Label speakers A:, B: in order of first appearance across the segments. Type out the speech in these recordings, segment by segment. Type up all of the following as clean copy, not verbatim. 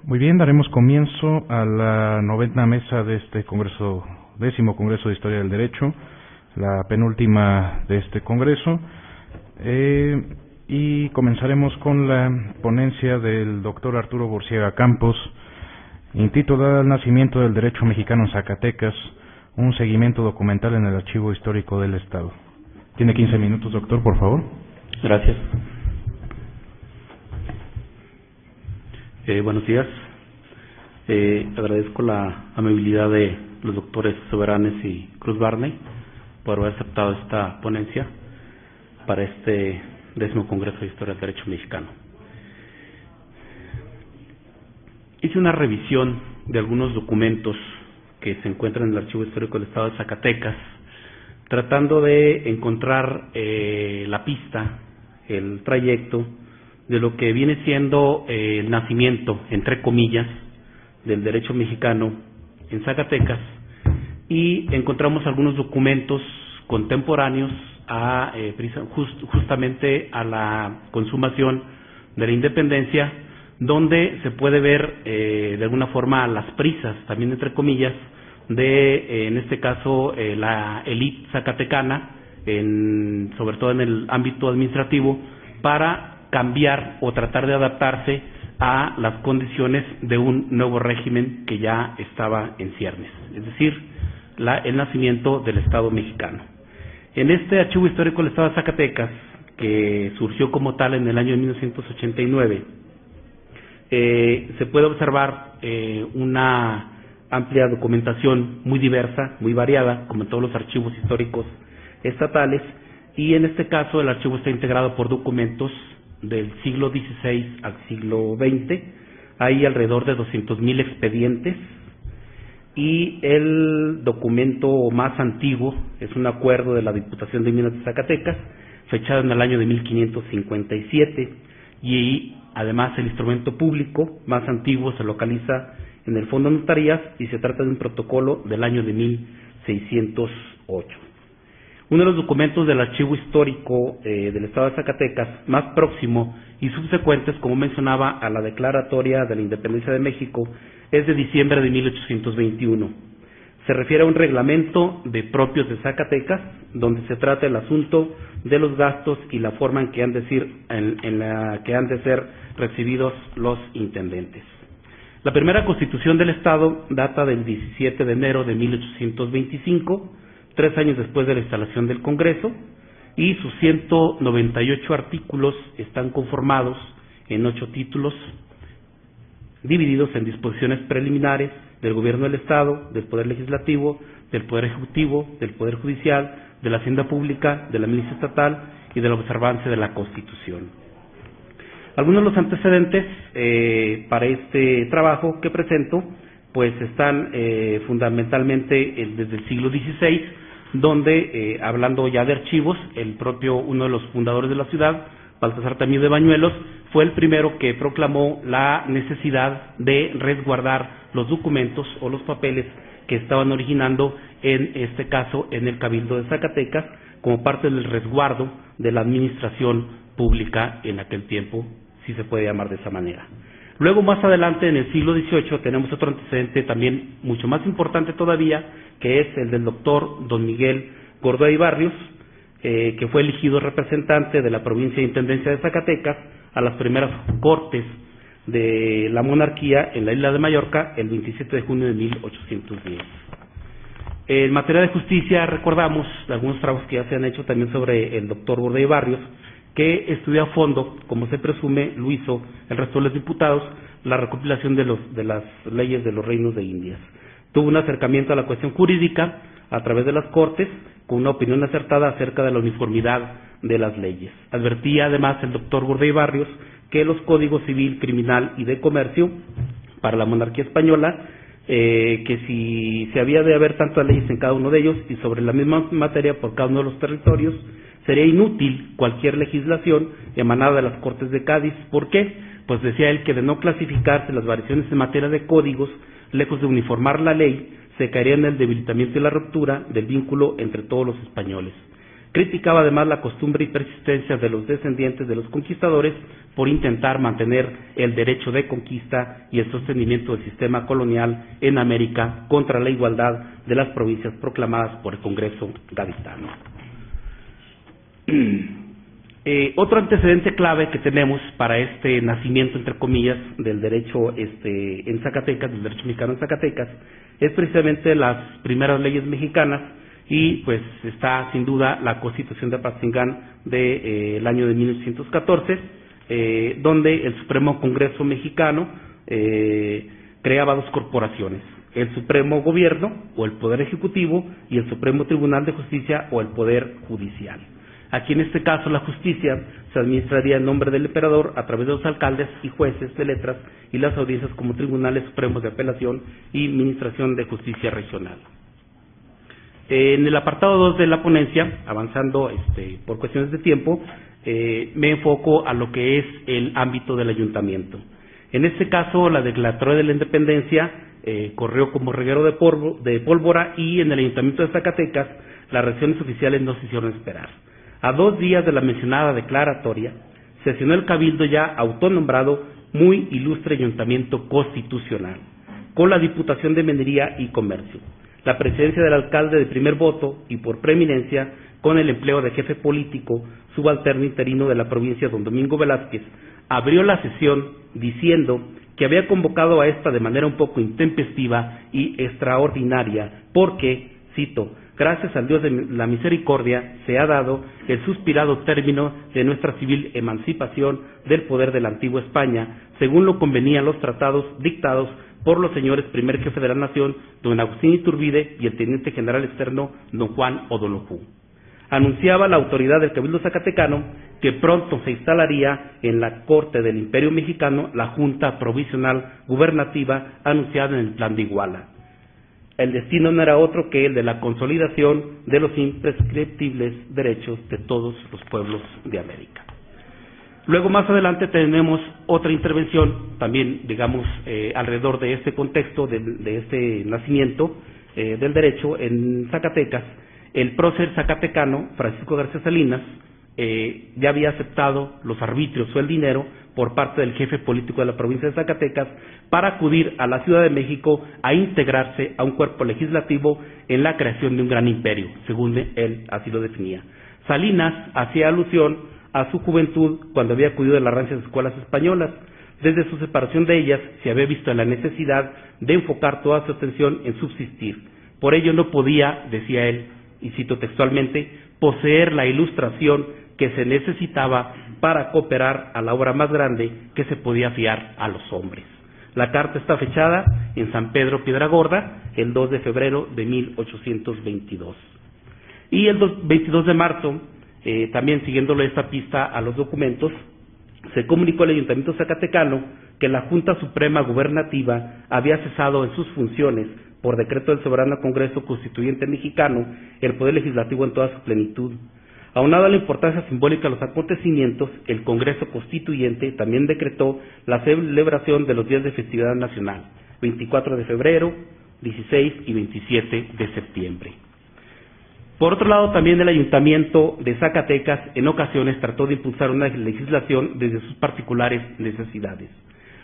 A: Muy bien, daremos comienzo a la novena mesa de este Congreso, 10º Congreso de Historia del Derecho, la penúltima de este Congreso, y comenzaremos con la ponencia del doctor Arturo Burciaga Campos, intitulada El nacimiento del derecho mexicano en Zacatecas, un seguimiento documental en el Archivo Histórico del Estado. Tiene 15 minutos, doctor, por favor.
B: Gracias. Buenos días. Agradezco la amabilidad de los doctores Soberanes y Cruz Barney por haber aceptado esta ponencia para este 10º Congreso de Historia del Derecho Mexicano. Hice una revisión de algunos documentos que se encuentran en el Archivo Histórico del Estado de Zacatecas, tratando de encontrar la pista, el trayecto de lo que viene siendo el nacimiento, entre comillas, del derecho mexicano en Zacatecas, y encontramos algunos documentos contemporáneos a justamente a la consumación de la independencia, donde se puede ver de alguna forma las prisas, también entre comillas, de en este caso la élite zacatecana, sobre todo en el ámbito administrativo, para cambiar o tratar de adaptarse a las condiciones de un nuevo régimen que ya estaba en ciernes, es decir, el nacimiento del Estado mexicano. En este Archivo Histórico del Estado de Zacatecas, que surgió como tal en el año de 1989, se puede observar una amplia documentación muy diversa, muy variada, como en todos los archivos históricos estatales, y en este caso el archivo está integrado por documentos del siglo XVI al siglo XX. Hay alrededor de 200,000 expedientes, y el documento más antiguo es un acuerdo de la Diputación de Minas de Zacatecas, fechado en el año de 1557, y además el instrumento público más antiguo se localiza en el Fondo de Notarías y se trata de un protocolo del año de 1608. Uno de los documentos del Archivo Histórico del Estado de Zacatecas, más próximo y subsecuentes, como mencionaba, a la Declaratoria de la Independencia de México, es de diciembre de 1821. Se refiere a un reglamento de propios de Zacatecas, donde se trata el asunto de los gastos y la forma en que han de ser recibidos los intendentes. La primera Constitución del Estado data del 17 de enero de 1825, 3 años después de la instalación del Congreso, y sus 198 artículos están conformados en 8 títulos, divididos en disposiciones preliminares del Gobierno del Estado, del Poder Legislativo, del Poder Ejecutivo, del Poder Judicial, de la Hacienda Pública, de la Milicia Estatal y de la observancia de la Constitución. Algunos de los antecedentes para este trabajo que presento, pues están fundamentalmente desde el siglo XVI, donde, hablando ya de archivos, uno de los fundadores de la ciudad, Baltasar Tamiyo de Bañuelos, fue el primero que proclamó la necesidad de resguardar los documentos o los papeles que estaban originando, en este caso, en el Cabildo de Zacatecas, como parte del resguardo de la administración pública en aquel tiempo, si se puede llamar de esa manera. Luego, más adelante, en el siglo XVIII, tenemos otro antecedente también mucho más importante todavía, que es el del doctor don Miguel Gordoy Barrios, que fue elegido representante de la provincia de Intendencia de Zacatecas a las primeras Cortes de la monarquía en la isla de Mallorca el 27 de junio de 1810. En materia de justicia, recordamos algunos trabajos que ya se han hecho también sobre el doctor Gordoy Barrios, que estudió a fondo, como se presume, lo hizo el resto de los diputados, la recopilación de las leyes de los reinos de Indias. Tuvo un acercamiento a la cuestión jurídica a través de las Cortes, con una opinión acertada acerca de la uniformidad de las leyes. Advertía además el doctor Gordoy Barrios que los códigos civil, criminal y de comercio para la monarquía española, que si se había de haber tantas leyes en cada uno de ellos y sobre la misma materia por cada uno de los territorios, sería inútil cualquier legislación emanada de las Cortes de Cádiz. ¿Por qué? Pues decía él que de no clasificarse las variaciones en materia de códigos, lejos de uniformar la ley, se caería en el debilitamiento y la ruptura del vínculo entre todos los españoles. Criticaba además la costumbre y persistencia de los descendientes de los conquistadores por intentar mantener el derecho de conquista y el sostenimiento del sistema colonial en América contra la igualdad de las provincias proclamadas por el Congreso Gaditano. Otro antecedente clave que tenemos para este nacimiento, entre comillas, del derecho en Zacatecas, del derecho mexicano en Zacatecas, es precisamente las primeras leyes mexicanas, y pues está sin duda la Constitución de Apatzingán del año de 1914, donde el Supremo Congreso Mexicano creaba dos corporaciones: el Supremo Gobierno o el Poder Ejecutivo y el Supremo Tribunal de Justicia o el Poder Judicial. Aquí en este caso la justicia se administraría en nombre del emperador a través de los alcaldes y jueces de letras y las audiencias como tribunales supremos de apelación y administración de justicia regional. En el apartado 2 de la ponencia, avanzando por cuestiones de tiempo, me enfoco a lo que es el ámbito del ayuntamiento. En este caso, la declaratoria de la independencia corrió como reguero de pólvora, y en el ayuntamiento de Zacatecas las reacciones oficiales no se hicieron esperar. A 2 días de la mencionada declaratoria, sesionó el cabildo ya autonombrado muy ilustre ayuntamiento constitucional, con la Diputación de Minería y Comercio, la presidencia del alcalde de primer voto y por preeminencia, con el empleo de jefe político subalterno interino de la provincia, don Domingo Velázquez. Abrió la sesión diciendo que había convocado a esta de manera un poco intempestiva y extraordinaria porque, cito, gracias al Dios de la misericordia se ha dado el suspirado término de nuestra civil emancipación del poder de la antigua España, según lo convenían los tratados dictados por los señores primer jefe de la nación, don Agustín Iturbide, y el teniente general externo, don Juan O'Donoghue. Anunciaba la autoridad del Cabildo Zacatecano que pronto se instalaría en la corte del Imperio Mexicano la Junta Provisional Gubernativa anunciada en el Plan de Iguala. El destino no era otro que el de la consolidación de los imprescriptibles derechos de todos los pueblos de América. Luego, más adelante, tenemos otra intervención, también, digamos, alrededor de este contexto, de este nacimiento del derecho en Zacatecas. El prócer zacatecano, Francisco García Salinas, ya había aceptado los arbitrios o el dinero por parte del jefe político de la provincia de Zacatecas para acudir a la Ciudad de México a integrarse a un cuerpo legislativo en la creación de un gran imperio, según él así lo definía. Salinas hacía alusión a su juventud cuando había acudido a las rancias escuelas españolas. Desde su separación de ellas se había visto la necesidad de enfocar toda su atención en subsistir. Por ello no podía, decía él, y cito textualmente, poseer la ilustración que se necesitaba para cooperar a la obra más grande que se podía fiar a los hombres. La carta está fechada en San Pedro Piedragorda el 2 de febrero de 1822. Y el 22 de marzo, también siguiéndole esta pista a los documentos, se comunicó al Ayuntamiento Zacatecano que la Junta Suprema Gubernativa había cesado en sus funciones por decreto del Soberano Congreso Constituyente Mexicano el Poder Legislativo en toda su plenitud. Aunado a la importancia simbólica de los acontecimientos, el Congreso Constituyente también decretó la celebración de los días de festividad nacional, 24 de febrero, 16 y 27 de septiembre. Por otro lado, también el Ayuntamiento de Zacatecas en ocasiones trató de impulsar una legislación desde sus particulares necesidades.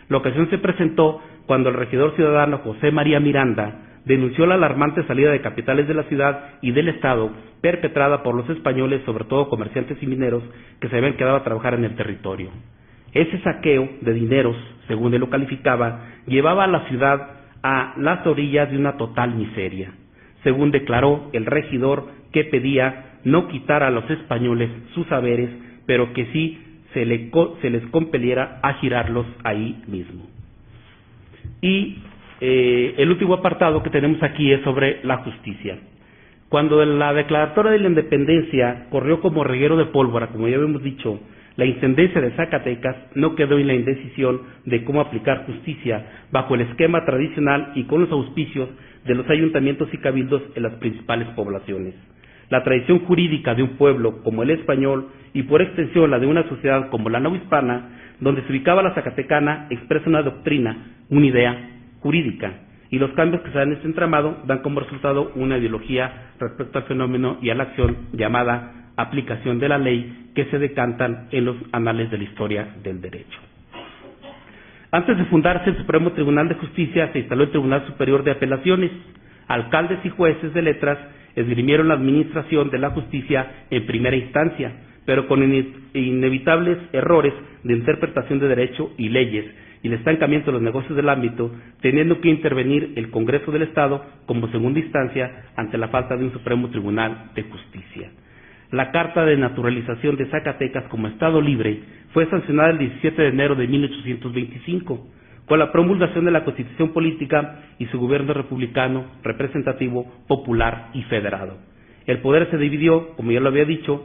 B: La ocasión se presentó cuando el regidor ciudadano José María Miranda denunció la alarmante salida de capitales de la ciudad y del Estado perpetrada por los españoles, sobre todo comerciantes y mineros que se habían quedado a trabajar en el territorio. Ese saqueo de dineros, según él lo calificaba, llevaba a la ciudad a las orillas de una total miseria. Según declaró el regidor, que pedía no quitar a los españoles sus saberes, pero que sí se les compeliera a girarlos ahí mismo. Y el último apartado que tenemos aquí es sobre la justicia. Cuando la declaratoria de la independencia corrió como reguero de pólvora, como ya habíamos dicho, la Intendencia de Zacatecas no quedó en la indecisión de cómo aplicar justicia bajo el esquema tradicional y con los auspicios de los ayuntamientos y cabildos en las principales poblaciones. La tradición jurídica de un pueblo como el español y por extensión la de una sociedad como la novohispana, donde se ubicaba la zacatecana, expresa una doctrina, una idea jurídica, y los cambios que se dan en este entramado dan como resultado una ideología respecto al fenómeno y a la acción llamada aplicación de la ley que se decantan en los anales de la historia del derecho. Antes de fundarse el Supremo Tribunal de Justicia, se instaló el Tribunal Superior de Apelaciones. Alcaldes y jueces de letras esgrimieron la administración de la justicia en primera instancia, pero con inevitables errores de interpretación de derecho y leyes y el estancamiento de los negocios del ámbito, teniendo que intervenir el Congreso del Estado como segunda instancia ante la falta de un Supremo Tribunal de Justicia. La Carta de Naturalización de Zacatecas como Estado libre fue sancionada el 17 de enero de 1825, con la promulgación de la Constitución Política y su gobierno republicano, representativo, popular y federado. El poder se dividió, como ya lo había hecho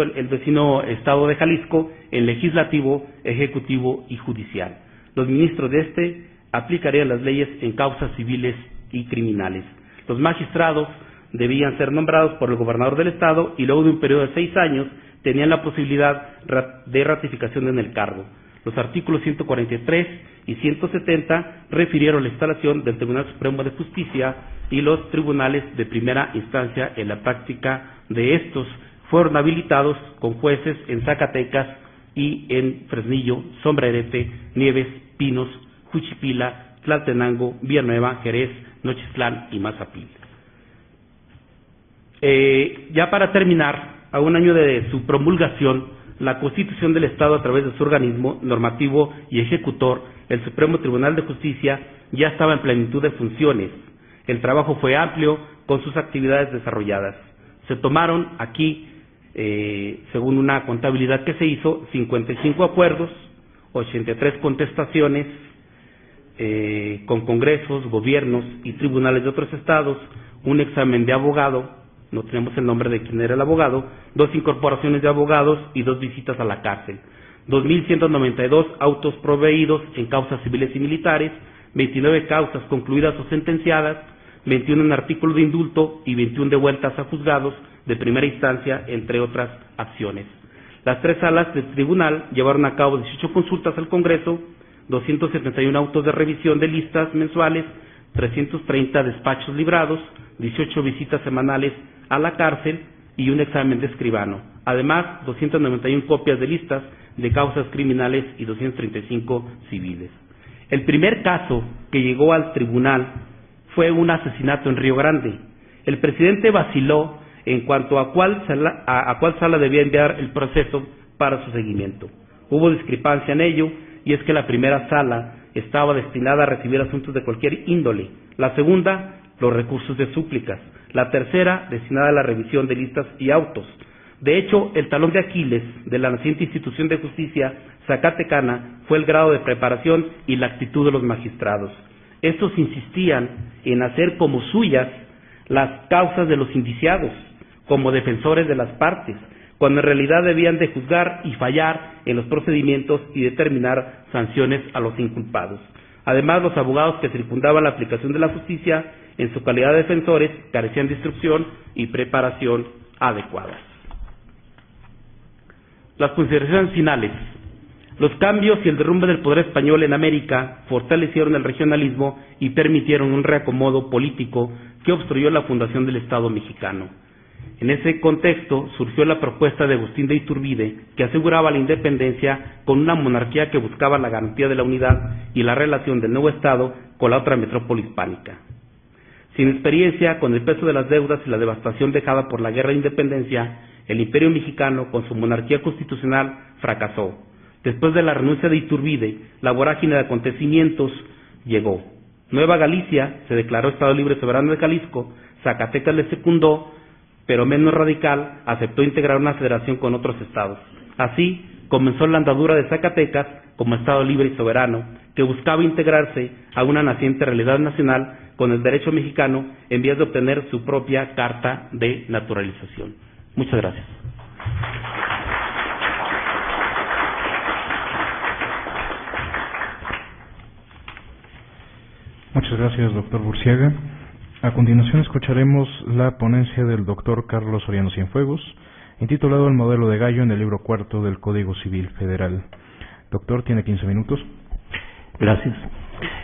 B: el vecino estado de Jalisco, en legislativo, ejecutivo y judicial. Los ministros de este aplicarían las leyes en causas civiles y criminales. Los magistrados debían ser nombrados por el gobernador del estado y luego de un periodo de 6 años tenían la posibilidad de ratificación en el cargo. Los artículos 143 y 170 refirieron la instalación del Tribunal Supremo de Justicia y los tribunales de primera instancia. En la práctica de estos fueron habilitados con jueces en Zacatecas y en Fresnillo, Sombrerete, Nieves, Pinos, Juchipila, Tlaltenango, Villanueva, Jerez, Nochistlán y Mazapil. Ya para terminar, a un año de su promulgación, la Constitución del Estado, a través de su organismo normativo y ejecutor, el Supremo Tribunal de Justicia, ya estaba en plenitud de funciones. El trabajo fue amplio, con sus actividades desarrolladas. Se tomaron aquí, según una contabilidad que se hizo, 55 acuerdos, 83 contestaciones, con congresos, gobiernos y tribunales de otros estados, un examen de abogado, no tenemos el nombre de quién era el abogado, 2 incorporaciones de abogados y 2 visitas a la cárcel, 2.192 autos proveídos en causas civiles y militares, 29 causas concluidas o sentenciadas, 21 en artículo de indulto y 21 de vueltas a juzgados de primera instancia, entre otras acciones. Las 3 salas del tribunal llevaron a cabo 18 consultas al Congreso, 271 autos de revisión de listas mensuales, 330 despachos librados, 18 visitas semanales a la cárcel y un examen de escribano. Además, 291 copias de listas de causas criminales y 235 civiles. El primer caso que llegó al tribunal fue un asesinato en Río Grande. El presidente vaciló en cuanto a cuál sala debía enviar el proceso para su seguimiento. Hubo discrepancia en ello, y es que la primera sala estaba destinada a recibir asuntos de cualquier índole, la segunda, los recursos de súplicas, la tercera, destinada a la revisión de listas y autos. De hecho, el talón de Aquiles de la naciente institución de justicia zacatecana fue el grado de preparación y la actitud de los magistrados. Estos insistían en hacer como suyas las causas de los indiciados, como defensores de las partes, cuando en realidad debían de juzgar y fallar en los procedimientos y determinar sanciones a los inculpados. Además, los abogados que circundaban la aplicación de la justicia, en su calidad de defensores, carecían de instrucción y preparación adecuadas. Las consideraciones finales. Los cambios y el derrumbe del poder español en América fortalecieron el regionalismo y permitieron un reacomodo político que obstruyó la fundación del Estado mexicano. En ese contexto surgió la propuesta de Agustín de Iturbide, que aseguraba la independencia con una monarquía que buscaba la garantía de la unidad y la relación del nuevo Estado con la otra metrópoli hispánica. Sin experiencia, con el peso de las deudas y la devastación dejada por la guerra de independencia, el Imperio mexicano, con su monarquía constitucional, fracasó. Después de la renuncia de Iturbide, la vorágine de acontecimientos llegó. Nueva Galicia se declaró Estado Libre Soberano de Jalisco, Zacatecas le secundó, pero menos radical, aceptó integrar una federación con otros estados. Así comenzó la andadura de Zacatecas como Estado libre y soberano, que buscaba integrarse a una naciente realidad nacional con el derecho mexicano en vías de obtener su propia carta de naturalización. Muchas gracias.
A: Muchas gracias, doctor Burciaga. A continuación escucharemos la ponencia del doctor Carlos Soriano Cienfuegos, intitulado El modelo de Gallo en el libro 4 del Código Civil Federal. Doctor, tiene 15 minutos.
C: Gracias.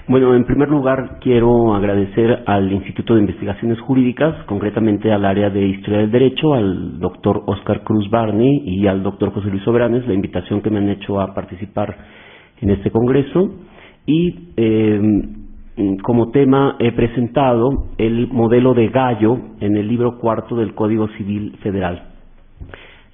C: Bueno, en primer lugar quiero agradecer al Instituto de Investigaciones Jurídicas, concretamente al área de Historia del Derecho, al doctor Óscar Cruz Barney y al doctor José Luis Sobranes, la invitación que me han hecho a participar en este congreso. Y como tema he presentado el modelo de Gallo en el libro cuarto del Código Civil Federal.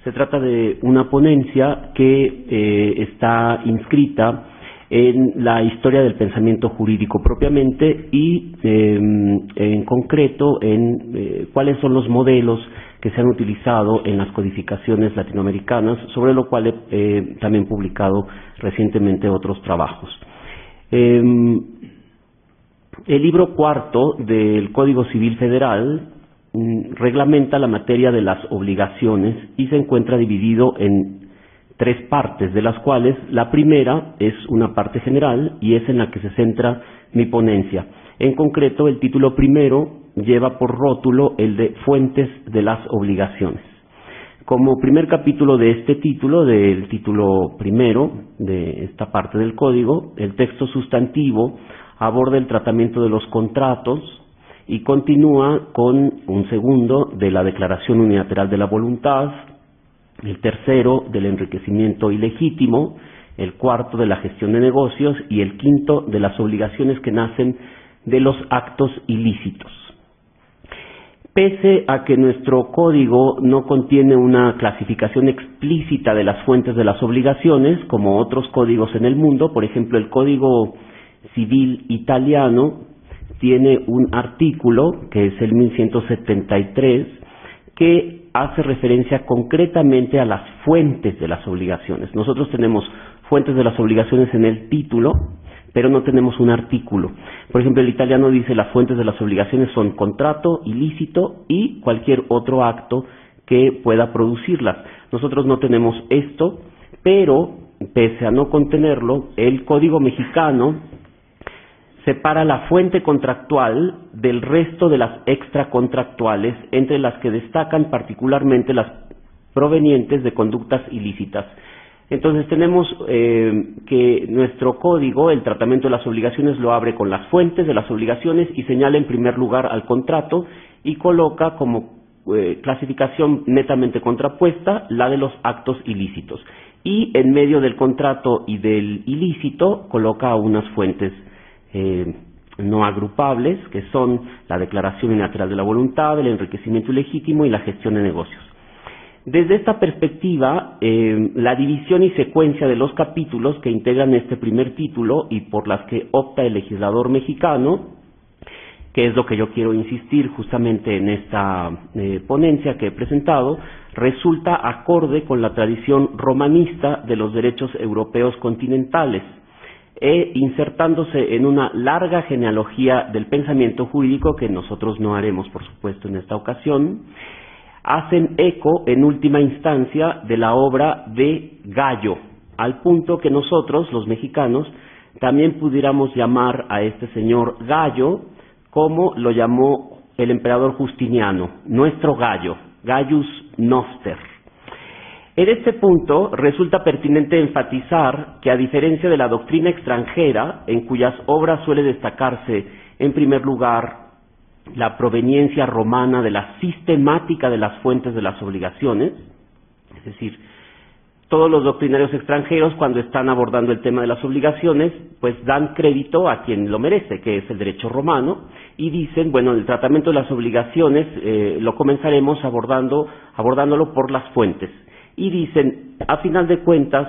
C: Se trata de una ponencia que está inscrita en la historia del pensamiento jurídico propiamente y en concreto en cuáles son los modelos que se han utilizado en las codificaciones latinoamericanas, sobre lo cual he también publicado recientemente otros trabajos. El libro cuarto del Código Civil Federal reglamenta la materia de las obligaciones y se encuentra dividido en 3 partes, de las cuales la primera es una parte general y es en la que se centra mi ponencia. En concreto, el título primero lleva por rótulo el de Fuentes de las Obligaciones. Como primer capítulo de este título, del título primero de esta parte del código, el texto sustantivo aborda el tratamiento de los contratos y continúa con un segundo de la Declaración Unilateral de la Voluntad, el tercero del enriquecimiento ilegítimo, el cuarto de la gestión de negocios y el quinto de las obligaciones que nacen de los actos ilícitos. Pese a que nuestro código no contiene una clasificación explícita de las fuentes de las obligaciones, como otros códigos en el mundo, por ejemplo, el Código Civil italiano tiene un artículo, que es el 1173, que hace referencia concretamente a las fuentes de las obligaciones. Nosotros tenemos fuentes de las obligaciones en el título, pero no tenemos un artículo. Por ejemplo, el italiano dice las fuentes de las obligaciones son contrato, ilícito y cualquier otro acto que pueda producirlas. Nosotros no tenemos esto, pero pese a no contenerlo, el Código Mexicano separa la fuente contractual del resto de las extracontractuales, entre las que destacan particularmente las provenientes de conductas ilícitas. Entonces tenemos que nuestro código, el tratamiento de las obligaciones, lo abre con las fuentes de las obligaciones y señala en primer lugar al contrato y coloca como clasificación netamente contrapuesta la de los actos ilícitos. Y en medio del contrato y del ilícito coloca unas fuentes no agrupables, que son la Declaración Unilateral de la Voluntad, el enriquecimiento ilegítimo y la gestión de negocios. Desde esta perspectiva, la división y secuencia de los capítulos que integran este primer título y por las que opta el legislador mexicano, que es lo que yo quiero insistir justamente en esta ponencia que he presentado, resulta acorde con la tradición romanista de los derechos europeos continentales, insertándose en una larga genealogía del pensamiento jurídico que nosotros no haremos, por supuesto, en esta ocasión, hacen eco en última instancia de la obra de Gallo, al punto que nosotros, los mexicanos, también pudiéramos llamar a este señor Gallo, como lo llamó el emperador Justiniano, nuestro Gallo, Gallus Noster. En este punto resulta pertinente enfatizar que, a diferencia de la doctrina extranjera, en cuyas obras suele destacarse en primer lugar la proveniencia romana de la sistemática de las fuentes de las obligaciones, es decir, todos los doctrinarios extranjeros, cuando están abordando el tema de las obligaciones, pues dan crédito a quien lo merece, que es el derecho romano, y dicen, bueno, el tratamiento de las obligaciones lo comenzaremos abordándolo por las fuentes. Y dicen, a final de cuentas,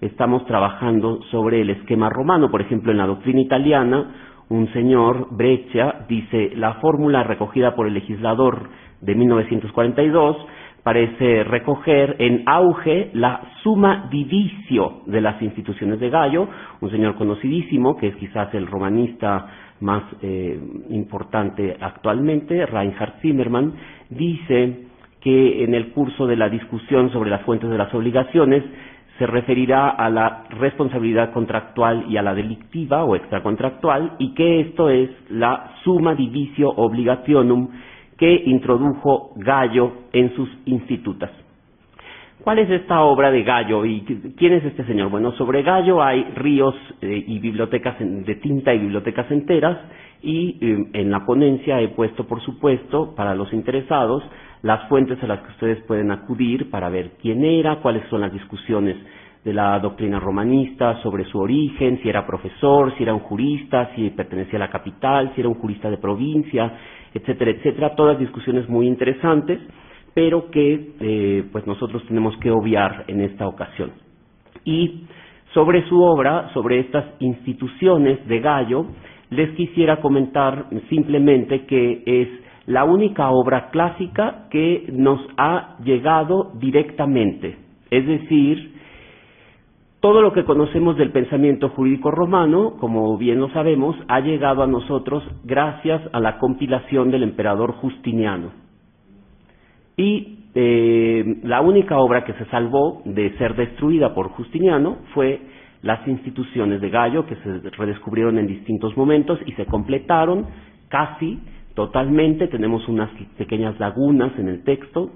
C: estamos trabajando sobre el esquema romano. Por ejemplo, en la doctrina italiana, un señor, Breccia, dice, la fórmula recogida por el legislador de 1942 parece recoger en auge la summa divisio de las instituciones de Gallo, un señor conocidísimo, que es quizás el romanista más importante actualmente, Reinhard Zimmermann, dice que en el curso de la discusión sobre las fuentes de las obligaciones se referirá a la responsabilidad contractual y a la delictiva o extracontractual, y que esto es la summa divisio obligationum que introdujo Gallo en sus institutas. ¿Cuál es esta obra de Gallo y quién es este señor? Bueno, sobre Gallo hay ríos y bibliotecas de tinta y bibliotecas enteras, y en la ponencia he puesto, por supuesto, para los interesados, las fuentes a las que ustedes pueden acudir para ver quién era, cuáles son las discusiones de la doctrina romanista sobre su origen, si era profesor, si era un jurista, si pertenecía a la capital, si era un jurista de provincia, etcétera, etcétera. Todas discusiones muy interesantes, pero que pues nosotros tenemos que obviar en esta ocasión. Y sobre su obra, sobre estas instituciones de Gallo, les quisiera comentar simplemente que es la única obra clásica que nos ha llegado directamente. Es decir, todo lo que conocemos del pensamiento jurídico romano, como bien lo sabemos, ha llegado a nosotros gracias a la compilación del emperador Justiniano. Y la única obra que se salvó de ser destruida por Justiniano fue las instituciones de Gallo, que se redescubrieron en distintos momentos y se completaron casi totalmente. Tenemos unas pequeñas lagunas en el texto.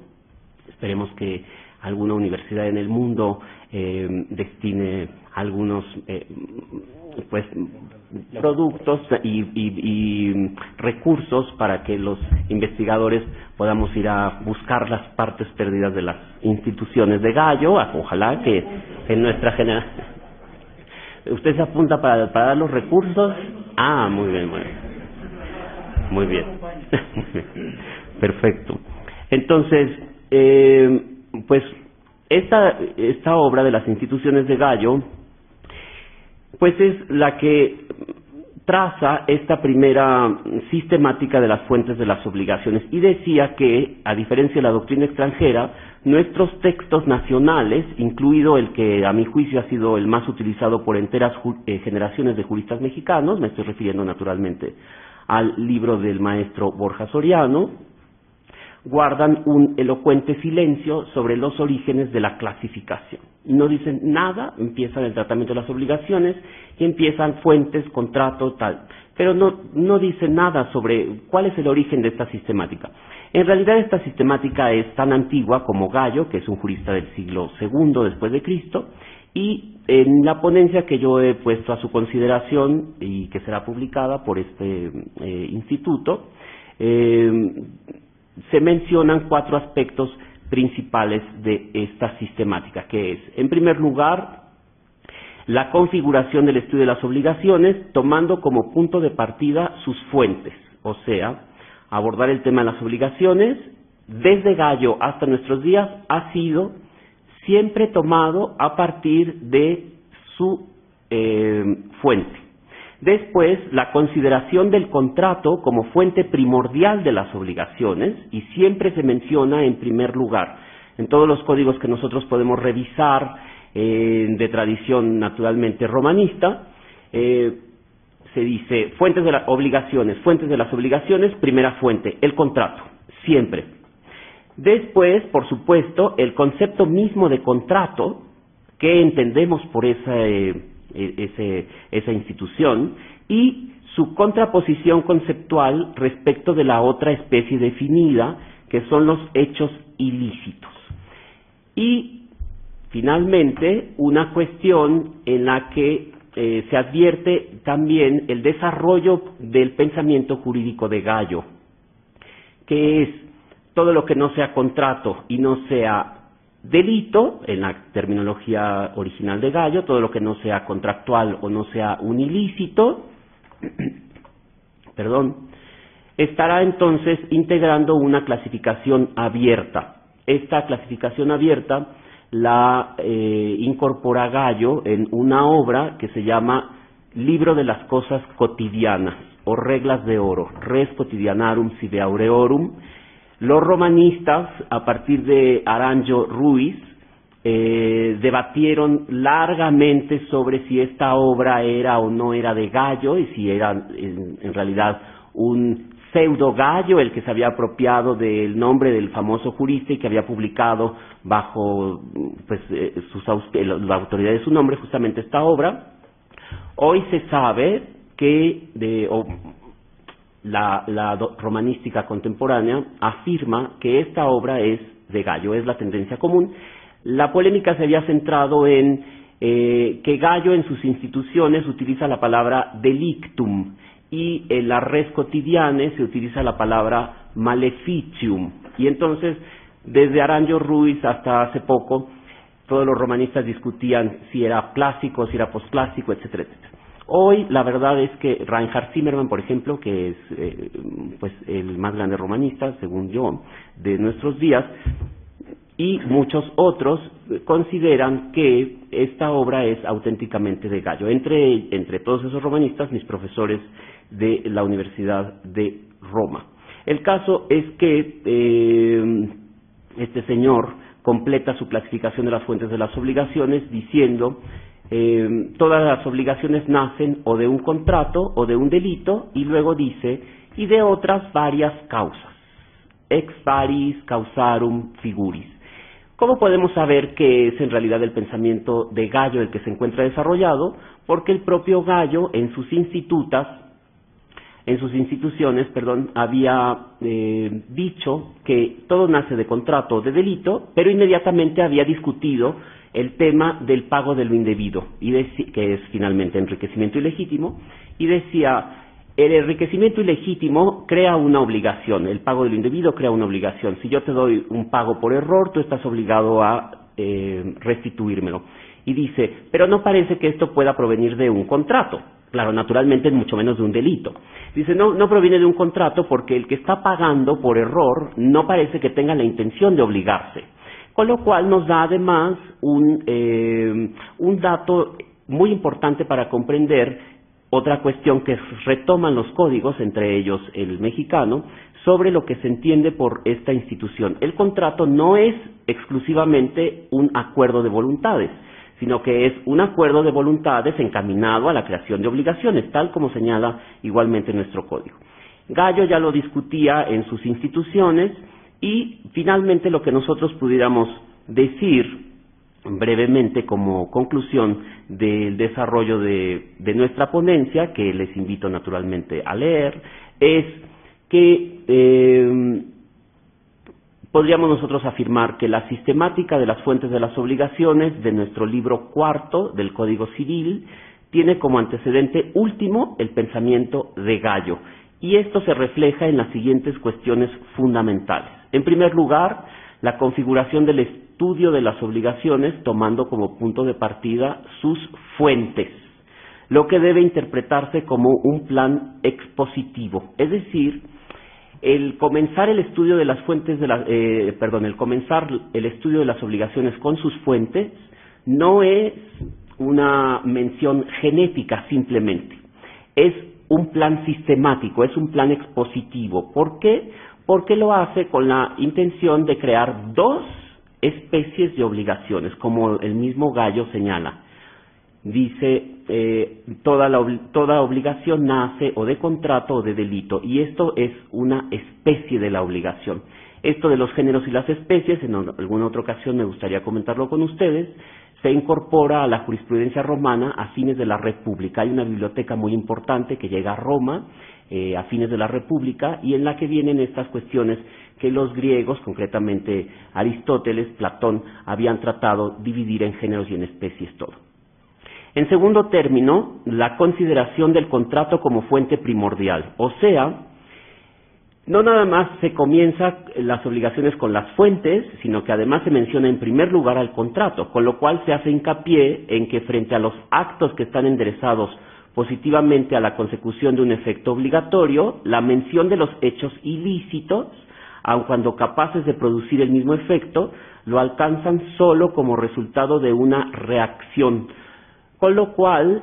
C: Esperemos que alguna universidad en el mundo destine algunos pues productos y recursos para que los investigadores podamos ir a buscar las partes perdidas de las instituciones de Gallo. Ojalá que en nuestra generación. ¿Usted se apunta para dar los recursos? Ah, muy bien, muy bien. Muy bien. Perfecto. Entonces, pues esta obra de las instituciones de Gallo, pues es la que traza esta primera sistemática de las fuentes de las obligaciones, y decía que, a diferencia de la doctrina extranjera, nuestros textos nacionales, incluido el que a mi juicio ha sido el más utilizado por enteras generaciones de juristas mexicanos, me estoy refiriendo naturalmente al libro del maestro Borja Soriano, guardan un elocuente silencio sobre los orígenes de la clasificación. No dicen nada, empiezan el tratamiento de las obligaciones y empiezan fuentes, contrato, tal. Pero no dicen nada sobre cuál es el origen de esta sistemática. En realidad esta sistemática es tan antigua como Gallo, que es un jurista del siglo II después de Cristo, y en la ponencia que yo he puesto a su consideración y que será publicada por este instituto, se mencionan 4 aspectos principales de esta sistemática, que es, en primer lugar, la configuración del estudio de las obligaciones, tomando como punto de partida sus fuentes, o sea, abordar el tema de las obligaciones desde Gallo hasta nuestros días ha sido siempre tomado a partir de su fuente. Después, la consideración del contrato como fuente primordial de las obligaciones, y siempre se menciona en primer lugar. En todos los códigos que nosotros podemos revisar, de tradición naturalmente romanista, se dice fuentes de las obligaciones, primera fuente, el contrato, siempre. Después, por supuesto, el concepto mismo de contrato, que entendemos por esa institución, y su contraposición conceptual respecto de la otra especie definida, que son los hechos ilícitos. Y, finalmente, una cuestión en la que se advierte también el desarrollo del pensamiento jurídico de Gallo, que es todo lo que no sea contrato y no sea delito, en la terminología original de Gallo, todo lo que no sea contractual o no sea un ilícito, estará entonces integrando una clasificación abierta. Esta clasificación abierta la incorpora Gallo en una obra que se llama Libro de las Cosas Cotidianas, o Reglas de Oro, Res Quotidianarum Sive Aureorum. Los romanistas, a partir de Aranjo Ruiz, debatieron largamente sobre si esta obra era o no era de Gallo, y si era en realidad un pseudo Gallo el que se había apropiado del nombre del famoso jurista y que había publicado bajo pues, la autoridad de su nombre justamente esta obra. Hoy se sabe que la romanística contemporánea afirma que esta obra es de Gallo, es la tendencia común. La polémica se había centrado en que Gallo en sus instituciones utiliza la palabra delictum y en la res quotidiane se utiliza la palabra maleficium. Y entonces, desde Aranjo Ruiz hasta hace poco, todos los romanistas discutían si era clásico, si era posclásico, etcétera, etcétera. Hoy la verdad es que Reinhard Zimmermann, por ejemplo, que es pues el más grande romanista, según yo, de nuestros días, y muchos otros consideran que esta obra es auténticamente de Gallo. Entre todos esos romanistas, mis profesores de la Universidad de Roma. El caso es que este señor completa su clasificación de las fuentes de las obligaciones diciendo todas las obligaciones nacen o de un contrato o de un delito, y luego dice, y de otras varias causas, ex paris causarum figuris. ¿Cómo podemos saber que es en realidad el pensamiento de Gallo el que se encuentra desarrollado? Porque el propio Gallo en sus instituciones, había dicho que todo nace de contrato o de delito, pero inmediatamente había discutido el tema del pago de lo indebido, que es finalmente enriquecimiento ilegítimo, y decía, el enriquecimiento ilegítimo crea una obligación, el pago de lo indebido crea una obligación. Si yo te doy un pago por error, tú estás obligado a restituírmelo. Y dice, pero no parece que esto pueda provenir de un contrato. Claro, naturalmente mucho menos de un delito. Dice, no proviene de un contrato porque el que está pagando por error no parece que tenga la intención de obligarse. Con lo cual nos da además un dato muy importante para comprender otra cuestión que retoman los códigos, entre ellos el mexicano, sobre lo que se entiende por esta institución. El contrato no es exclusivamente un acuerdo de voluntades, sino que es un acuerdo de voluntades encaminado a la creación de obligaciones, tal como señala igualmente nuestro código. Gallo ya lo discutía en sus instituciones, y finalmente lo que nosotros pudiéramos decir brevemente como conclusión del desarrollo de nuestra ponencia, que les invito naturalmente a leer, es que podríamos nosotros afirmar que la sistemática de las fuentes de las obligaciones de nuestro libro cuarto del Código Civil tiene como antecedente último el pensamiento de Gallo, y esto se refleja en las siguientes cuestiones fundamentales. En primer lugar, la configuración del estudio de las obligaciones tomando como punto de partida sus fuentes, lo que debe interpretarse como un plan expositivo, es decir, el comenzar el estudio de las fuentes de comenzar el estudio de las obligaciones con sus fuentes no es una mención genética simplemente, es un plan sistemático, es un plan expositivo. ¿Por qué? Porque lo hace con la intención de crear dos especies de obligaciones, como el mismo Gallo señala. Dice, toda obligación nace o de contrato o de delito, y esto es una especie de la obligación. Esto de los géneros y las especies, en alguna otra ocasión me gustaría comentarlo con ustedes, se incorpora a la jurisprudencia romana a fines de la República. Hay una biblioteca muy importante que llega a Roma a fines de la República, y en la que vienen estas cuestiones que los griegos, concretamente Aristóteles, Platón, habían tratado de dividir en géneros y en especies todo. En segundo término, la consideración del contrato como fuente primordial, o sea, no nada más se comienza las obligaciones con las fuentes, sino que además se menciona en primer lugar al contrato, con lo cual se hace hincapié en que frente a los actos que están enderezados positivamente a la consecución de un efecto obligatorio, la mención de los hechos ilícitos, aun cuando capaces de producir el mismo efecto, lo alcanzan solo como resultado de una reacción, con lo cual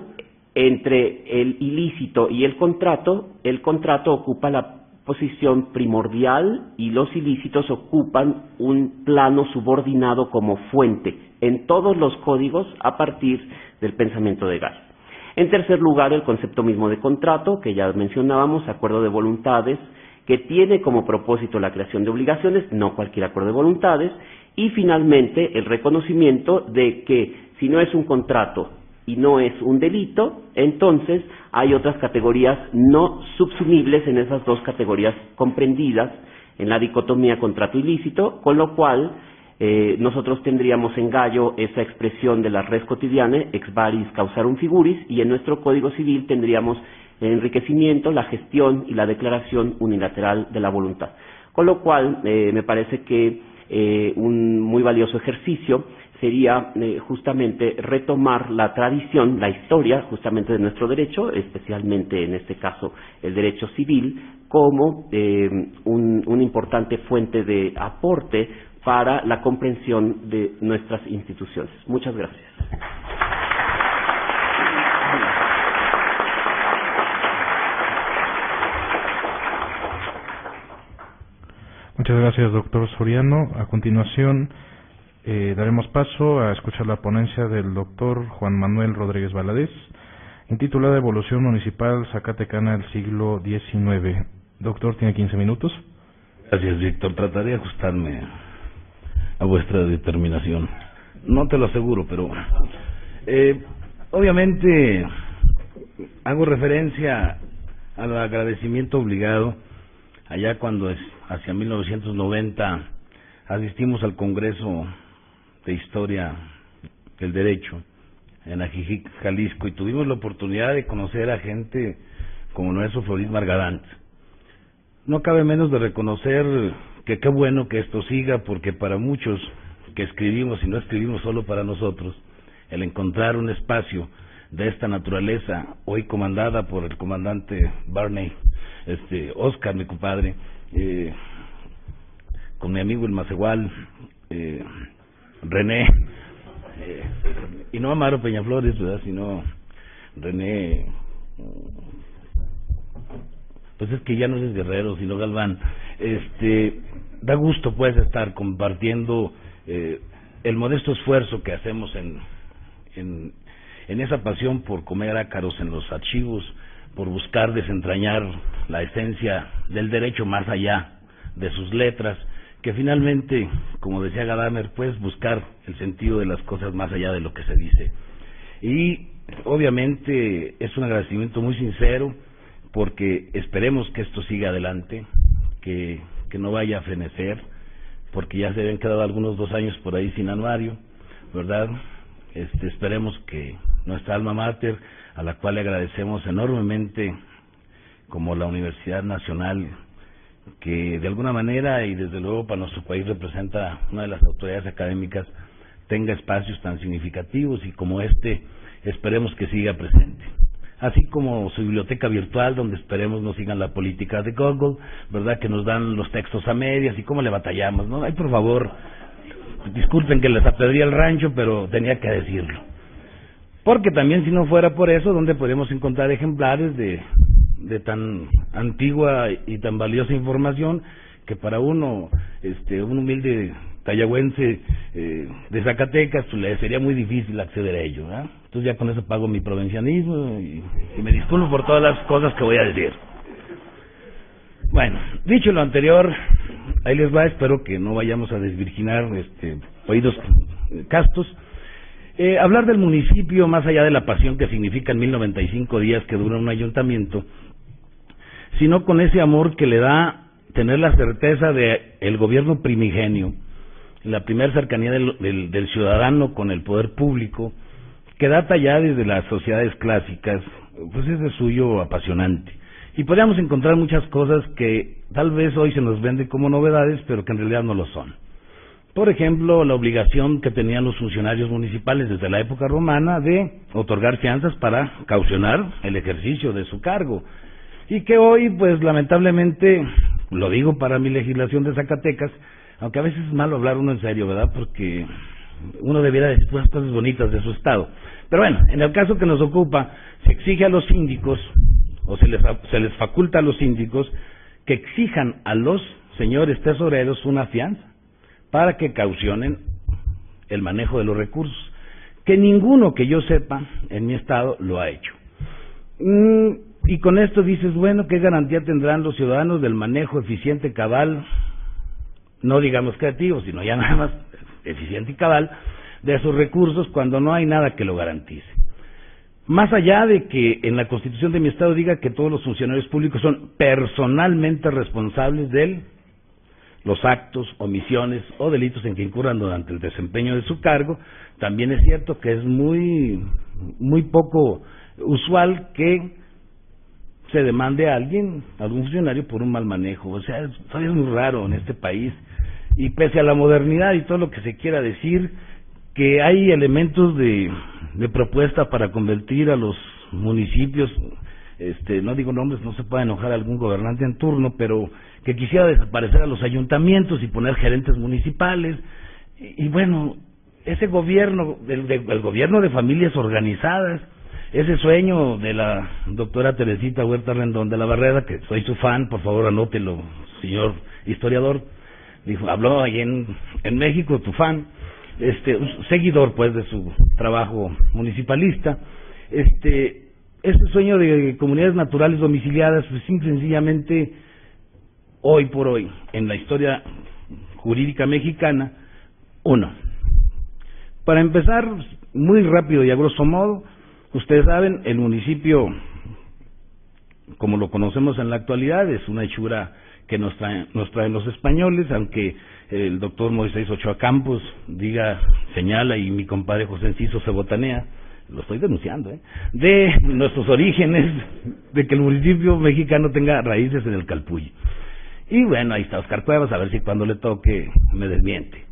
C: entre el ilícito y el contrato ocupa la posición primordial y los ilícitos ocupan un plano subordinado como fuente en todos los códigos a partir del pensamiento de Gallo. En tercer lugar, el concepto mismo de contrato, que ya mencionábamos, acuerdo de voluntades, que tiene como propósito la creación de obligaciones, no cualquier acuerdo de voluntades, y finalmente el reconocimiento de que si no es un contrato y no es un delito, entonces hay otras categorías no subsumibles en esas dos categorías comprendidas en la dicotomía contrato ilícito, con lo cual nosotros tendríamos en Gallo esa expresión de la res quotidiana, ex varis causarum figuris, y en nuestro Código Civil tendríamos el enriquecimiento, la gestión y la declaración unilateral de la voluntad. Con lo cual, me parece que un muy valioso ejercicio sería justamente retomar la tradición, la historia justamente de nuestro derecho, especialmente en este caso el derecho civil, como una importante fuente de aporte para la comprensión de nuestras instituciones. Muchas gracias.
A: Muchas gracias, doctor Soriano. A continuación, daremos paso a escuchar la ponencia del doctor Juan Manuel Rodríguez Valadez, intitulada Evolución Municipal Zacatecana del siglo XIX. Doctor, tiene 15 minutos.
D: Gracias, Víctor. Trataré de ajustarme a vuestra determinación. No te lo aseguro, pero obviamente hago referencia al agradecimiento obligado allá cuando hacia 1990 asistimos al Congreso de Historia del Derecho en Ajijic, Jalisco, y tuvimos la oportunidad de conocer a gente como nuestro Floris Margadant. No cabe menos de reconocer que qué bueno que esto siga, porque para muchos que escribimos, y no escribimos solo para nosotros, el encontrar un espacio de esta naturaleza, hoy comandada por el comandante Barney, Oscar, mi compadre, con mi amigo el Macehual, René, y no Amaro Peñaflores, ¿verdad?, sino René, pues es que ya no es Guerrero, sino Galván. Da gusto pues estar compartiendo el modesto esfuerzo que hacemos en esa pasión por comer ácaros en los archivos, por buscar desentrañar la esencia del derecho más allá de sus letras, que finalmente, como decía Gadamer, pues buscar el sentido de las cosas más allá de lo que se dice. Y obviamente es un agradecimiento muy sincero, porque esperemos que esto siga adelante, que no vaya a fenecer, porque ya se habían quedado algunos 2 años por ahí sin anuario, ¿verdad? Esperemos que nuestra alma mater, a la cual le agradecemos enormemente como la Universidad Nacional, que de alguna manera y desde luego para nuestro país representa una de las autoridades académicas, tenga espacios tan significativos, y como esperemos que siga presente. Así como su biblioteca virtual, donde esperemos no sigan la política de Google, ¿verdad?, que nos dan los textos a medias, y cómo le batallamos, ¿no? Ay, por favor, disculpen que les apedría el rancho, pero tenía que decirlo. Porque también, si no fuera por eso, ¿dónde podemos encontrar ejemplares de tan antigua y tan valiosa información que para uno, un humilde tayagüense de Zacatecas, pues le sería muy difícil acceder a ello, ¿verdad? Entonces ya con eso pago mi provincianismo y me disculpo por todas las cosas que voy a decir. Bueno, dicho lo anterior, ahí les va, espero que no vayamos a desvirginar oídos castos. Hablar del municipio, más allá de la pasión que significan 1095 días que dura un ayuntamiento, sino con ese amor que le da tener la certeza de el gobierno primigenio, la primera cercanía del ciudadano con el poder público, que data ya desde las sociedades clásicas, pues es de suyo apasionante. Y podríamos encontrar muchas cosas que tal vez hoy se nos venden como novedades, pero que en realidad no lo son. Por ejemplo, la obligación que tenían los funcionarios municipales desde la época romana de otorgar fianzas para caucionar el ejercicio de su cargo. Y que hoy, pues lamentablemente, lo digo para mi legislación de Zacatecas, aunque a veces es malo hablar uno en serio, ¿verdad?, porque uno debiera decir unas cosas bonitas de su estado. Pero bueno, en el caso que nos ocupa, se exige a los síndicos, o se les faculta a los síndicos, que exijan a los señores tesoreros una fianza para que caucionen el manejo de los recursos, que ninguno que yo sepa en mi estado lo ha hecho. Y con esto dices, bueno, ¿qué garantía tendrán los ciudadanos del manejo eficiente, cabal, no digamos creativo, sino ya nada más eficiente y cabal, de sus recursos cuando no hay nada que lo garantice? Más allá de que en la Constitución de mi estado diga que todos los funcionarios públicos son personalmente responsables del los actos, omisiones o delitos en que incurran durante el desempeño de su cargo. También es cierto que es muy poco usual que se demande a alguien, a algún funcionario, por un mal manejo. O sea, es muy raro en este país, y pese a la modernidad y todo lo que se quiera decir, que hay elementos de propuesta para convertir a los municipios, no digo nombres, no se puede enojar a algún gobernante en turno, pero que quisiera desaparecer a los ayuntamientos y poner gerentes municipales, y bueno, ese gobierno, el gobierno de familias organizadas, ese sueño de la doctora Teresita Huerta Rendón de la Barrera, que soy su fan, por favor anótelo, señor historiador, dijo, habló ahí en México, tu fan, un seguidor pues de su trabajo municipalista, este sueño de comunidades naturales domiciliadas, pues simple y sencillamente, hoy por hoy, en la historia jurídica mexicana, para empezar, muy rápido y a grosso modo, ustedes saben, el municipio, como lo conocemos en la actualidad, es una hechura que nos traen los españoles, aunque el doctor Moisés Ochoa Campos señala, y mi compadre José Enciso se botanea, lo estoy denunciando, de nuestros orígenes, de que el municipio mexicano tenga raíces en el Calpulli. Y bueno, ahí está Oscar Cuevas, a ver si cuando le toque me desmiente.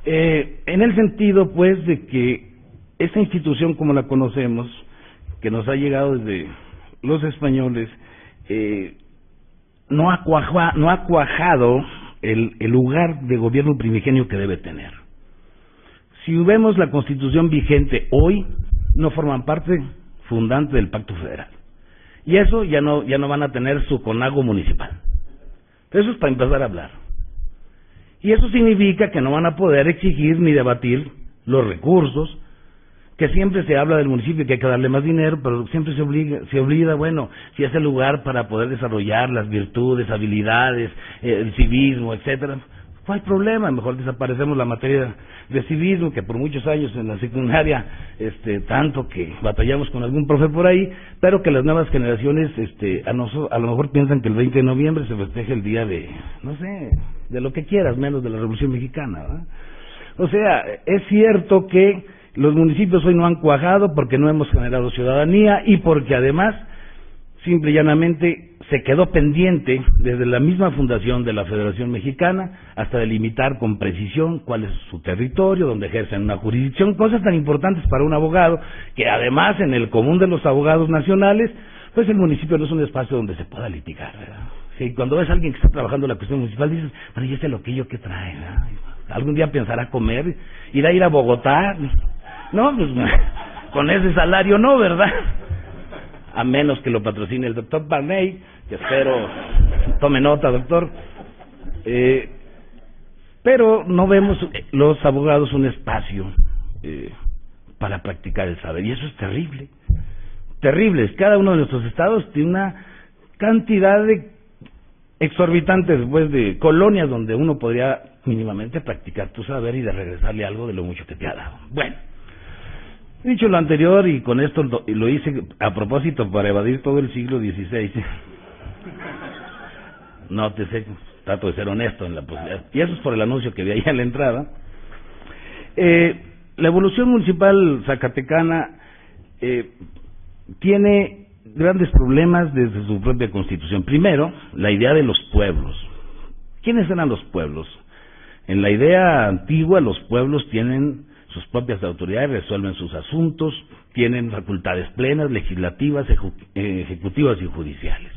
D: En el sentido, pues, de que esta institución como la conocemos, que nos ha llegado desde los españoles, no ha cuajado el lugar de gobierno primigenio que debe tener. Si vemos la Constitución vigente hoy, no forman parte fundante del Pacto Federal. Y eso ya no van a tener su CONAGO municipal. Eso es para empezar a hablar. Y eso significa que no van a poder exigir ni debatir los recursos, que siempre se habla del municipio que hay que darle más dinero, pero siempre se olvida, bueno, si es el lugar para poder desarrollar las virtudes, habilidades, el civismo, etcétera. ¿Cuál problema? Mejor desaparecemos la materia de civismo, que por muchos años en la secundaria, tanto que batallamos con algún profe por ahí, pero que las nuevas generaciones, a lo mejor piensan que el 20 de noviembre se festeja el día de, no sé, de lo que quieras, menos de la Revolución Mexicana, ¿verdad? O sea, es cierto que los municipios hoy no han cuajado porque no hemos generado ciudadanía y porque además, simple y llanamente, se quedó pendiente desde la misma fundación de la Federación Mexicana hasta delimitar con precisión cuál es su territorio, donde ejercen una jurisdicción, cosas tan importantes para un abogado, que además en el común de los abogados nacionales, pues el municipio no es un espacio donde se pueda litigar, ¿verdad? Sí, cuando ves a alguien que está trabajando la cuestión municipal, dices, bueno, ¿y ese loquillo qué trae, ¿verdad? ¿Algún día pensará comer? ¿Irá a ir a Bogotá? No, pues con ese salario no, ¿verdad? A menos que lo patrocine el doctor Barney, que espero tome nota, doctor. Pero no vemos los abogados un espacio para practicar el saber, y eso es terrible. Terrible. Cada uno de nuestros estados tiene una cantidad de exorbitantes, pues, de colonias donde uno podría mínimamente practicar tu saber y de regresarle algo de lo mucho que te ha dado. Bueno, dicho lo anterior, y con esto lo hice a propósito para evadir todo el siglo XVI. No te sé, trato de ser honesto en la posibilidad. Y eso es por el anuncio que vi ahí a la entrada. La evolución municipal zacatecana tiene grandes problemas desde su propia constitución. Primero, la idea de los pueblos. ¿Quiénes eran los pueblos? En la idea antigua, los pueblos tienen sus propias autoridades, resuelven sus asuntos, tienen facultades plenas, legislativas, ejecutivas y judiciales.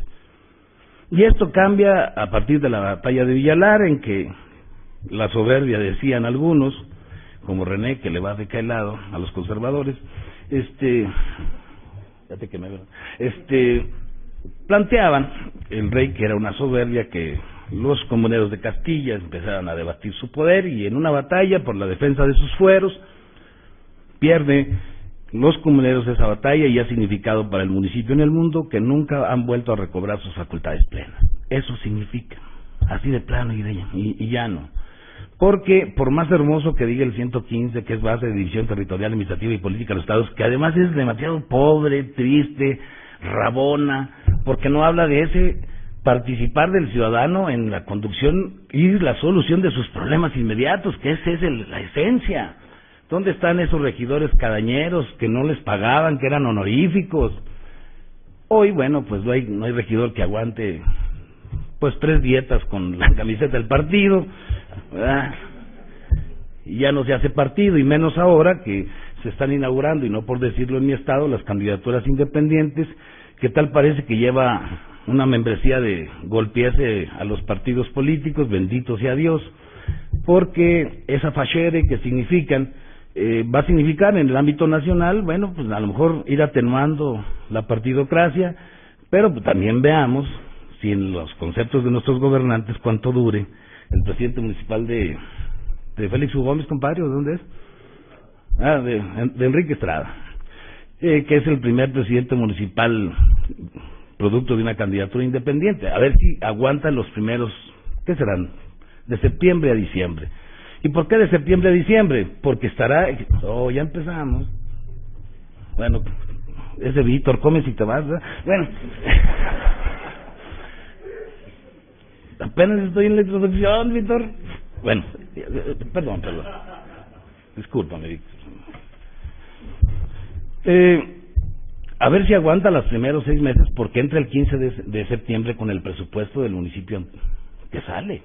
D: Y esto cambia a partir de la batalla de Villalar, en que la soberbia, decían algunos, como René, que le va de cada lado a los conservadores, planteaban el rey que era una soberbia, que los comuneros de Castilla empezaron a debatir su poder, y en una batalla por la defensa de sus fueros pierde los comuneros esa batalla, y ha significado para el municipio en el mundo que nunca han vuelto a recobrar sus facultades plenas. Eso significa, así de plano y llano. Porque por más hermoso que diga el 115, que es base de división territorial, administrativa y política de los estados, que además es demasiado pobre, triste, rabona, porque no habla de ese participar del ciudadano en la conducción y la solución de sus problemas inmediatos, que esa es la esencia. ¿Dónde están esos regidores cadañeros que no les pagaban, que eran honoríficos? Hoy, bueno, pues no hay regidor que aguante pues 3 dietas con la camiseta del partido, ¿verdad? Y ya no se hace partido, y menos ahora que se están inaugurando, y no por decirlo en mi estado, las candidaturas independientes, que tal parece que lleva una membresía de golpearse a los partidos políticos, bendito sea Dios, porque esa fachere que significan, va a significar en el ámbito nacional, bueno, pues a lo mejor ir atenuando la partidocracia, pero pues también veamos si en los conceptos de nuestros gobernantes cuánto dure. El presidente municipal de Félix U. Gómez, compadre, ¿de dónde es? De Enrique Estrada, que es el primer presidente municipal producto de una candidatura independiente. A ver si aguantan los primeros, ¿qué serán? De septiembre a diciembre. ¿Y por qué de septiembre a diciembre? Porque estará... Oh, ya empezamos. Bueno, ese Víctor, come si te vas, ¿verdad? Bueno... Apenas estoy en la introducción, Víctor. Bueno, perdón. Discúlpame, Víctor. A ver si aguanta los primeros 6 meses, porque entra el 15 de septiembre con el presupuesto del municipio que sale.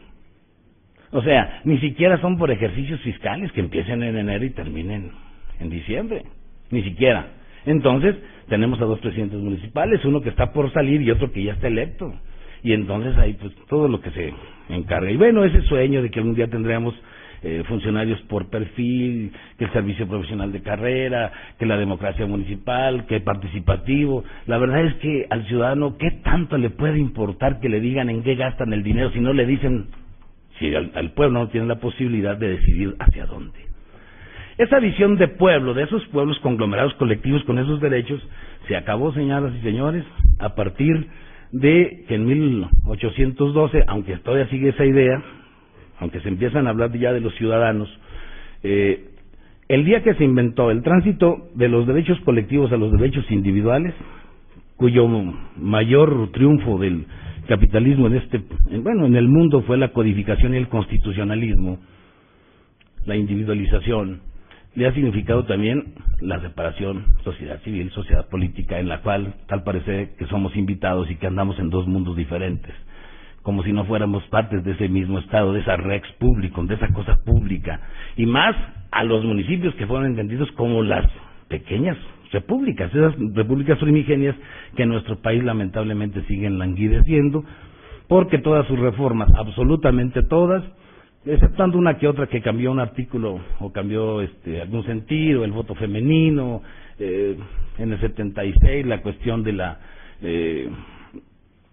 D: O sea, ni siquiera son por ejercicios fiscales que empiecen en enero y terminen en diciembre. Ni siquiera. Entonces, tenemos a 2 presidentes municipales, uno que está por salir y otro que ya está electo. Y entonces ahí pues todo lo que se encarga. Y bueno, ese sueño de que algún día tendríamos funcionarios por perfil, que el servicio profesional de carrera, que la democracia municipal, que participativo. La verdad es que al ciudadano, ¿qué tanto le puede importar que le digan en qué gastan el dinero si no le dicen, si al pueblo no tiene la posibilidad de decidir hacia dónde? Esa visión de pueblo, de esos pueblos conglomerados colectivos con esos derechos, se acabó, señoras y señores, a partir de que en 1812, aunque todavía sigue esa idea, aunque se empiezan a hablar ya de los ciudadanos, el día que se inventó el tránsito de los derechos colectivos a los derechos individuales, cuyo mayor triunfo del capitalismo en el mundo fue la codificación y el constitucionalismo, la individualización, le ha significado también la separación, sociedad civil, sociedad política, en la cual tal parece que somos invitados y que andamos en 2 mundos diferentes, como si no fuéramos partes de ese mismo estado, de esa rex público, de esa cosa pública, y más a los municipios que fueron entendidos como las pequeñas repúblicas, esas repúblicas primigenias que en nuestro país lamentablemente siguen languideciendo, porque todas sus reformas, absolutamente todas, exceptando una que otra que cambió un artículo o cambió algún sentido, el voto femenino, en el 76 la cuestión de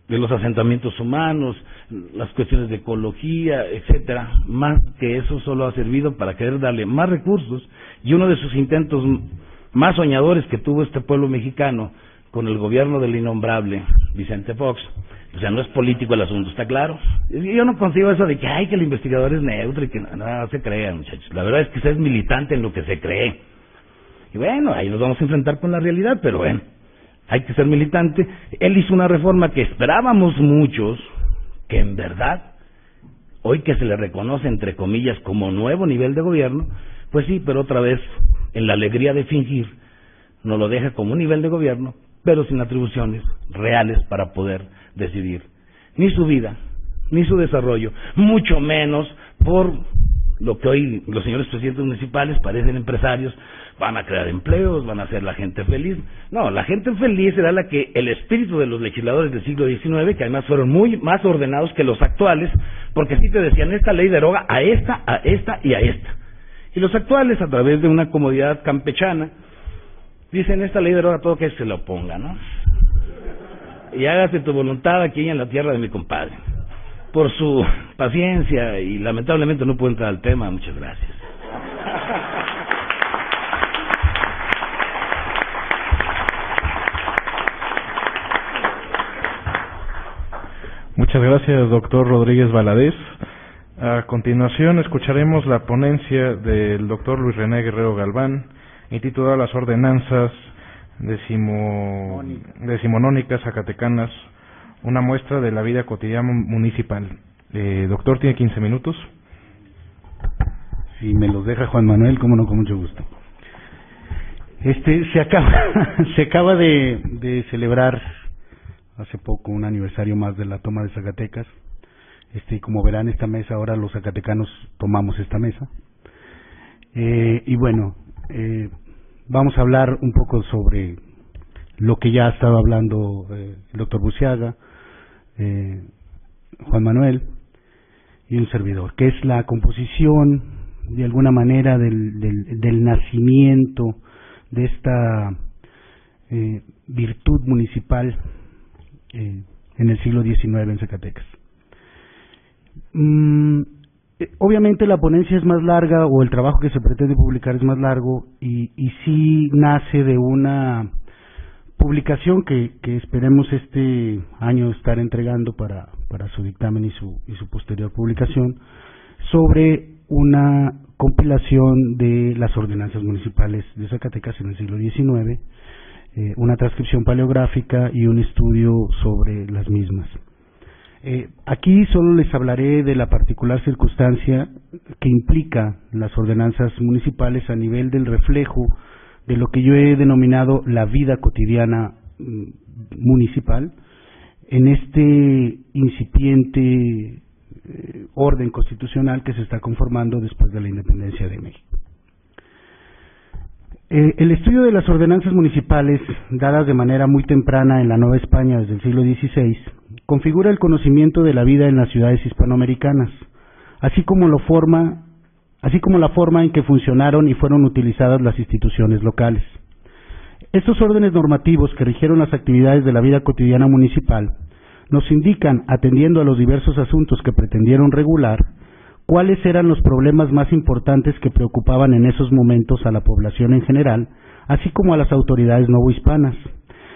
D: los asentamientos humanos, las cuestiones de ecología, etcétera. Más que eso solo ha servido para querer darle más recursos, y uno de sus intentos más soñadores que tuvo este pueblo mexicano con el gobierno del innombrable Vicente Fox. O sea, no es político el asunto, ¿está claro? Yo no consigo eso de que que el investigador es neutro y que no se crea, muchachos. La verdad es que usted es militante en lo que se cree. Y bueno, ahí nos vamos a enfrentar con la realidad, pero bueno, hay que ser militante. Él hizo una reforma que esperábamos muchos, que en verdad, hoy que se le reconoce, entre comillas, como nuevo nivel de gobierno, pues sí, pero otra vez, en la alegría de fingir, nos lo deja como un nivel de gobierno, pero sin atribuciones reales para poder decidir ni su vida, ni su desarrollo, mucho menos por lo que hoy los señores presidentes municipales parecen empresarios, van a crear empleos, van a hacer la gente feliz. No, la gente feliz era la que el espíritu de los legisladores del siglo XIX, que además fueron muy más ordenados que los actuales, porque sí te decían, esta ley deroga a esta y a esta. Y los actuales, a través de una comodidad campechana, dicen, esta ley deroga todo que se lo oponga, ¿no? Y hágase tu voluntad aquí en la tierra de mi compadre. Por su paciencia, y lamentablemente no puedo entrar al tema, muchas gracias.
A: Muchas gracias, doctor Rodríguez Valadez. A continuación escucharemos la ponencia del doctor Luis René Guerrero Galván, intitulada Las ordenanzas decimonónicas zacatecanas una muestra de la vida cotidiana municipal. Doctor, tiene 15 minutos.
E: Si me los deja Juan Manuel, cómo no, con mucho gusto. Se acaba de celebrar hace poco un aniversario más de la toma de Zacatecas. Y como verán, esta mesa, ahora los zacatecanos tomamos esta mesa. Y bueno, vamos a hablar un poco sobre lo que ya ha estado hablando el doctor Burciaga, Juan Manuel y un servidor, que es la composición, de alguna manera, del nacimiento de esta virtud municipal en el siglo XIX en Zacatecas. Obviamente la ponencia es más larga, o el trabajo que se pretende publicar es más largo, y sí nace de una publicación que esperemos este año estar entregando para su dictamen y su posterior publicación, sobre una compilación de las ordenanzas municipales de Zacatecas en el siglo XIX, una transcripción paleográfica y un estudio sobre las mismas. Aquí solo les hablaré de la particular circunstancia que implica las ordenanzas municipales a nivel del reflejo de lo que yo he denominado la vida cotidiana municipal en este incipiente orden constitucional que se está conformando después de la independencia de México. El estudio de las ordenanzas municipales, dadas de manera muy temprana en la Nueva España desde el siglo XVI, configura el conocimiento de la vida en las ciudades hispanoamericanas, así como la forma en que funcionaron y fueron utilizadas las instituciones locales. Estos órdenes normativos que rigieron las actividades de la vida cotidiana municipal nos indican, atendiendo a los diversos asuntos que pretendieron regular, cuáles eran los problemas más importantes que preocupaban en esos momentos a la población en general, así como a las autoridades novohispanas,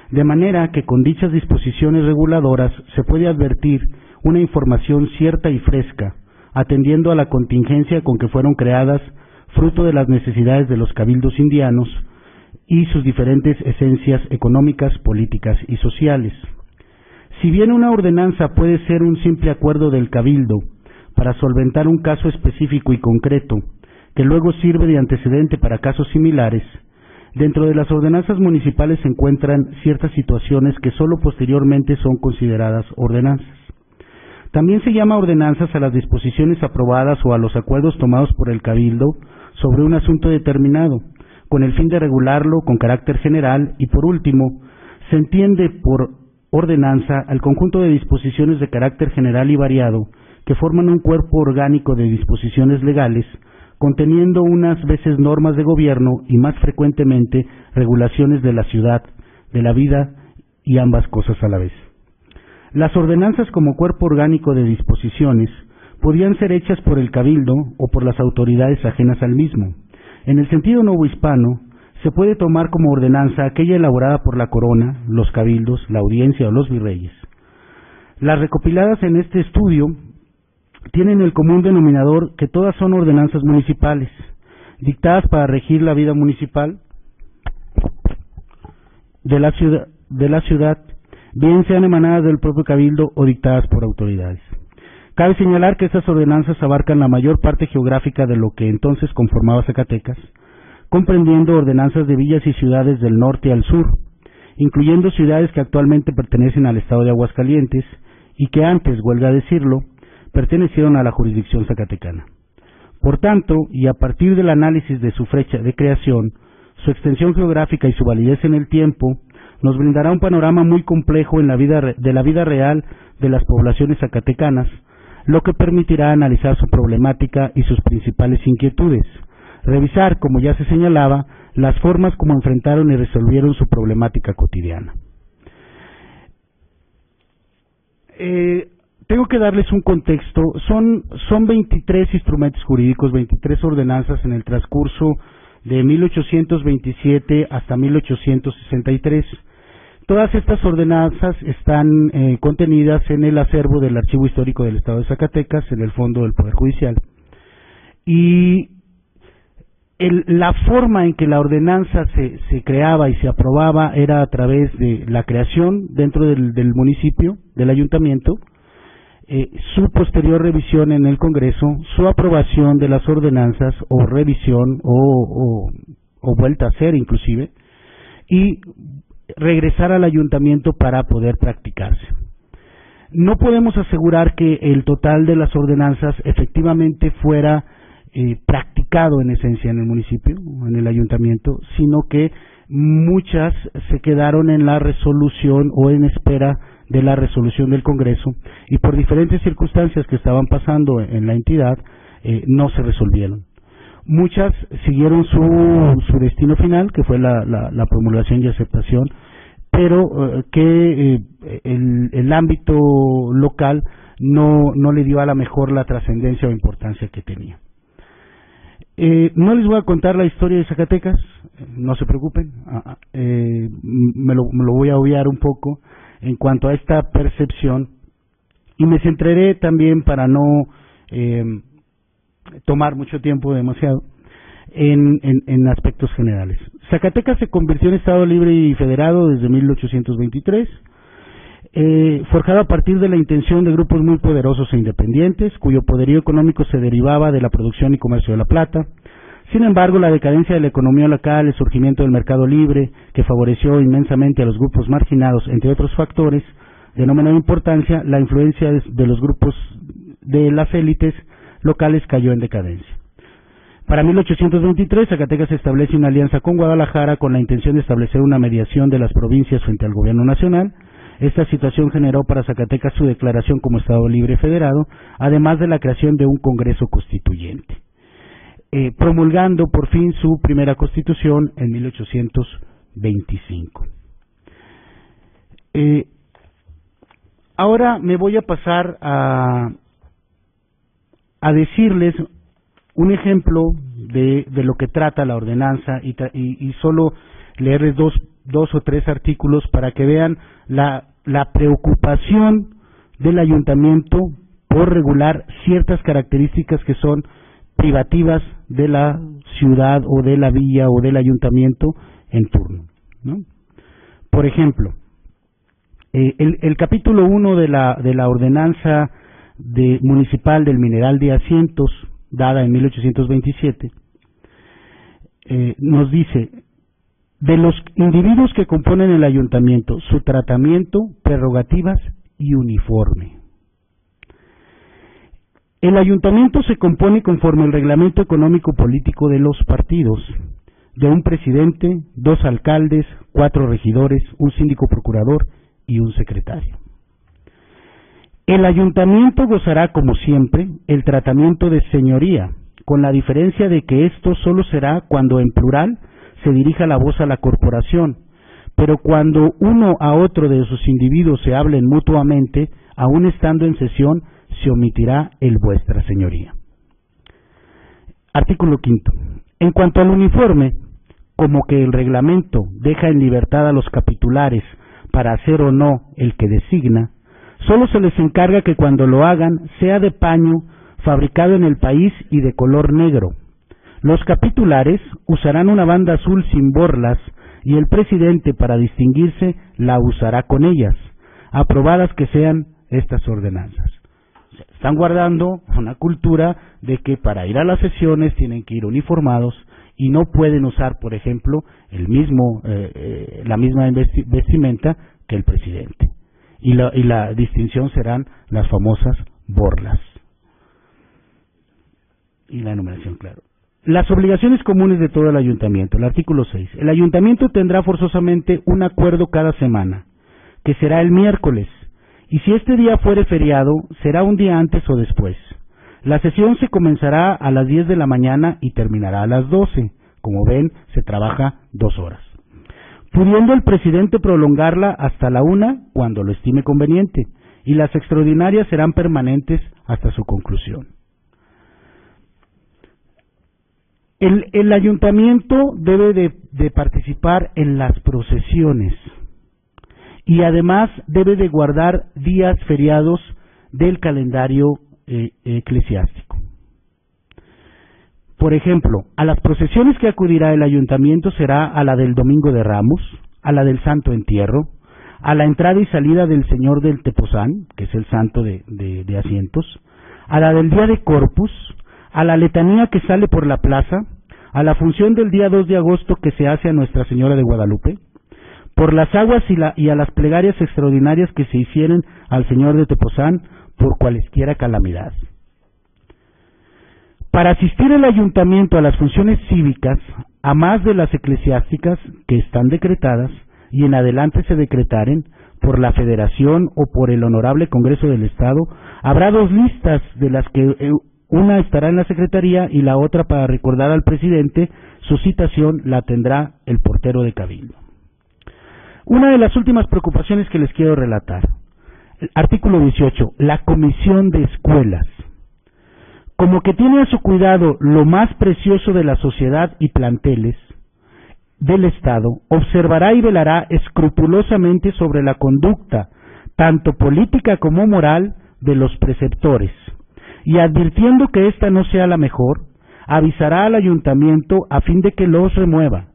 E: de manera que con dichas disposiciones reguladoras se puede advertir una información cierta y fresca, atendiendo a la contingencia con que fueron creadas, fruto de las necesidades de los cabildos indianos y sus diferentes esencias económicas, políticas y sociales. Si bien una ordenanza puede ser un simple acuerdo del cabildo para solventar un caso específico y concreto, que luego sirve de antecedente para casos similares, dentro de las ordenanzas municipales se encuentran ciertas situaciones que sólo posteriormente son consideradas ordenanzas. También se llama ordenanzas a las disposiciones aprobadas o a los acuerdos tomados por el cabildo sobre un asunto determinado, con el fin de regularlo con carácter general, y por último, se entiende por ordenanza al conjunto de disposiciones de carácter general y variado que forman un cuerpo orgánico de disposiciones legales, conteniendo unas veces normas de gobierno y más frecuentemente regulaciones de la ciudad, de la vida y ambas cosas a la vez. Las ordenanzas como cuerpo orgánico de disposiciones podían ser hechas por el cabildo o por las autoridades ajenas al mismo. En el sentido novohispano, se puede tomar como ordenanza aquella elaborada por la corona, los cabildos, la audiencia o los virreyes. Las recopiladas en este estudio tienen el común denominador que todas son ordenanzas municipales, dictadas para regir la vida municipal de la ciudad, bien sean emanadas del propio cabildo o dictadas por autoridades. Cabe señalar que estas ordenanzas abarcan la mayor parte geográfica de lo que entonces conformaba Zacatecas, comprendiendo ordenanzas de villas y ciudades del norte al sur, incluyendo ciudades que actualmente pertenecen al estado de Aguascalientes y que antes, huelga decirlo, pertenecieron a la jurisdicción zacatecana. Por tanto, y a partir del análisis de su fecha de creación, su extensión geográfica y su validez en el tiempo, nos brindará un panorama muy complejo de la vida real de las poblaciones zacatecanas, lo que permitirá analizar su problemática y sus principales inquietudes, revisar, como ya se señalaba, las formas como enfrentaron y resolvieron su problemática cotidiana. Tengo que darles un contexto. Son 23 instrumentos jurídicos, 23 ordenanzas en el transcurso de 1827 hasta 1863. Todas estas ordenanzas están contenidas en el acervo del Archivo Histórico del Estado de Zacatecas, en el Fondo del Poder Judicial. Y La forma en que la ordenanza se creaba y se aprobaba era a través de la creación dentro del municipio, del ayuntamiento, su posterior revisión en el Congreso, su aprobación de las ordenanzas o revisión o vuelta a hacer inclusive, y regresar al ayuntamiento para poder practicarse. No podemos asegurar que el total de las ordenanzas efectivamente fuera practicado en esencia en el municipio, en el ayuntamiento, sino que muchas se quedaron en la resolución o en espera de la resolución del Congreso, y por diferentes circunstancias que estaban pasando en la entidad no se resolvieron. Muchas siguieron su destino final, que fue la promulgación y aceptación, pero que el ámbito local no le dio a la mejor la trascendencia o importancia que tenía. No les voy a contar la historia de Zacatecas, no se preocupen, me lo voy a obviar un poco en cuanto a esta percepción, y me centraré también, para no tomar mucho tiempo, demasiado, en aspectos generales. Zacatecas se convirtió en Estado libre y federado desde 1823, forjado a partir de la intención de grupos muy poderosos e independientes, cuyo poderío económico se derivaba de la producción y comercio de la plata. Sin embargo, la decadencia de la economía local, el surgimiento del mercado libre, que favoreció inmensamente a los grupos marginados, entre otros factores de no menor importancia, la influencia de los grupos de las élites locales cayó en decadencia. Para 1823, Zacatecas establece una alianza con Guadalajara con la intención de establecer una mediación de las provincias frente al gobierno nacional. Esta situación generó para Zacatecas su declaración como Estado libre federado, además de la creación de un Congreso Constituyente, promulgando por fin su primera Constitución en 1825. Ahora me voy a pasar a decirles un ejemplo de lo que trata la ordenanza y solo leerles dos o tres artículos para que vean la preocupación del ayuntamiento por regular ciertas características que son privativas de la ciudad o de la villa o del ayuntamiento en turno, ¿no? Por ejemplo, el capítulo 1 de la ordenanza municipal del mineral de asientos, dada en 1827, nos dice: de los individuos que componen el ayuntamiento, su tratamiento, prerrogativas y uniforme. El ayuntamiento se compone conforme al reglamento económico político de los partidos, de un presidente, 2 alcaldes, 4 regidores, un síndico procurador y un secretario. El ayuntamiento gozará, como siempre, el tratamiento de señoría, con la diferencia de que esto solo será cuando en plural se dirija la voz a la corporación, pero cuando uno a otro de sus individuos se hablen mutuamente, aun estando en sesión, se omitirá el vuestra señoría. Artículo 5. En cuanto al uniforme, como que el reglamento deja en libertad a los capitulares para hacer o no el que designa, solo se les encarga que cuando lo hagan sea de paño, fabricado en el país y de color negro. Los capitulares usarán una banda azul sin borlas y el presidente, para distinguirse, la usará con ellas, aprobadas que sean estas ordenanzas. O sea, están guardando una cultura de que para ir a las sesiones tienen que ir uniformados y no pueden usar, por ejemplo, la misma vestimenta que el presidente. Y la distinción serán las famosas borlas. Y la enumeración, claro. Las obligaciones comunes de todo el ayuntamiento. El artículo 6. El ayuntamiento tendrá forzosamente un acuerdo cada semana, que será el miércoles, y si este día fuere feriado, será un día antes o después. La sesión se comenzará a las 10 de la mañana y terminará a las 12. Como ven, se trabaja 2 horas. Pudiendo el presidente prolongarla hasta la 1 cuando lo estime conveniente, y las extraordinarias serán permanentes hasta su conclusión. El ayuntamiento debe de participar en las procesiones y además debe de guardar días feriados del calendario eclesiástico. Por ejemplo, a las procesiones que acudirá el ayuntamiento será a la del Domingo de Ramos, a la del Santo Entierro, a la entrada y salida del Señor del Tepozán, que es el santo de asientos, a la del Día de Corpus, a la letanía que sale por la plaza, a la función del día 2 de agosto que se hace a Nuestra Señora de Guadalupe, por las aguas y a las plegarias extraordinarias que se hicieren al Señor de Tepozán por cualesquiera calamidad. Para asistir el ayuntamiento a las funciones cívicas, a más de las eclesiásticas que están decretadas y en adelante se decretaren por la Federación o por el Honorable Congreso del Estado, habrá 2 listas, de las que una estará en la Secretaría y la otra, para recordar al presidente, su citación la tendrá el portero de Cabildo. Una de las últimas preocupaciones que les quiero relatar. Artículo 18. La Comisión de Escuelas. Como que tiene a su cuidado lo más precioso de la sociedad y planteles del Estado, observará y velará escrupulosamente sobre la conducta, tanto política como moral, de los preceptores, y advirtiendo que ésta no sea la mejor, avisará al ayuntamiento a fin de que los remueva,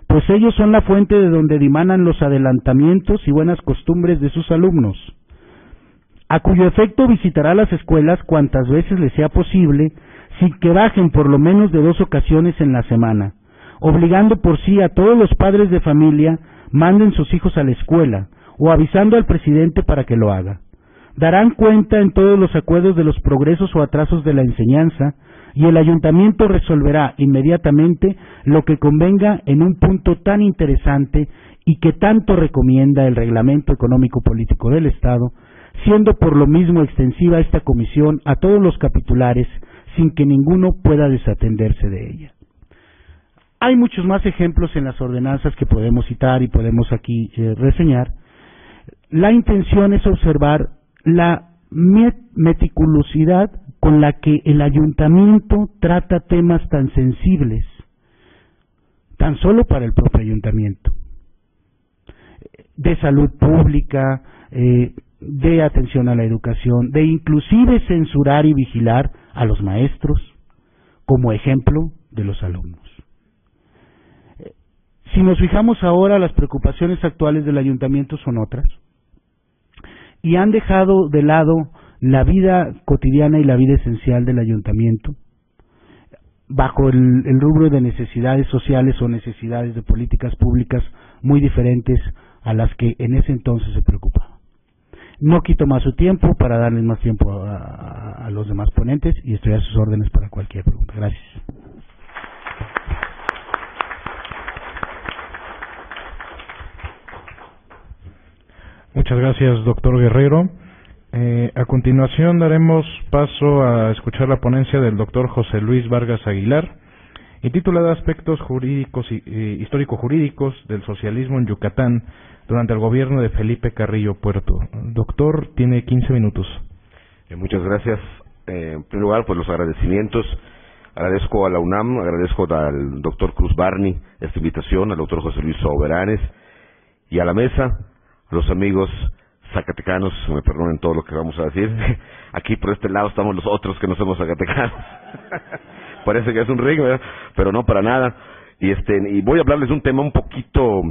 E: pues ellos son la fuente de donde dimanan los adelantamientos y buenas costumbres de sus alumnos, a cuyo efecto visitará las escuelas cuantas veces les sea posible, sin que bajen por lo menos de 2 ocasiones en la semana, obligando por sí a todos los padres de familia manden sus hijos a la escuela, o avisando al presidente para que lo haga. Darán cuenta en todos los acuerdos de los progresos o atrasos de la enseñanza, y el ayuntamiento resolverá inmediatamente lo que convenga en un punto tan interesante y que tanto recomienda el Reglamento Económico Político del Estado, siendo por lo mismo extensiva esta comisión a todos los capitulares, sin que ninguno pueda desatenderse de ella. Hay muchos más ejemplos en las ordenanzas que podemos citar y podemos aquí reseñar. La intención es observar la meticulosidad con la que el ayuntamiento trata temas tan sensibles, tan solo para el propio ayuntamiento, de salud pública, de atención a la educación, de inclusive censurar y vigilar a los maestros, como ejemplo de los alumnos. Si nos fijamos ahora, las preocupaciones actuales del ayuntamiento son otras, y han dejado de lado la vida cotidiana y la vida esencial del ayuntamiento, bajo el rubro de necesidades sociales o necesidades de políticas públicas muy diferentes a las que en ese entonces se preocupaban. No quito más su tiempo para darles más tiempo a los demás ponentes, y estoy a sus órdenes para cualquier pregunta. Gracias.
A: Muchas gracias, doctor Guerrero. A continuación daremos paso a escuchar la ponencia del doctor José Luis Vargas Aguilar, intitulada Aspectos jurídicos histórico-jurídicos del socialismo en Yucatán durante el gobierno de Felipe Carrillo Puerto. Doctor, tiene 15 minutos.
F: Muchas gracias. En primer lugar, pues los agradecimientos. Agradezco a la UNAM, agradezco al doctor Cruz Barney esta invitación, al doctor José Luis Soberanes y a la mesa, a los amigos zacatecanos, me perdonen todo lo que vamos a decir. Aquí por este lado estamos los otros que no somos zacatecanos. Parece que es un ring, ¿verdad? Pero no, para nada. Y voy a hablarles de un tema un poquito,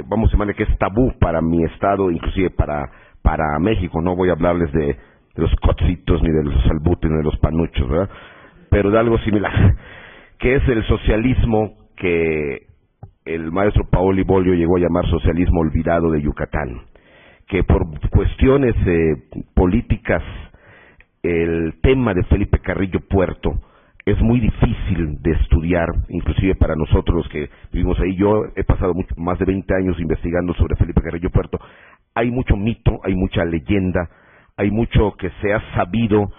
F: vamos a llamarle que es tabú para mi estado, inclusive para México. No voy a hablarles de los cocitos, ni de los albutes, ni de los panuchos, ¿verdad? Pero de algo similar, que es el socialismo que el maestro Paoli Bolio llegó a llamar socialismo olvidado de Yucatán, que por cuestiones políticas, el tema de Felipe Carrillo Puerto es muy difícil de estudiar, inclusive para nosotros los que vivimos ahí. Yo he pasado más de 20 años investigando sobre Felipe Carrillo Puerto. Hay mucho mito, hay mucha leyenda, hay mucho que se ha sabido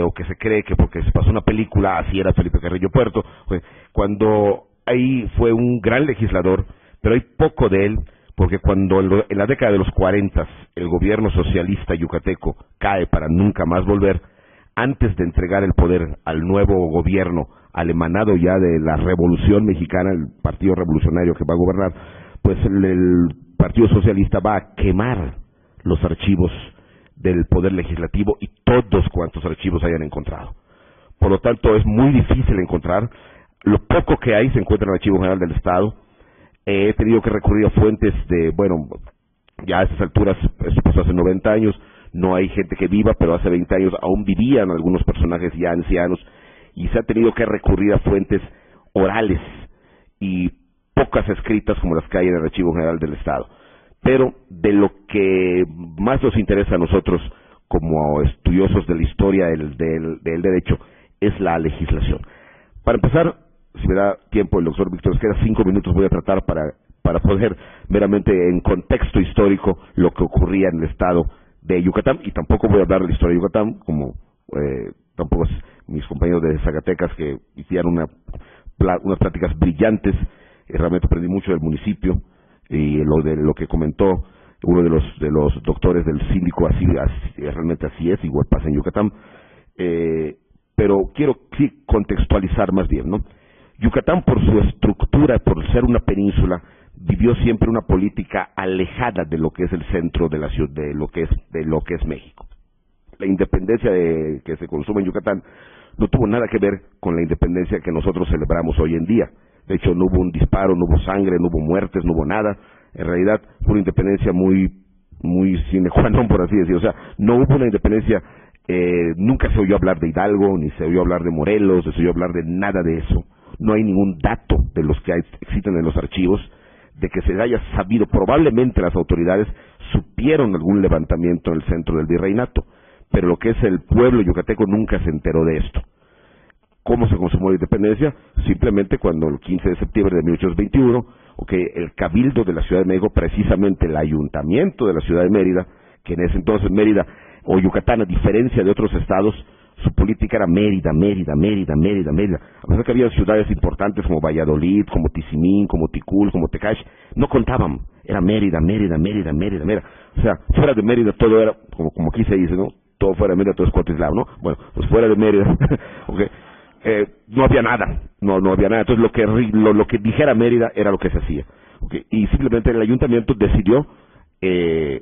F: o que se cree que porque se pasó una película, así era Felipe Carrillo Puerto, cuando ahí fue un gran legislador, pero hay poco de él, porque cuando en la década de los 40 el gobierno socialista yucateco cae para nunca más volver, antes de entregar el poder al nuevo gobierno, al emanado ya de la Revolución Mexicana, el Partido Revolucionario que va a gobernar, pues el Partido Socialista va a quemar los archivos del Poder Legislativo y todos cuantos archivos hayan encontrado. por lo tanto es muy difícil encontrar. Lo poco que hay se encuentra en el Archivo General del Estado. He tenido que recurrir a fuentes de, bueno, ya a estas alturas, esto pasó hace 90 años, no hay gente que viva, pero hace 20 años aún vivían algunos personajes ya ancianos, y se ha tenido que recurrir a fuentes orales y pocas escritas como las que hay en el Archivo General del Estado. Pero de lo que más nos interesa a nosotros como estudiosos de la historia del derecho es la legislación. Para empezar, si me da tiempo el doctor Víctor, nos queda 5 minutos, voy a tratar para poner meramente en contexto histórico lo que ocurría en el estado de Yucatán, y tampoco voy a hablar de la historia de Yucatán, como tampoco mis compañeros de Zacatecas que hicieron unas pláticas brillantes. Realmente aprendí mucho del municipio, y lo que comentó uno de los doctores del síndico, realmente así es, igual pasa en Yucatán, pero quiero sí contextualizar más bien, ¿no? Yucatán, por su estructura, por ser una península, vivió siempre una política alejada de lo que es el centro de la ciudad, de lo que es México. La independencia que se consume en Yucatán no tuvo nada que ver con la independencia que nosotros celebramos hoy en día. De hecho, no hubo un disparo, no hubo sangre, no hubo muertes, no hubo nada. En realidad, fue una independencia muy sine qua non, por así decirlo. O sea, no hubo una independencia, nunca se oyó hablar de Hidalgo, ni se oyó hablar de Morelos, ni se oyó hablar de nada de eso. No hay ningún dato de los que existen en los archivos de que se haya sabido. Probablemente las autoridades supieron algún levantamiento en el centro del virreinato, pero lo que es el pueblo yucateco nunca se enteró de esto. ¿Cómo se consumó la independencia? Simplemente cuando el 15 de septiembre de 1821, el Cabildo de la Ciudad de México, precisamente el Ayuntamiento de la Ciudad de Mérida, que en ese entonces Mérida o Yucatán, a diferencia de otros estados, su política era Mérida. A pesar que había ciudades importantes como Valladolid, como Tizimín, como Ticul, como Tecash, no contaban. Era Mérida. O sea, fuera de Mérida todo era, como aquí se dice, ¿no? Todo fuera de Mérida, todo es Cuautitlán, ¿no? Bueno, pues fuera de Mérida, no había nada, no había nada. Entonces lo que dijera Mérida era lo que se hacía. Y simplemente el ayuntamiento decidió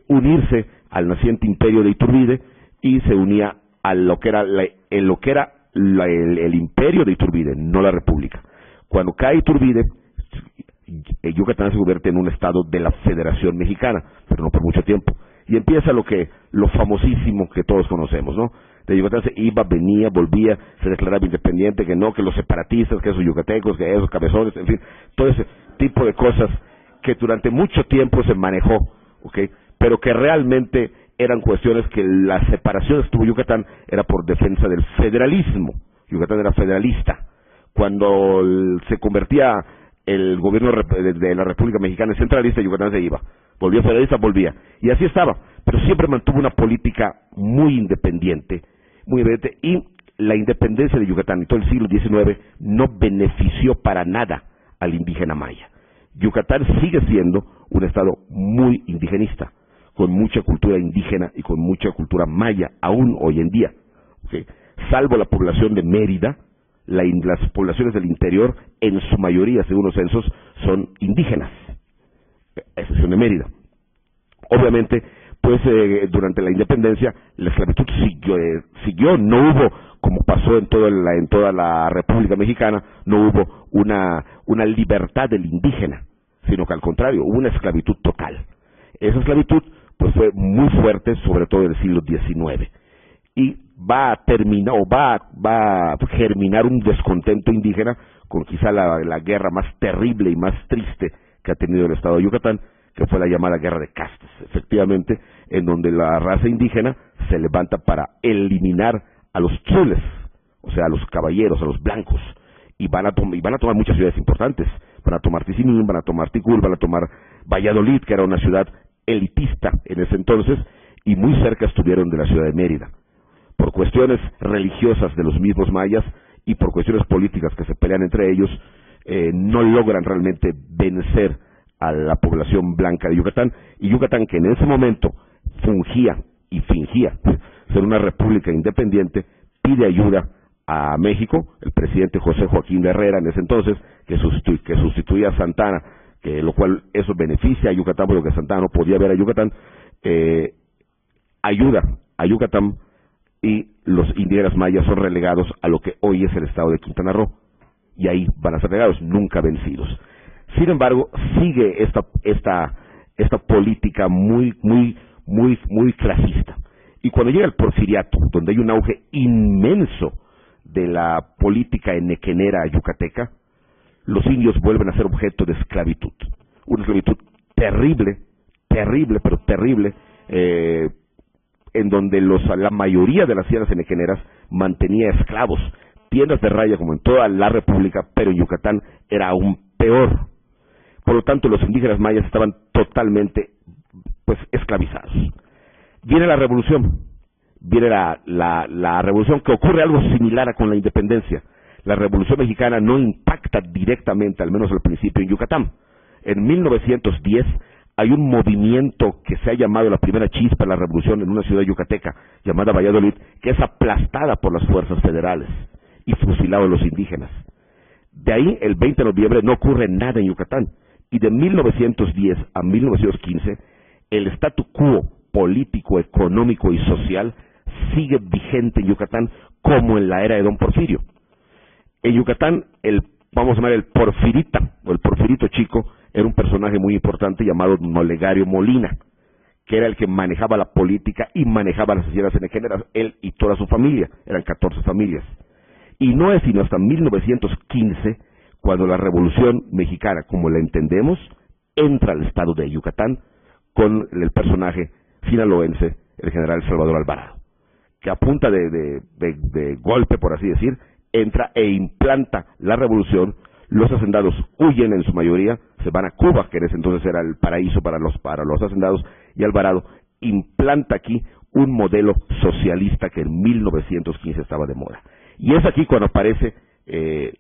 F: unirse al naciente imperio de Iturbide y se unía a lo que era el imperio de Iturbide, no la república. Cuando cae Iturbide, Yucatán se convierte en un estado de la Federación Mexicana, pero no por mucho tiempo. Y empieza lo famosísimo que todos conocemos, ¿no? De Yucatán se iba, venía, volvía, se declaraba independiente, que los separatistas, que esos yucatecos, que esos cabezones, en fin, todo ese tipo de cosas que durante mucho tiempo se manejó, pero que realmente eran cuestiones que la separación que tuvo Yucatán era por defensa del federalismo. Yucatán era federalista. Cuando se convertía el gobierno de la República Mexicana en centralista, Yucatán se iba. Volvía federalista, volvía. Y así estaba. Pero siempre mantuvo una política muy independiente, y la independencia de Yucatán en todo el siglo XIX no benefició para nada al indígena maya. Yucatán sigue siendo un estado muy indigenista, con mucha cultura indígena y con mucha cultura maya, aún hoy en día. Salvo la población de Mérida, las poblaciones del interior, en su mayoría, según los censos, son indígenas, a excepción de Mérida. Obviamente, pues durante la independencia, la esclavitud siguió, no hubo, como pasó en toda la República Mexicana, no hubo una libertad del indígena, sino que al contrario, hubo una esclavitud total. Esa esclavitud pues fue muy fuerte, sobre todo en el siglo XIX, y va a germinar un descontento indígena con quizá la guerra más terrible y más triste que ha tenido el estado de Yucatán, que fue la llamada Guerra de Castas, efectivamente, en donde la raza indígena se levanta para eliminar a los tzules, o sea, a los caballeros, a los blancos, y van a tomar muchas ciudades importantes. Van a tomar Tizimín, van a tomar Ticul, van a tomar Valladolid, que era una ciudad elitista en ese entonces, y muy cerca estuvieron de la ciudad de Mérida. Por cuestiones religiosas de los mismos mayas y por cuestiones políticas que se pelean entre ellos, no logran realmente vencer a la población blanca de Yucatán, y Yucatán, que en ese momento fungía y fingía ser una república independiente, pide ayuda a México. El presidente José Joaquín de Herrera, en ese entonces, que sustituía a Santana, lo cual eso beneficia a Yucatán, porque Santana no podía ver a Yucatán, ayuda a Yucatán, y los indígenas mayas son relegados a lo que hoy es el estado de Quintana Roo, y ahí van a ser relegados, nunca vencidos. Sin embargo, sigue esta política muy clasista. Y cuando llega el porfiriato, donde hay un auge inmenso de la política enequenera yucateca, los indios vuelven a ser objeto de esclavitud. Una esclavitud terrible, pero terrible, en donde la mayoría de las tierras enequeneras mantenía esclavos, tiendas de raya como en toda la República, pero en Yucatán era aún peor. Por lo tanto, los indígenas mayas estaban totalmente esclavizados. Viene la revolución, la revolución, que ocurre algo similar a con la independencia. La revolución mexicana no impacta directamente, al menos al principio, en Yucatán. En 1910 hay un movimiento que se ha llamado la primera chispa de la revolución en una ciudad yucateca llamada Valladolid, que es aplastada por las fuerzas federales y fusilado a los indígenas. De ahí, el 20 de noviembre, no ocurre nada en Yucatán. Y de 1910 a 1915, el statu quo político, económico y social sigue vigente en Yucatán como en la era de Don Porfirio. En Yucatán, vamos a llamar el porfirita, o el porfirito chico, era un personaje muy importante llamado Olegario Molina, que era el que manejaba la política y manejaba las sociedades enequeneras, él y toda su familia, eran 14 familias. Y no es sino hasta 1915, cuando la Revolución Mexicana, como la entendemos, entra al estado de Yucatán con el personaje sinaloense, el general Salvador Alvarado, que a punta de golpe, por así decir, entra e implanta la revolución. Los hacendados huyen en su mayoría, se van a Cuba, que en ese entonces era el paraíso para los hacendados, y Alvarado implanta aquí un modelo socialista que en 1915 estaba de moda. Y es aquí cuando aparece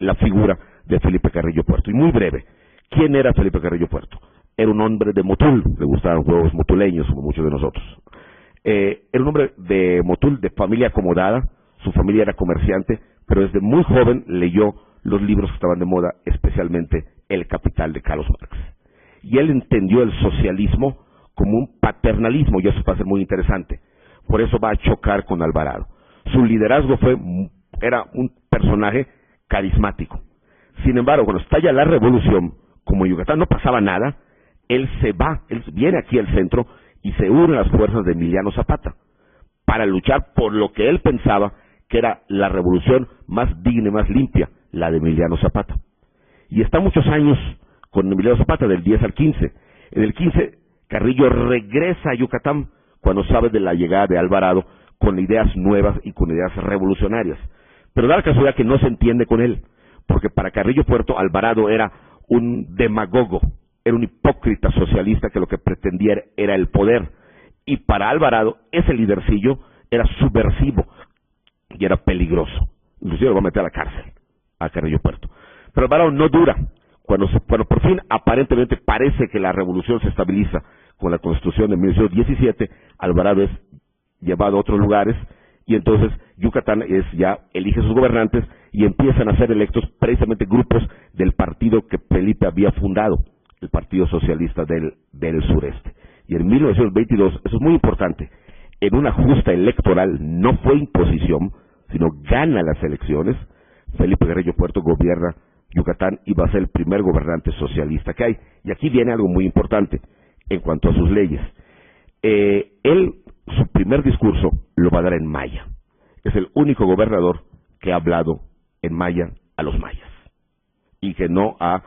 F: la figura de Felipe Carrillo Puerto. Y muy breve, ¿quién era Felipe Carrillo Puerto? Era un hombre de Motul, le gustaban juegos motuleños, como muchos de nosotros. Era un hombre de Motul, de familia acomodada, su familia era comerciante, pero desde muy joven leyó los libros que estaban de moda, especialmente El Capital de Carlos Marx. Y él entendió el socialismo como un paternalismo, y eso va a ser muy interesante. Por eso va a chocar con Alvarado. Su liderazgo era un personaje carismático. Sin embargo, cuando estalla la revolución, como en Yucatán no pasaba nada, él viene aquí al centro y se une a las fuerzas de Emiliano Zapata para luchar por lo que él pensaba que era la revolución más digna y más limpia, la de Emiliano Zapata. Y está muchos años con Emiliano Zapata, del 10 al 15. En el 15, Carrillo regresa a Yucatán cuando sabe de la llegada de Alvarado, con ideas nuevas y con ideas revolucionarias. Pero da la casualidad que no se entiende con él, porque para Carrillo Puerto, Alvarado era un demagogo, era un hipócrita socialista que lo que pretendía era el poder. Y para Alvarado, ese lidercillo era subversivo y era peligroso. Inclusive lo va a meter a la cárcel, a Carrillo Puerto. Pero Alvarado no dura. Cuando por fin aparentemente parece que la revolución se estabiliza con la Constitución de 1917, Alvarado es llevado a otros lugares, y entonces Yucatán ya elige sus gobernantes y empiezan a ser electos precisamente grupos del partido que Felipe había fundado, el Partido Socialista del Sureste. Y en 1922, eso es muy importante, en una justa electoral, no fue imposición, sino gana las elecciones, Felipe Carrillo Puerto gobierna Yucatán y va a ser el primer gobernante socialista que hay. Y aquí viene algo muy importante en cuanto a sus leyes. Su primer discurso lo va a dar en maya. Es el único gobernador que ha hablado en maya a los mayas y que no ha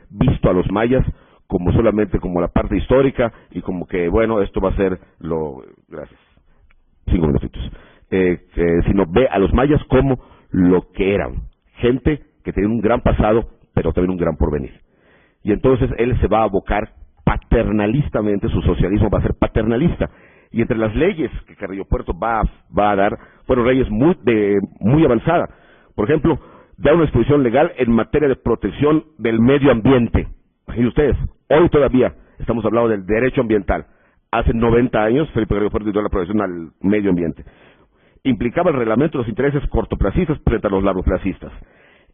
F: visto a los mayas como solamente como la parte histórica y como que, bueno, esto va a ser gracias, 5 minutitos, sino ve a los mayas como lo que eran, gente que tenía un gran pasado, pero también un gran porvenir. Y entonces él se va a abocar paternalistamente, su socialismo va a ser paternalista. Y entre las leyes que Carrillo Puerto va a dar, fueron leyes muy avanzadas. Por ejemplo, da una disposición legal en materia de protección del medio ambiente. Imaginen ustedes, hoy todavía estamos hablando del derecho ambiental. Hace 90 años, Felipe Carrillo Puerto dio la protección al medio ambiente. Implicaba el reglamento de los intereses cortoplacistas frente a los largoplacistas.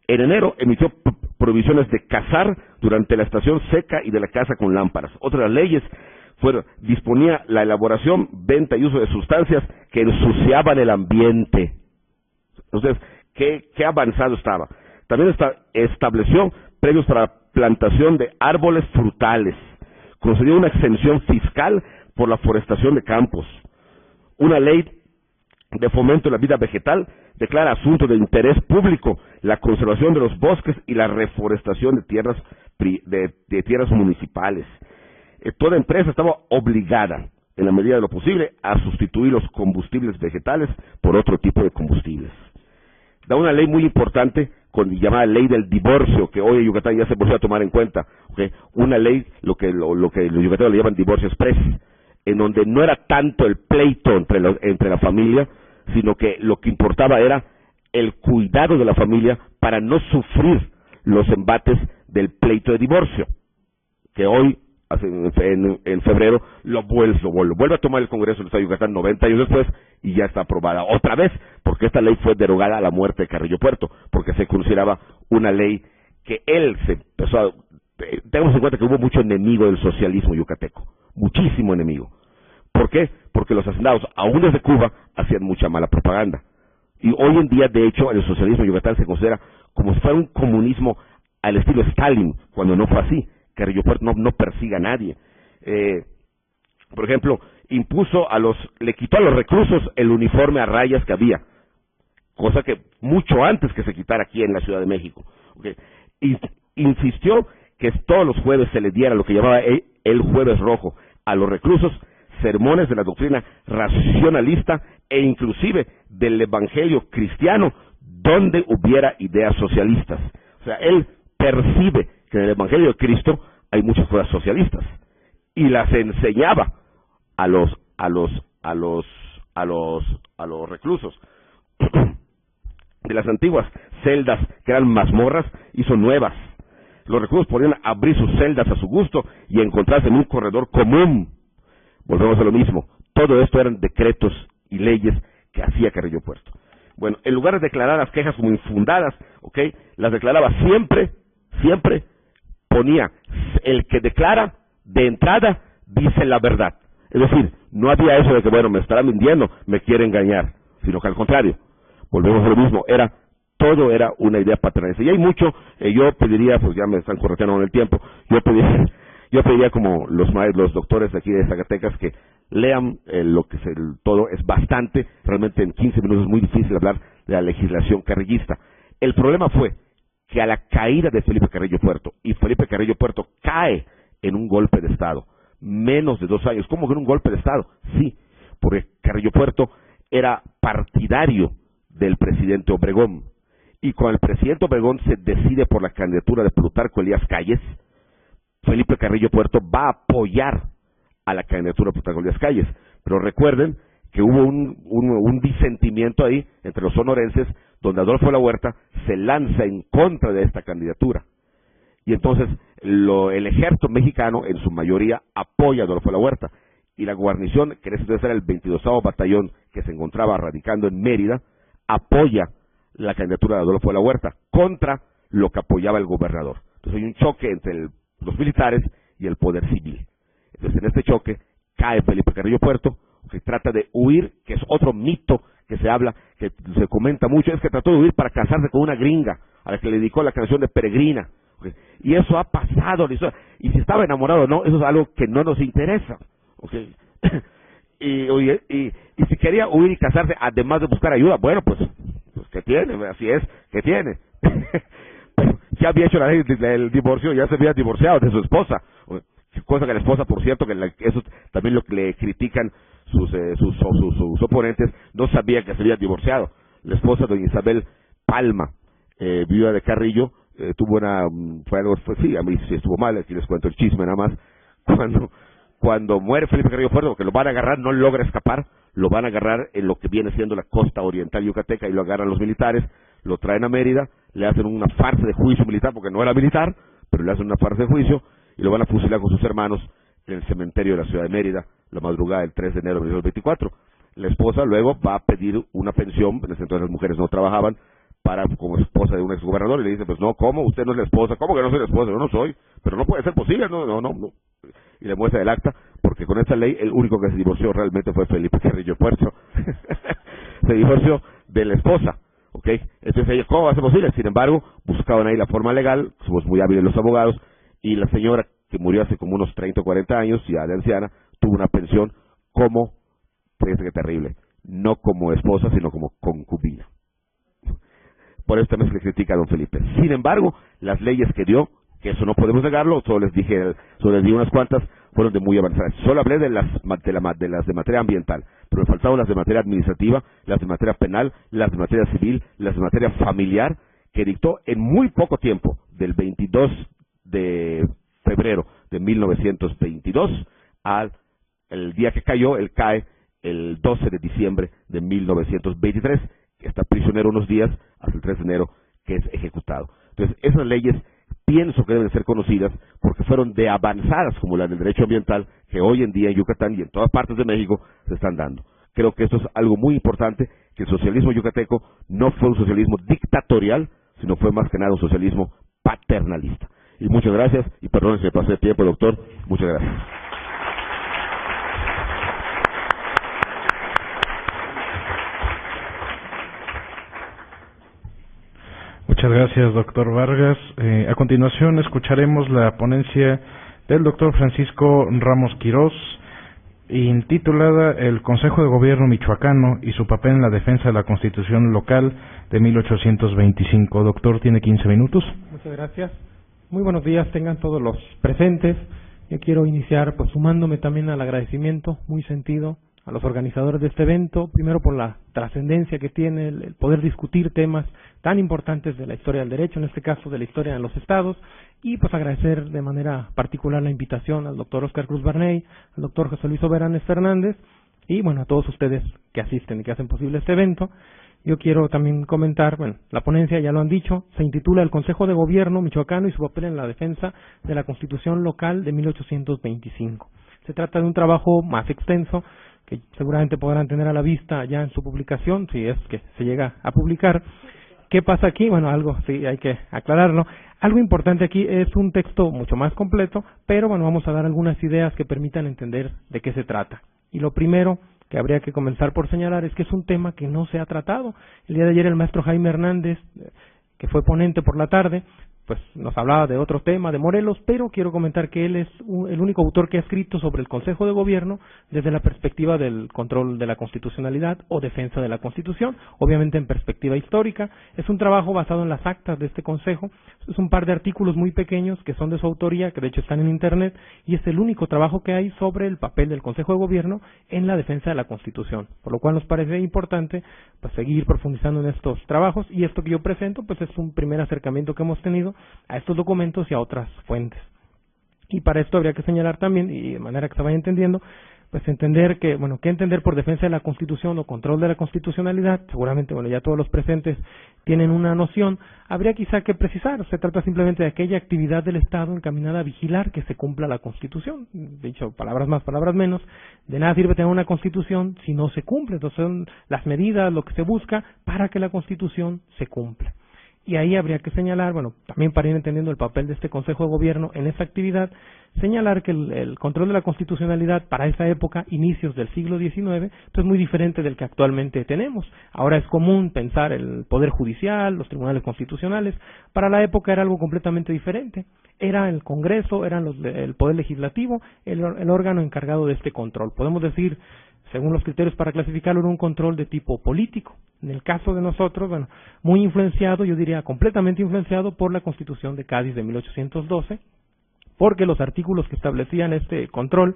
F: En enero emitió prohibiciones de cazar durante la estación seca y de la caza con lámparas. Otras leyes disponía la elaboración, venta y uso de sustancias que ensuciaban el ambiente. Entonces, ¿qué avanzado estaba? También estableció predios para plantación de árboles frutales, concedió una exención fiscal por la forestación de campos, una ley de fomento de la vida vegetal, declara asunto de interés público la conservación de los bosques y la reforestación de tierras tierras municipales. Toda empresa estaba obligada, en la medida de lo posible, a sustituir los combustibles vegetales por otro tipo de combustibles. Da una ley muy importante llamada ley del divorcio, que hoy en Yucatán ya se volvió a tomar en cuenta, ¿okay? Una ley, lo que los yucatanos le llaman divorcio express, en donde no era tanto el pleito entre la familia, sino que lo que importaba era el cuidado de la familia para no sufrir los embates del pleito de divorcio, que hoy, en febrero, lo vuelve a tomar el Congreso del Estado de Yucatán 90 años después, y ya está aprobada otra vez, porque esta ley fue derogada a la muerte de Carrillo Puerto, porque se consideraba una ley que él se empezó a... Tengamos en cuenta que hubo mucho enemigo del socialismo yucateco, muchísimo enemigo. ¿Por qué? Porque los hacendados, aún desde Cuba, hacían mucha mala propaganda. Y hoy en día, de hecho, el socialismo en Yucatán se considera como si fuera un comunismo al estilo Stalin, cuando no fue así. Carrillo Puerto no persigue a nadie. Por ejemplo, le quitó a los reclusos el uniforme a rayas que había, cosa que mucho antes que se quitara aquí en la Ciudad de México. ¿Okay? Insistió que todos los jueves se le diera lo que llamaba el Jueves Rojo a los reclusos, sermones de la doctrina racionalista e inclusive del evangelio cristiano donde hubiera ideas socialistas. O sea, él percibe que en el evangelio de Cristo hay muchas cosas socialistas y las enseñaba a los reclusos. De las antiguas celdas que eran mazmorras, hizo nuevas. Los reclusos podían abrir sus celdas a su gusto y encontrarse en un corredor común. Volvemos a lo mismo. Todo esto eran decretos y leyes que hacía Carrillo Puerto. Bueno, en lugar de declarar las quejas como infundadas, ¿okay?, las declaraba siempre ponía, el que declara de entrada dice la verdad. Es decir, no había eso de que, bueno, me estará mintiendo, me quiere engañar, sino que al contrario, volvemos a lo mismo, todo era una idea paternalista. Y hay mucho, yo pediría, pues ya me están correteando en el tiempo, yo pediría como los doctores de aquí de Zacatecas que lean lo que es todo, es bastante, realmente en 15 minutos es muy difícil hablar de la legislación carrillista. El problema fue que a la caída de Felipe Carrillo Puerto, y Felipe Carrillo Puerto cae en un golpe de Estado, menos de 2 años. ¿Cómo que en un golpe de Estado? Sí, porque Carrillo Puerto era partidario del presidente Obregón, y cuando el presidente Obregón se decide por la candidatura de Plutarco Elías Calles, Felipe Carrillo Puerto va a apoyar a la candidatura de Plutarco Elías Calles. Pero recuerden que hubo un disentimiento ahí entre los sonorenses, donde Adolfo de la Huerta se lanza en contra de esta candidatura. Y entonces el ejército mexicano, en su mayoría, apoya a Adolfo de la Huerta. Y la guarnición, que en ese entonces era el 22º Batallón, que se encontraba radicando en Mérida, apoya la candidatura de Adolfo de la Huerta, contra lo que apoyaba el gobernador. Entonces hay un choque entre los militares y el poder civil. Entonces en este choque cae Felipe Carrillo Puerto, que trata de huir, que es otro mito que se habla, que se comenta mucho, es que trató de huir para casarse con una gringa, a la que le dedicó la canción de Peregrina. ¿Okay? Y eso ha pasado, y si estaba enamorado o no, eso es algo que no nos interesa. ¿Okay? y si quería huir y casarse, además de buscar ayuda, bueno, pues ¿qué tiene? Así es, ¿qué tiene? Ya había hecho la ley del divorcio, ya se había divorciado de su esposa, cosa que la esposa, por cierto, que eso también lo que le critican sus oponentes, no sabía que se había divorciado. La esposa, doña Isabel Palma, viuda de Carrillo, tuvo sí, a mí sí estuvo mal, aquí les cuento el chisme nada más, cuando muere Felipe Carrillo Puerto, porque lo van a agarrar, no logra escapar, lo van a agarrar en lo que viene siendo la costa oriental yucateca, y lo agarran los militares, lo traen a Mérida, le hacen una farsa de juicio militar, porque no era militar, pero le hacen una farsa de juicio, y lo van a fusilar con sus hermanos en el cementerio de la ciudad de Mérida, la madrugada del 3 de enero de 1924. La esposa luego va a pedir una pensión, en ese entonces las mujeres no trabajaban, como esposa de un exgobernador, y le dice, pues no, ¿cómo? Usted no es la esposa. ¿Cómo que no soy la esposa? Yo no soy, pero no puede ser posible, no. y le muestra el acta, porque con esta ley el único que se divorció realmente fue Felipe Carrillo Puerto. Se divorció de la esposa, ¿ok? Entonces ellos, ¿cómo va a ser posible? Sin embargo, buscaban ahí la forma legal, somos muy hábiles los abogados, y la señora, que murió hace como unos 30 o 40 años, ya de anciana, tuvo una pensión como, fíjense que terrible, no como esposa, sino como concubina. Por eso también se le critica a don Felipe. Sin embargo, las leyes que dio, que eso no podemos negarlo, solo les di unas cuantas, fueron de muy avanzadas. Solo hablé de las de materia ambiental, pero me faltaron las de materia administrativa, las de materia penal, las de materia civil, las de materia familiar, que dictó en muy poco tiempo, del 22 de febrero de 1922 al el día que cayó, él cae el 12 de diciembre de 1923, que está prisionero unos días, hasta el 3 de enero, que es ejecutado. Entonces, esas leyes pienso que deben ser conocidas porque fueron de avanzadas como la del derecho ambiental que hoy en día en Yucatán y en todas partes de México se están dando. Creo que esto es algo muy importante, que el socialismo yucateco no fue un socialismo dictatorial, sino fue más que nada un socialismo paternalista. Y muchas gracias, y perdón si me pasé de tiempo, doctor, muchas gracias.
A: Muchas gracias, doctor Vargas. A continuación escucharemos la ponencia del doctor Francisco Ramos Quirós, intitulada El Consejo de Gobierno Michoacano y su papel en la defensa de la Constitución local de 1825. Doctor, tiene 15 minutos.
G: Muchas gracias. Muy buenos días, tengan todos los presentes. Yo quiero iniciar pues sumándome también al agradecimiento muy sentido a los organizadores de este evento, primero por la trascendencia que tiene el poder discutir temas tan importantes de la historia del derecho, en este caso de la historia de los estados, y pues agradecer de manera particular la invitación al doctor Oscar Cruz Barney, al doctor José Luis Soberanes Fernández, y bueno, a todos ustedes que asisten y que hacen posible este evento. Yo quiero también comentar, bueno, la ponencia ya lo han dicho, se intitula El Consejo de Gobierno Michoacano y su papel en la defensa de la Constitución local de 1825. Se trata de un trabajo más extenso, que seguramente podrán tener a la vista ya en su publicación, si es que se llega a publicar. ¿Qué pasa aquí? Bueno, algo sí hay que aclararlo. Algo importante aquí es un texto mucho más completo, pero bueno, vamos a dar algunas ideas que permitan entender de qué se trata. Y lo primero que habría que comenzar por señalar es que es un tema que no se ha tratado. El día de ayer el maestro Jaime Hernández, que fue ponente por la tarde, pues nos hablaba de otro tema, de Morelos, pero quiero comentar que él es el único autor que ha escrito sobre el Consejo de Gobierno desde la perspectiva del control de la constitucionalidad o defensa de la Constitución, obviamente en perspectiva histórica. Es un trabajo basado en las actas de este Consejo, es un par de artículos muy pequeños que son de su autoría, que de hecho están en Internet, y es el único trabajo que hay sobre el papel del Consejo de Gobierno en la defensa de la Constitución, por lo cual nos parece importante pues seguir profundizando en estos trabajos, y esto que yo presento pues es un primer acercamiento que hemos tenido a estos documentos y a otras fuentes. Y para esto habría que señalar también, y de manera que se vaya entendiendo, pues entender que, bueno, ¿qué entender por defensa de la Constitución o control de la constitucionalidad? Seguramente, bueno, ya todos los presentes tienen una noción. Habría quizá que precisar, se trata simplemente de aquella actividad del Estado encaminada a vigilar que se cumpla la Constitución. De hecho, palabras más, palabras menos, de nada sirve tener una Constitución si no se cumple. Entonces son las medidas, lo que se busca para que la Constitución se cumpla. Y ahí habría que señalar, bueno, también para ir entendiendo el papel de este Consejo de Gobierno en esa actividad, señalar que el control de la constitucionalidad para esa época, inicios del siglo XIX, pues es muy diferente del que actualmente tenemos. Ahora es común pensar el Poder Judicial, los tribunales constitucionales. Para la época era algo completamente diferente. Era el Congreso, el Poder Legislativo, el órgano encargado de este control. Podemos decir, según los criterios para clasificarlo, era un control de tipo político. En el caso de nosotros, bueno, muy influenciado, yo diría completamente influenciado por la Constitución de Cádiz de 1812, porque los artículos que establecían este control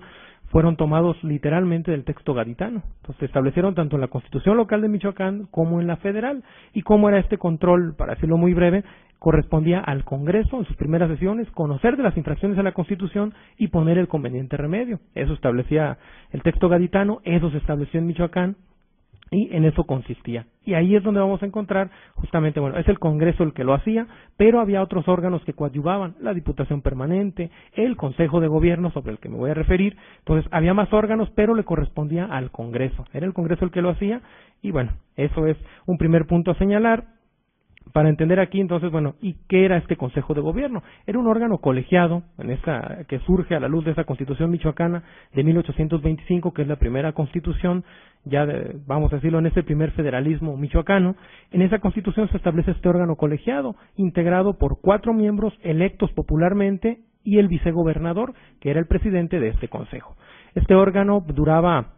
G: fueron tomados literalmente del texto gaditano. Entonces se establecieron tanto en la Constitución local de Michoacán como en la federal. ¿Y cómo era este control? Para decirlo muy breve, correspondía al Congreso en sus primeras sesiones conocer de las infracciones a la Constitución y poner el conveniente remedio. Eso establecía el texto gaditano, eso se estableció en Michoacán y en eso consistía. Y ahí es donde vamos a encontrar justamente, bueno, es el Congreso el que lo hacía, pero había otros órganos que coadyuvaban, la Diputación Permanente, el Consejo de Gobierno sobre el que me voy a referir. Entonces había más órganos, pero le correspondía al Congreso. Era el Congreso el que lo hacía y bueno, eso es un primer punto a señalar. para entender aquí entonces, bueno, ¿y qué era este Consejo de Gobierno? Era un órgano colegiado que surge a la luz de esa Constitución michoacana de 1825, que es la primera Constitución, vamos a decirlo, en ese primer federalismo michoacano. En esa Constitución se establece este órgano colegiado, integrado por 4 miembros electos popularmente y el vicegobernador, que era el presidente de este consejo. Este órgano duraba,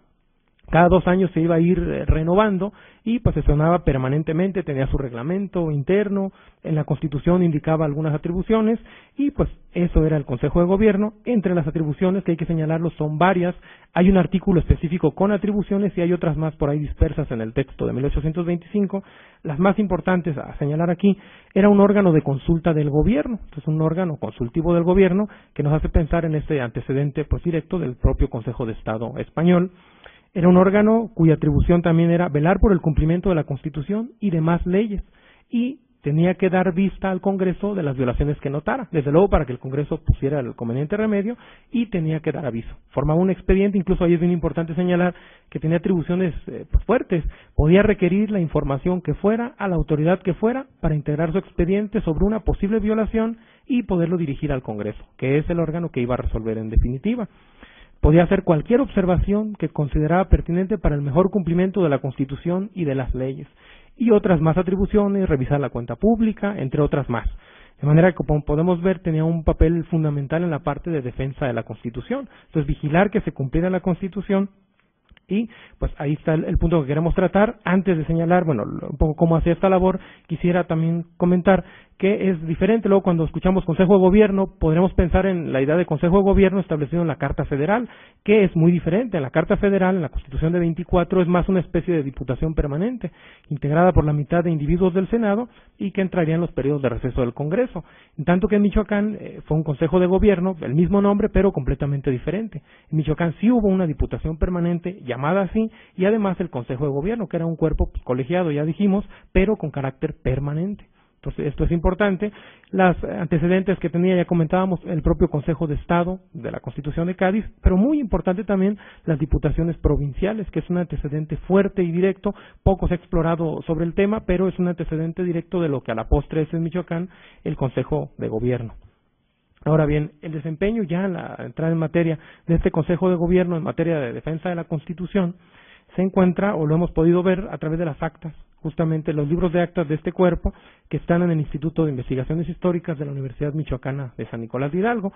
G: cada 2 años se iba a ir renovando y pues sesionaba permanentemente, tenía su reglamento interno, en la Constitución indicaba algunas atribuciones y pues eso era el Consejo de Gobierno. Entre las atribuciones, que hay que señalarlo, son varias. Hay un artículo específico con atribuciones y hay otras más por ahí dispersas en el texto de 1825. Las más importantes a señalar aquí, era un órgano de consulta del gobierno, entonces un órgano consultivo del gobierno que nos hace pensar en este antecedente pues directo del propio Consejo de Estado español. Era un órgano cuya atribución también era velar por el cumplimiento de la Constitución y demás leyes, y tenía que dar vista al Congreso de las violaciones que notara, desde luego para que el Congreso pusiera el conveniente remedio, y tenía que dar aviso. Formaba un expediente, incluso ahí es bien importante señalar que tenía atribuciones fuertes. Podía requerir la información que fuera a la autoridad que fuera para integrar su expediente sobre una posible violación y poderlo dirigir al Congreso, que es el órgano que iba a resolver en definitiva. Podía hacer cualquier observación que consideraba pertinente para el mejor cumplimiento de la Constitución y de las leyes, y otras más atribuciones, revisar la cuenta pública, entre otras más. De manera que, como podemos ver, tenía un papel fundamental en la parte de defensa de la Constitución. Entonces, vigilar que se cumpliera la Constitución. Y pues ahí está el punto que queremos tratar. Antes de señalar, bueno, un poco cómo hacía esta labor, quisiera también comentar que es diferente. Luego, cuando escuchamos Consejo de Gobierno, podremos pensar en la idea de Consejo de Gobierno establecido en la Carta Federal, que es muy diferente. En la Carta Federal, en la Constitución de 24, es más una especie de diputación permanente, integrada por la mitad de individuos del Senado y que entraría en los periodos de receso del Congreso. En tanto que en Michoacán fue un Consejo de Gobierno, el mismo nombre, pero completamente diferente. En Michoacán sí hubo una diputación permanente llamada así, y además el Consejo de Gobierno, que era un cuerpo colegiado, ya dijimos, pero con carácter permanente. Entonces, esto es importante. Las antecedentes que tenía, ya comentábamos, el propio Consejo de Estado de la Constitución de Cádiz, pero muy importante también las diputaciones provinciales, que es un antecedente fuerte y directo. Poco se ha explorado sobre el tema, pero es un antecedente directo de lo que a la postre es en Michoacán el Consejo de Gobierno. Ahora bien, el desempeño, ya la entrada en materia de este Consejo de Gobierno en materia de defensa de la Constitución, se encuentra, o lo hemos podido ver a través de las actas, justamente los libros de actas de este cuerpo, que están en el Instituto de Investigaciones Históricas de la Universidad Michoacana de San Nicolás de Hidalgo.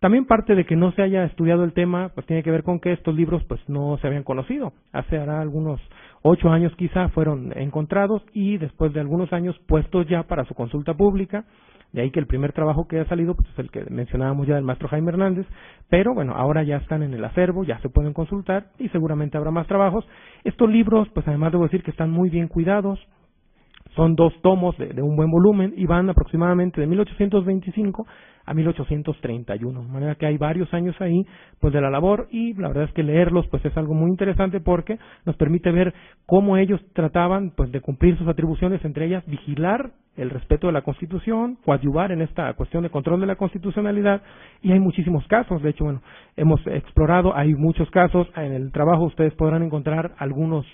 G: También parte de que no se haya estudiado el tema, pues tiene que ver con que estos libros pues no se habían conocido. Hace algunos 8 años quizá fueron encontrados y después de algunos años puestos ya para su consulta pública. De ahí que el primer trabajo que ha salido pues, es el que mencionábamos ya del maestro Jaime Hernández, pero bueno, ahora ya están en el acervo, ya se pueden consultar y seguramente habrá más trabajos. Estos libros, pues además debo decir que están muy bien cuidados, son 2 tomos de un buen volumen y van aproximadamente de 1825 a 1831, de manera que hay varios años ahí pues de la labor, y la verdad es que leerlos pues es algo muy interesante porque nos permite ver cómo ellos trataban pues de cumplir sus atribuciones, entre ellas vigilar el respeto de la Constitución, coadyuvar en esta cuestión de control de la constitucionalidad, y hay muchísimos casos. De hecho, bueno, hemos explorado, hay muchos casos, en el trabajo ustedes podrán encontrar algunos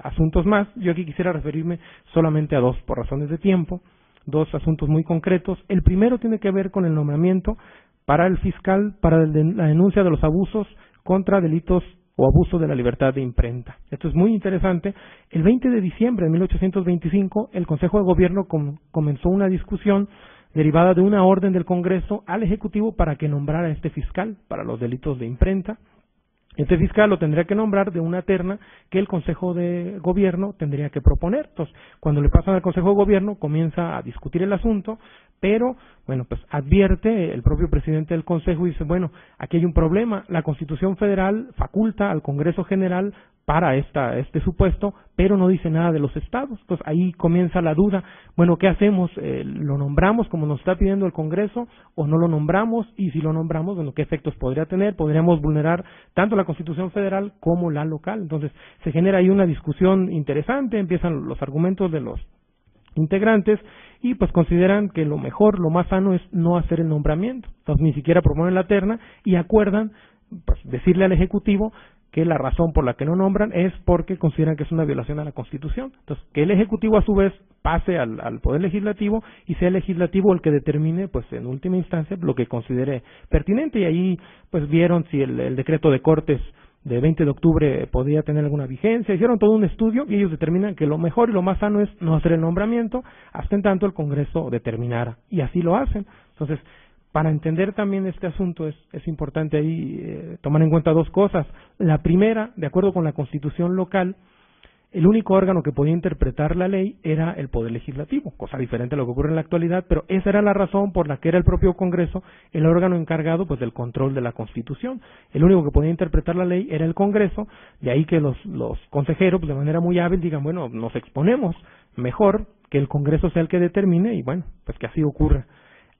G: asuntos más. Yo aquí quisiera referirme solamente a 2 por razones de tiempo, 2 asuntos muy concretos. El primero tiene que ver con el nombramiento para el fiscal para la denuncia de los abusos contra delitos o abuso de la libertad de imprenta. Esto es muy interesante. El 20 de diciembre de 1825, el Consejo de Gobierno comenzó una discusión derivada de una orden del Congreso al Ejecutivo para que nombrara a este fiscal para los delitos de imprenta. Este fiscal lo tendría que nombrar de una terna que el Consejo de Gobierno tendría que proponer. Entonces, cuando le pasan al Consejo de Gobierno, comienza a discutir el asunto, pero, bueno, pues advierte el propio presidente del Consejo y dice, bueno, aquí hay un problema. La Constitución Federal faculta al Congreso General para este supuesto, pero no dice nada de los estados. Entonces ahí comienza la duda. Bueno, ¿qué hacemos? ¿Lo nombramos como nos está pidiendo el Congreso o no lo nombramos? Y si lo nombramos, bueno, ¿qué efectos podría tener? Podríamos vulnerar tanto la Constitución Federal como la local. Entonces se genera ahí una discusión interesante, empiezan los argumentos de los integrantes y pues consideran que lo mejor, lo más sano es no hacer el nombramiento. Entonces ni siquiera proponen la terna y acuerdan pues decirle al Ejecutivo que la razón por la que no nombran es porque consideran que es una violación a la Constitución. Entonces, que el Ejecutivo a su vez pase al Poder Legislativo y sea el Legislativo el que determine, pues en última instancia, lo que considere pertinente. Y ahí pues vieron si el decreto de Cortes de 20 de octubre podía tener alguna vigencia, hicieron todo un estudio y ellos determinan que lo mejor y lo más sano es no hacer el nombramiento hasta en tanto el Congreso determinara, y así lo hacen. Entonces, para entender también este asunto es importante ahí tomar en cuenta dos cosas. La primera, de acuerdo con la Constitución local, el único órgano que podía interpretar la ley era el Poder Legislativo, cosa diferente a lo que ocurre en la actualidad, pero esa era la razón por la que era el propio Congreso el órgano encargado pues del control de la Constitución. El único que podía interpretar la ley era el Congreso, de ahí que los consejeros pues, de manera muy hábil digan, bueno, nos exponemos, mejor que el Congreso sea el que determine, y bueno, pues que así ocurra.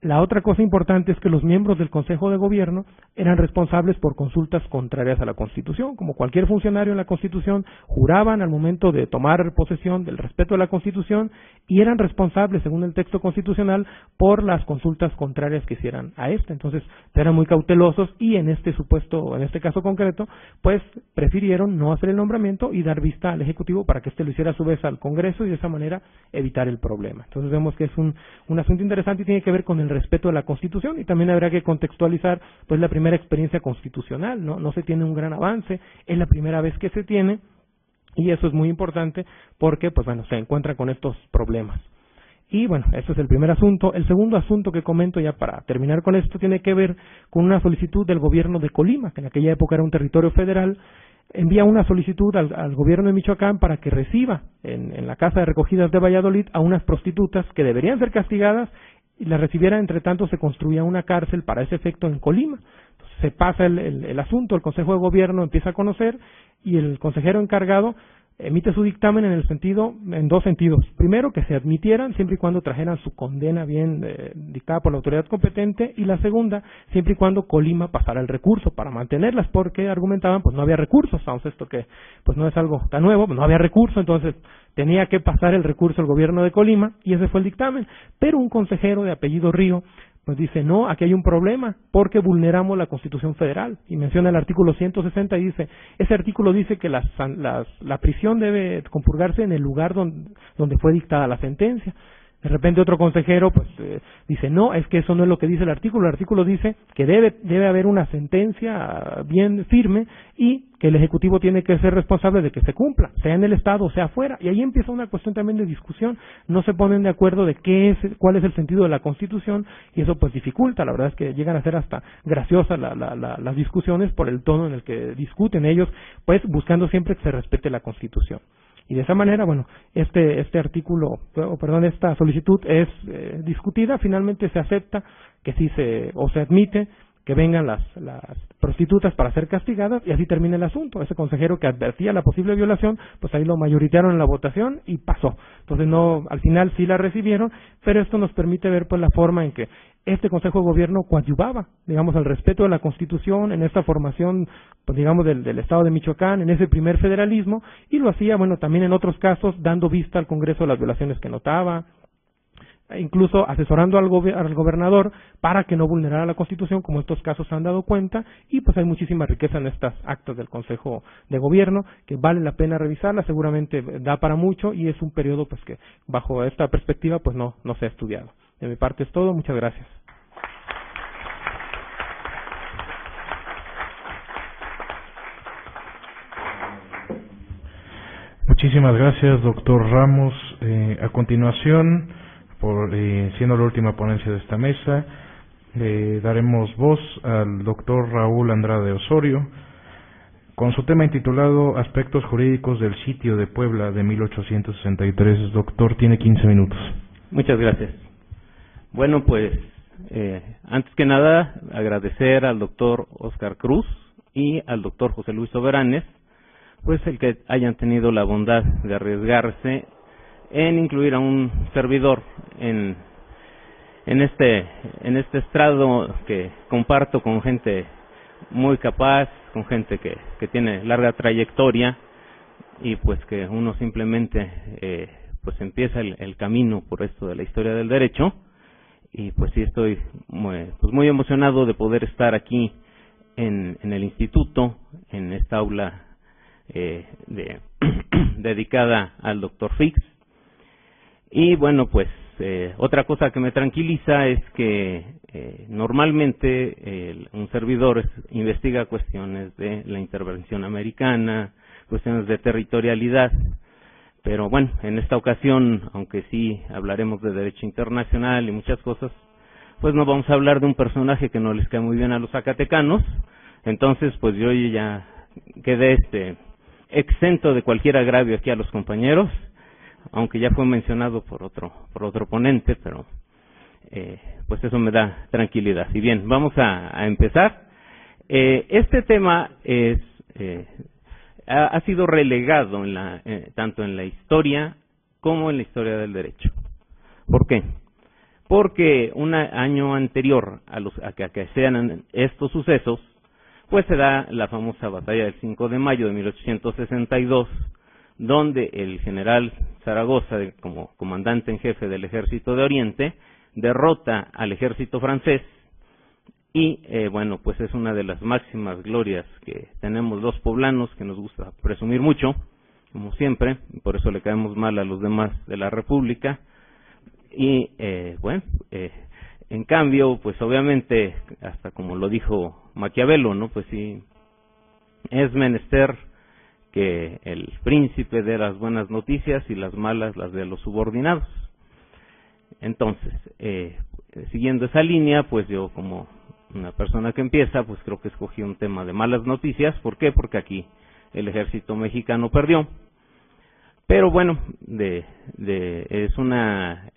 G: La otra cosa importante es que los miembros del Consejo de Gobierno eran responsables por consultas contrarias a la Constitución. Como cualquier funcionario en la Constitución, juraban al momento de tomar posesión del respeto a la Constitución y eran responsables, según el texto constitucional, por las consultas contrarias que hicieran a este. Entonces, eran muy cautelosos y en este caso concreto, pues prefirieron no hacer el nombramiento y dar vista al Ejecutivo para que éste lo hiciera a su vez al Congreso y de esa manera evitar el problema. Entonces vemos que es un asunto interesante y tiene que ver con el respeto a la Constitución, y también habrá que contextualizar pues la primera experiencia constitucional, no se tiene un gran avance, es la primera vez que se tiene, y eso es muy importante porque pues bueno, se encuentra con estos problemas. Y bueno, ese es el primer asunto. El segundo asunto que comento ya para terminar con esto tiene que ver con una solicitud del gobierno de Colima, que en aquella época era un territorio federal. Envía una solicitud al gobierno de Michoacán para que reciba en la casa de recogidas de Valladolid a unas prostitutas que deberían ser castigadas y la recibiera. Entre tanto se construía una cárcel para ese efecto en Colima. Entonces, se pasa el asunto, el Consejo de Gobierno empieza a conocer y el consejero encargado emite su dictamen en dos sentidos. Primero, que se admitieran siempre y cuando trajeran su condena bien dictada por la autoridad competente, y la segunda, siempre y cuando Colima pasara el recurso para mantenerlas, porque argumentaban pues no había recursos. Vamos, esto que pues no es algo tan nuevo, no había recurso, entonces tenía que pasar el recurso al gobierno de Colima y ese fue el dictamen. Pero un consejero de apellido Río pues dice, no, aquí hay un problema porque vulneramos la Constitución Federal, y menciona el artículo 160 y dice, ese artículo dice que la prisión debe compurgarse en el lugar donde fue dictada la sentencia. De repente otro consejero pues dice, no, es que eso no es lo que dice el artículo dice que debe haber una sentencia bien firme y que el Ejecutivo tiene que ser responsable de que se cumpla, sea en el Estado o sea afuera. Y ahí empieza una cuestión también de discusión, no se ponen de acuerdo de cuál es el sentido de la Constitución, y eso pues dificulta. La verdad es que llegan a ser hasta graciosas las discusiones por el tono en el que discuten ellos, pues buscando siempre que se respete la Constitución. Y de esa manera, bueno, esta solicitud es discutida, finalmente se acepta que sí se admite que vengan las prostitutas para ser castigadas, y así termina el asunto. Ese consejero que advertía la posible violación, pues ahí lo mayoritaron en la votación y pasó. Entonces al final sí la recibieron, pero esto nos permite ver pues la forma en que este Consejo de Gobierno coadyuvaba, digamos, al respeto de la Constitución, en esta formación, pues digamos, del Estado de Michoacán, en ese primer federalismo, y lo hacía, bueno, también en otros casos, dando vista al Congreso de las violaciones que notaba, incluso asesorando al gobernador para que no vulnerara la Constitución, como estos casos se han dado cuenta, y pues hay muchísima riqueza en estas actas del Consejo de Gobierno, que vale la pena revisarla, seguramente da para mucho, y es un periodo pues que bajo esta perspectiva pues no se ha estudiado. De mi parte es todo, muchas gracias.
A: Muchísimas gracias, doctor Ramos. A continuación, siendo la última ponencia de esta mesa, daremos voz al doctor Raúl Andrade Osorio, con su tema intitulado Aspectos jurídicos del sitio de Puebla de 1863. Doctor, tiene 15 minutos.
H: Muchas gracias. Bueno, pues, antes que nada, agradecer al doctor Óscar Cruz y al doctor José Luis Soberanes, pues el que hayan tenido la bondad de arriesgarse en incluir a un servidor en este estrado que comparto con gente muy capaz, con gente que tiene larga trayectoria, y pues que uno simplemente pues empieza el camino por esto de la historia del derecho. Y pues sí, estoy muy emocionado de poder estar aquí en el instituto, en esta aula dedicada al doctor Fix. Y bueno, pues otra cosa que me tranquiliza es que normalmente un servidor investiga cuestiones de la intervención americana, cuestiones de territorialidad, pero bueno, en esta ocasión, aunque sí hablaremos de derecho internacional y muchas cosas, pues no vamos a hablar de un personaje que no les cae muy bien a los zacatecanos. Entonces pues yo ya quedé exento de cualquier agravio aquí a los compañeros, aunque ya fue mencionado por otro ponente, pero pues eso me da tranquilidad. Y bien, vamos a empezar. Este tema ha sido relegado tanto en la historia como en la historia del derecho. ¿Por qué? Porque un año anterior a que sean estos sucesos, pues se da la famosa batalla del 5 de mayo de 1862, donde el general Zaragoza, como comandante en jefe del ejército de Oriente, derrota al ejército francés y, bueno, pues es una de las máximas glorias que tenemos los poblanos, que nos gusta presumir mucho, como siempre, y por eso le caemos mal a los demás de la República. Y, bueno, en cambio, pues obviamente, hasta como lo dijo Maquiavelo, ¿no? Pues sí, es menester que el príncipe dé las buenas noticias y las malas las de los subordinados. Entonces, siguiendo esa línea, pues yo como una persona que empieza, pues creo que escogí un tema de malas noticias. ¿Por qué? Porque aquí el ejército mexicano perdió. Pero bueno, es una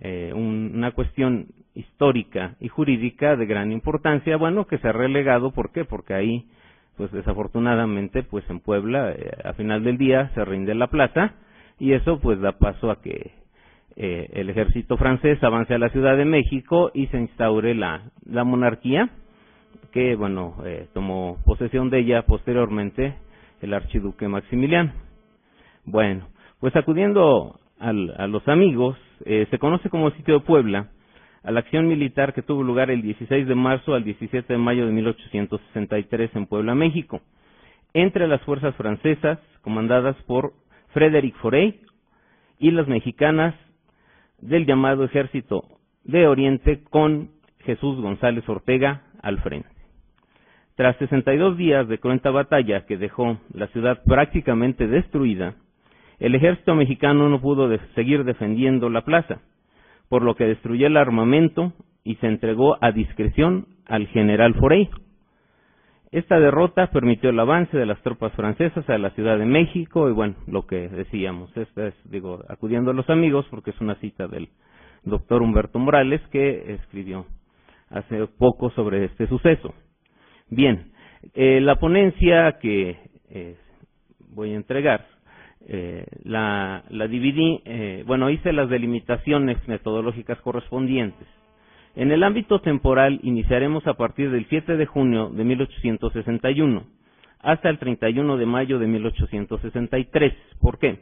H: cuestión histórica y jurídica de gran importancia, bueno, que se ha relegado. ¿Por qué? Porque ahí, pues desafortunadamente, pues en Puebla, a final del día, se rinde la plaza, y eso pues da paso a que el ejército francés avance a la Ciudad de México y se instaure la monarquía, que bueno, tomó posesión de ella posteriormente el archiduque Maximiliano. Bueno, pues acudiendo a los amigos, se conoce como Sitio de Puebla a la acción militar que tuvo lugar el 16 de marzo al 17 de mayo de 1863 en Puebla, México, entre las fuerzas francesas comandadas por Frédéric Forey y las mexicanas del llamado Ejército de Oriente, con Jesús González Ortega al frente. Tras 62 días de cruenta batalla que dejó la ciudad prácticamente destruida, el ejército mexicano no pudo seguir defendiendo la plaza, por lo que destruyó el armamento y se entregó a discreción al general Forey. Esta derrota permitió el avance de las tropas francesas a la Ciudad de México, y bueno, lo que decíamos, acudiendo a los amigos, porque es una cita del doctor Humberto Morales, que escribió hace poco sobre este suceso. Bien, la ponencia que voy a entregar, la dividí, hice las delimitaciones metodológicas correspondientes. En el ámbito temporal iniciaremos a partir del 7 de junio de 1861 hasta el 31 de mayo de 1863. ¿Por qué?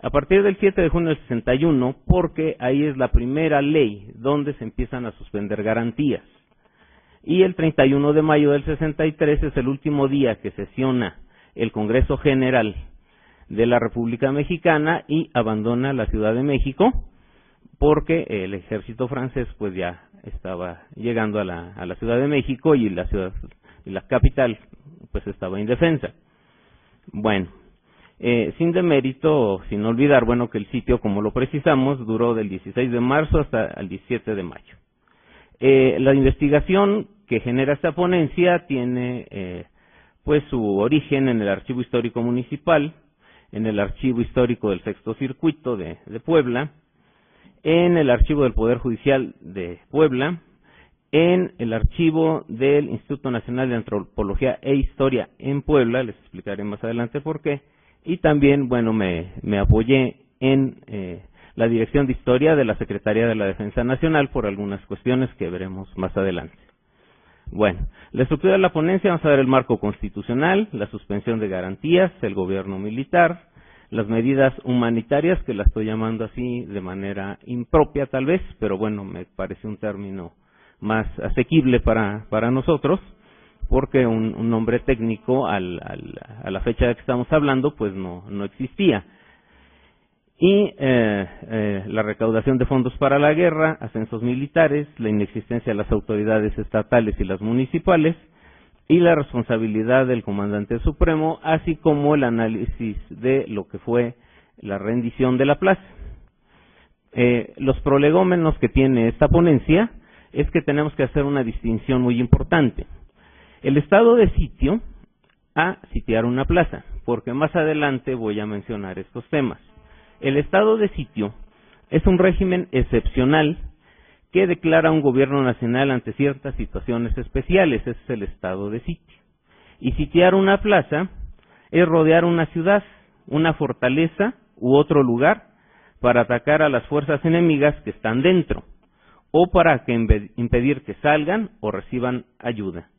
H: A partir del 7 de junio del 61, porque ahí es la primera ley donde se empiezan a suspender garantías. Y el 31 de mayo del 63 es el último día que sesiona el Congreso General de la República Mexicana y abandona la Ciudad de México, porque el ejército francés pues ya estaba llegando a la Ciudad de México, y la capital pues estaba indefensa. Bueno, sin demérito, sin olvidar, bueno, que el sitio, como lo precisamos, duró del 16 de marzo hasta el 17 de mayo. La investigación que genera esta ponencia tiene pues su origen en el Archivo Histórico Municipal, en el Archivo Histórico del Sexto Circuito de Puebla, en el Archivo del Poder Judicial de Puebla, en el Archivo del Instituto Nacional de Antropología e Historia en Puebla, les explicaré más adelante por qué, y también, bueno, me apoyé en la Dirección de Historia de la Secretaría de la Defensa Nacional por algunas cuestiones que veremos más adelante. Bueno, la estructura de la ponencia: vamos a ver el marco constitucional, la suspensión de garantías, el gobierno militar, las medidas humanitarias, que la estoy llamando así de manera impropia tal vez, pero bueno, me parece un término más asequible para nosotros, porque un nombre técnico a la fecha de que estamos hablando pues no existía. Y la recaudación de fondos para la guerra, ascensos militares, la inexistencia de las autoridades estatales y las municipales, y la responsabilidad del comandante supremo, así como el análisis de lo que fue la rendición de la plaza. Los prolegómenos que tiene esta ponencia es que tenemos que hacer una distinción muy importante. El estado de sitio a sitiar una plaza, porque más adelante voy a mencionar estos temas. El estado de sitio es un régimen excepcional que declara un gobierno nacional ante ciertas situaciones especiales. Ese es el estado de sitio. Y sitiar una plaza es rodear una ciudad, una fortaleza u otro lugar para atacar a las fuerzas enemigas que están dentro, o para impedir que salgan o reciban ayuda.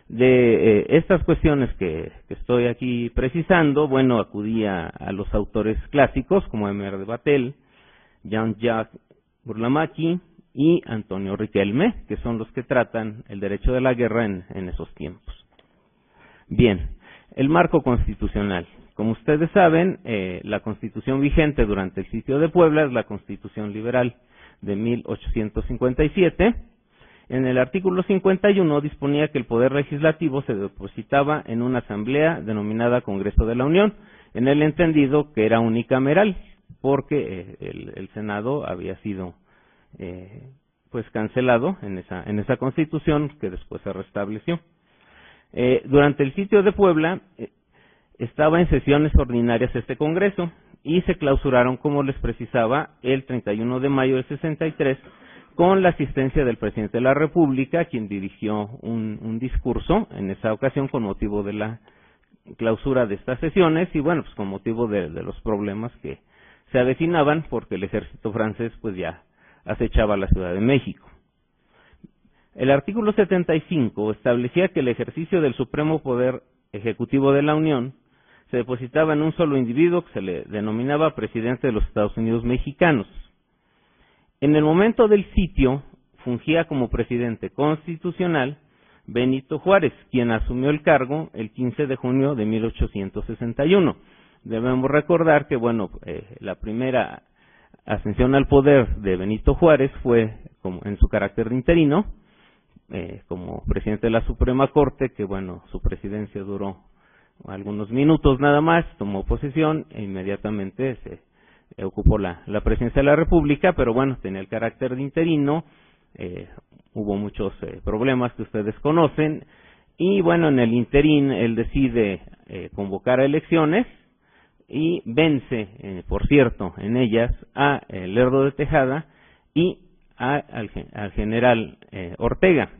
H: De estas cuestiones que estoy aquí precisando, bueno, acudía a los autores clásicos como Emer de Batel, Jean-Jacques Burlamaqui y Antonio Riquelme, que son los que tratan el derecho de la guerra en esos tiempos. Bien, el marco constitucional. Como ustedes saben, la constitución vigente durante el sitio de Puebla es la Constitución Liberal de 1857. En el artículo 51 disponía que el poder legislativo se depositaba en una asamblea denominada Congreso de la Unión, en el entendido que era unicameral, porque el Senado había sido pues cancelado en esa Constitución que después se restableció. Durante el sitio de Puebla estaba en sesiones ordinarias este Congreso y se clausuraron, como les precisaba, el 31 de mayo del 63, con la asistencia del presidente de la República, quien dirigió un discurso en esa ocasión con motivo de la clausura de estas sesiones y bueno, pues con motivo de los problemas que se avecinaban porque el ejército francés pues ya acechaba la Ciudad de México. El artículo 75 establecía que el ejercicio del supremo poder ejecutivo de la Unión se depositaba en un solo individuo que se le denominaba presidente de los Estados Unidos mexicanos. En el momento del sitio fungía como presidente constitucional Benito Juárez, quien asumió el cargo el 15 de junio de 1861. Debemos recordar que, bueno, la primera ascensión al poder de Benito Juárez fue en su carácter de interino, como presidente de la Suprema Corte, que, bueno, su presidencia duró algunos minutos nada más, tomó posesión e inmediatamente se ocupó la presidencia de la República, pero bueno, tenía el carácter de interino, hubo muchos problemas que ustedes conocen, y bueno, en el interín él decide convocar a elecciones y vence, por cierto, en ellas a Lerdo de Tejada y al general Ortega.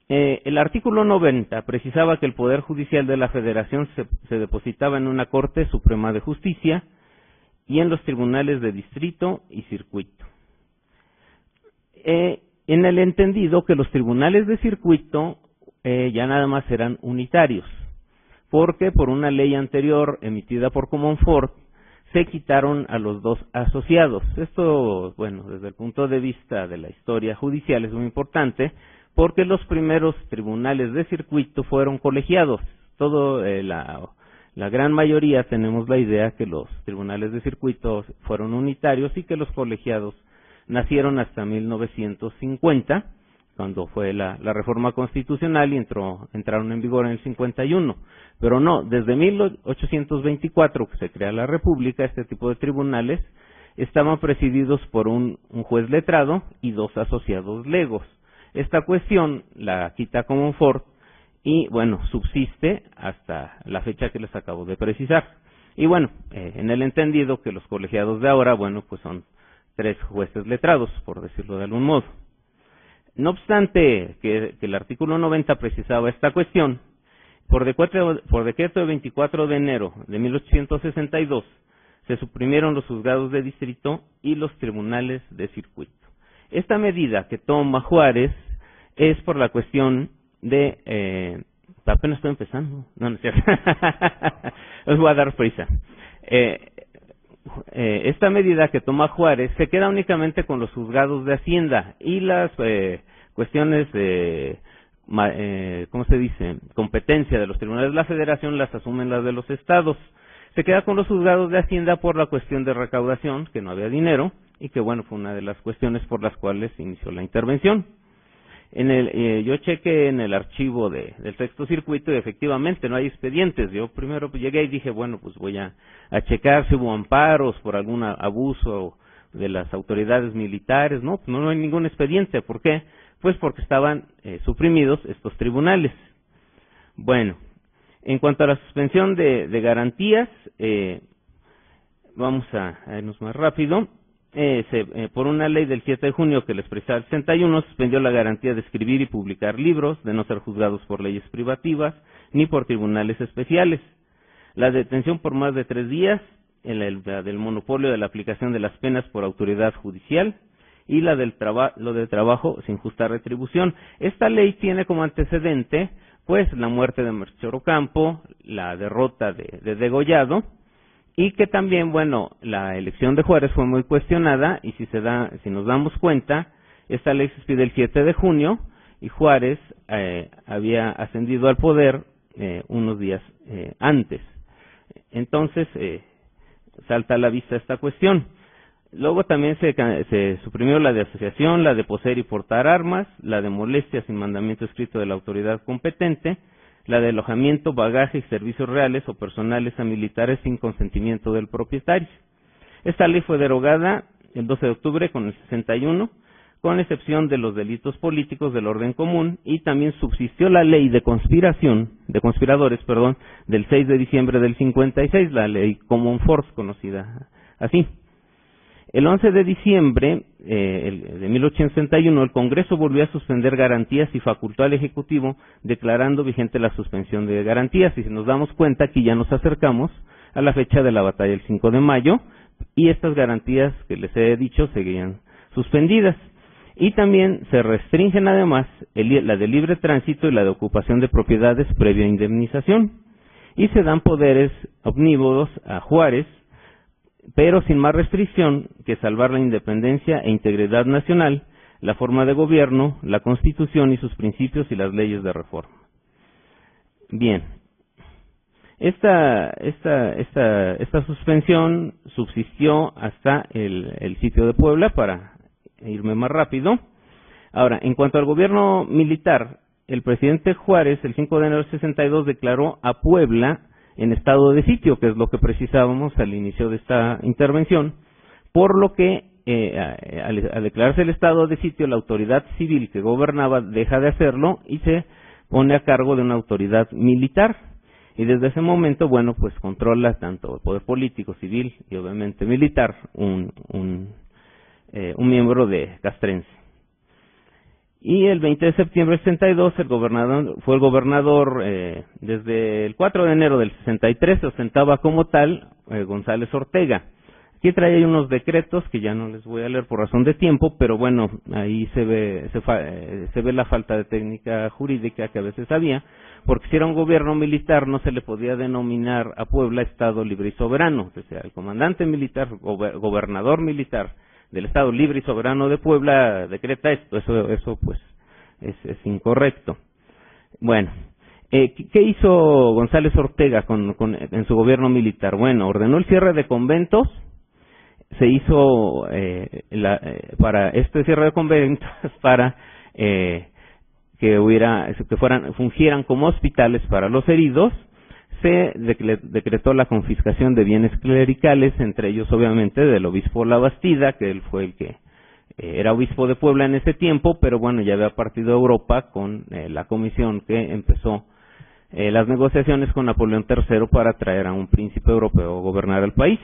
H: El artículo 90 precisaba que el Poder Judicial de la Federación se depositaba en una Corte Suprema de Justicia y en los tribunales de distrito y circuito. En el entendido que los tribunales de circuito ya nada más eran unitarios, porque por una ley anterior emitida por Comonfort se quitaron a los dos asociados. Esto, bueno, desde el punto de vista de la historia judicial es muy importante, porque los primeros tribunales de circuito fueron colegiados. La gran mayoría tenemos la idea que los tribunales de circuito fueron unitarios y que los colegiados nacieron hasta 1950, cuando fue la reforma constitucional y entraron en vigor en el 51. Pero no, desde 1824 que se crea la República, este tipo de tribunales estaban presididos por un juez letrado y dos asociados legos. Esta cuestión la quita Comonfort y, bueno, subsiste hasta la fecha que les acabo de precisar. Y, bueno, en el entendido que los colegiados de ahora, bueno, pues son 3 jueces letrados, por decirlo de algún modo. No obstante que el artículo 90 precisaba esta cuestión, por decreto de 24 de enero de 1862 se suprimieron los juzgados de distrito y los tribunales de circuito. Esta medida que toma Juárez es por la cuestión de... apenas estoy empezando. No es cierto. Os voy a dar prisa. Esta medida que toma Juárez se queda únicamente con los juzgados de Hacienda y las cuestiones ¿cómo se dice?, competencia de los tribunales de la Federación, las asumen las de los estados. Se queda con los juzgados de Hacienda por la cuestión de recaudación, que no había dinero, y que bueno, fue una de las cuestiones por las cuales inició la intervención. Yo chequé en el archivo del sexto circuito y efectivamente no hay expedientes. Yo primero llegué y dije, bueno, pues voy a checar si hubo amparos por algún abuso de las autoridades militares. No, pues no hay ningún expediente. ¿Por qué? Pues porque estaban suprimidos estos tribunales. Bueno, en cuanto a la suspensión de garantías, vamos a irnos más rápido. Por una ley del 7 de junio que les precisaba el 61, suspendió la garantía de escribir y publicar libros, de no ser juzgados por leyes privativas, ni por tribunales especiales. La detención por más de 3 días, la del monopolio de la aplicación de las penas por autoridad judicial, y lo del trabajo sin justa retribución. Esta ley tiene como antecedente, pues, la muerte de Melchor Ocampo, la derrota de Degollado, y que también, bueno, la elección de Juárez fue muy cuestionada, y si nos damos cuenta, esta ley se expide el 7 de junio, y Juárez había ascendido al poder unos días antes. Entonces, salta a la vista esta cuestión. Luego también se suprimió la de asociación, la de poseer y portar armas, la de molestia sin mandamiento escrito de la autoridad competente, la de alojamiento, bagaje y servicios reales o personales a militares sin consentimiento del propietario. Esta ley fue derogada el 12 de octubre con el 61, con excepción de los delitos políticos del orden común, y también subsistió la ley de conspiradores, del 6 de diciembre del 56, la ley Common Force, conocida así. El 11 de diciembre de 1861, el Congreso volvió a suspender garantías y facultó al Ejecutivo declarando vigente la suspensión de garantías. Y si nos damos cuenta, aquí ya nos acercamos a la fecha de la batalla del 5 de mayo, y estas garantías que les he dicho seguían suspendidas. Y también se restringen además la de libre tránsito y la de ocupación de propiedades previa indemnización. Y se dan poderes omnívoros a Juárez, pero sin más restricción que salvar la independencia e integridad nacional, la forma de gobierno, la Constitución y sus principios y las leyes de reforma. Bien, esta suspensión subsistió hasta el sitio de Puebla, para irme más rápido. Ahora, en cuanto al gobierno militar, el presidente Juárez, el 5 de enero del 62, declaró a Puebla en estado de sitio, que es lo que precisábamos al inicio de esta intervención, por lo que al declararse el estado de sitio, la autoridad civil que gobernaba deja de hacerlo y se pone a cargo de una autoridad militar, y desde ese momento, bueno, pues controla tanto el poder político, civil y obviamente militar, un miembro de castrense. Y el 20 de septiembre del 62, fue el gobernador, desde el 4 de enero del 63, se ostentaba como tal González Ortega. Aquí trae unos decretos que ya no les voy a leer por razón de tiempo, pero bueno, ahí se ve la falta de técnica jurídica que a veces había, porque si era un gobierno militar no se le podía denominar a Puebla Estado Libre y Soberano. O sea, el comandante militar, gobernador militar del Estado Libre y Soberano de Puebla decreta esto, eso pues es incorrecto. Bueno, ¿qué hizo González Ortega en su gobierno militar? Bueno, ordenó el cierre de conventos, se hizo para este cierre de conventos para fungieran como hospitales para los heridos. Se decretó la confiscación de bienes clericales, entre ellos obviamente del obispo Labastida, que él fue el que era obispo de Puebla en ese tiempo, pero bueno, ya había partido a Europa con la comisión que empezó las negociaciones con Napoleón III para traer a un príncipe europeo a gobernar el país.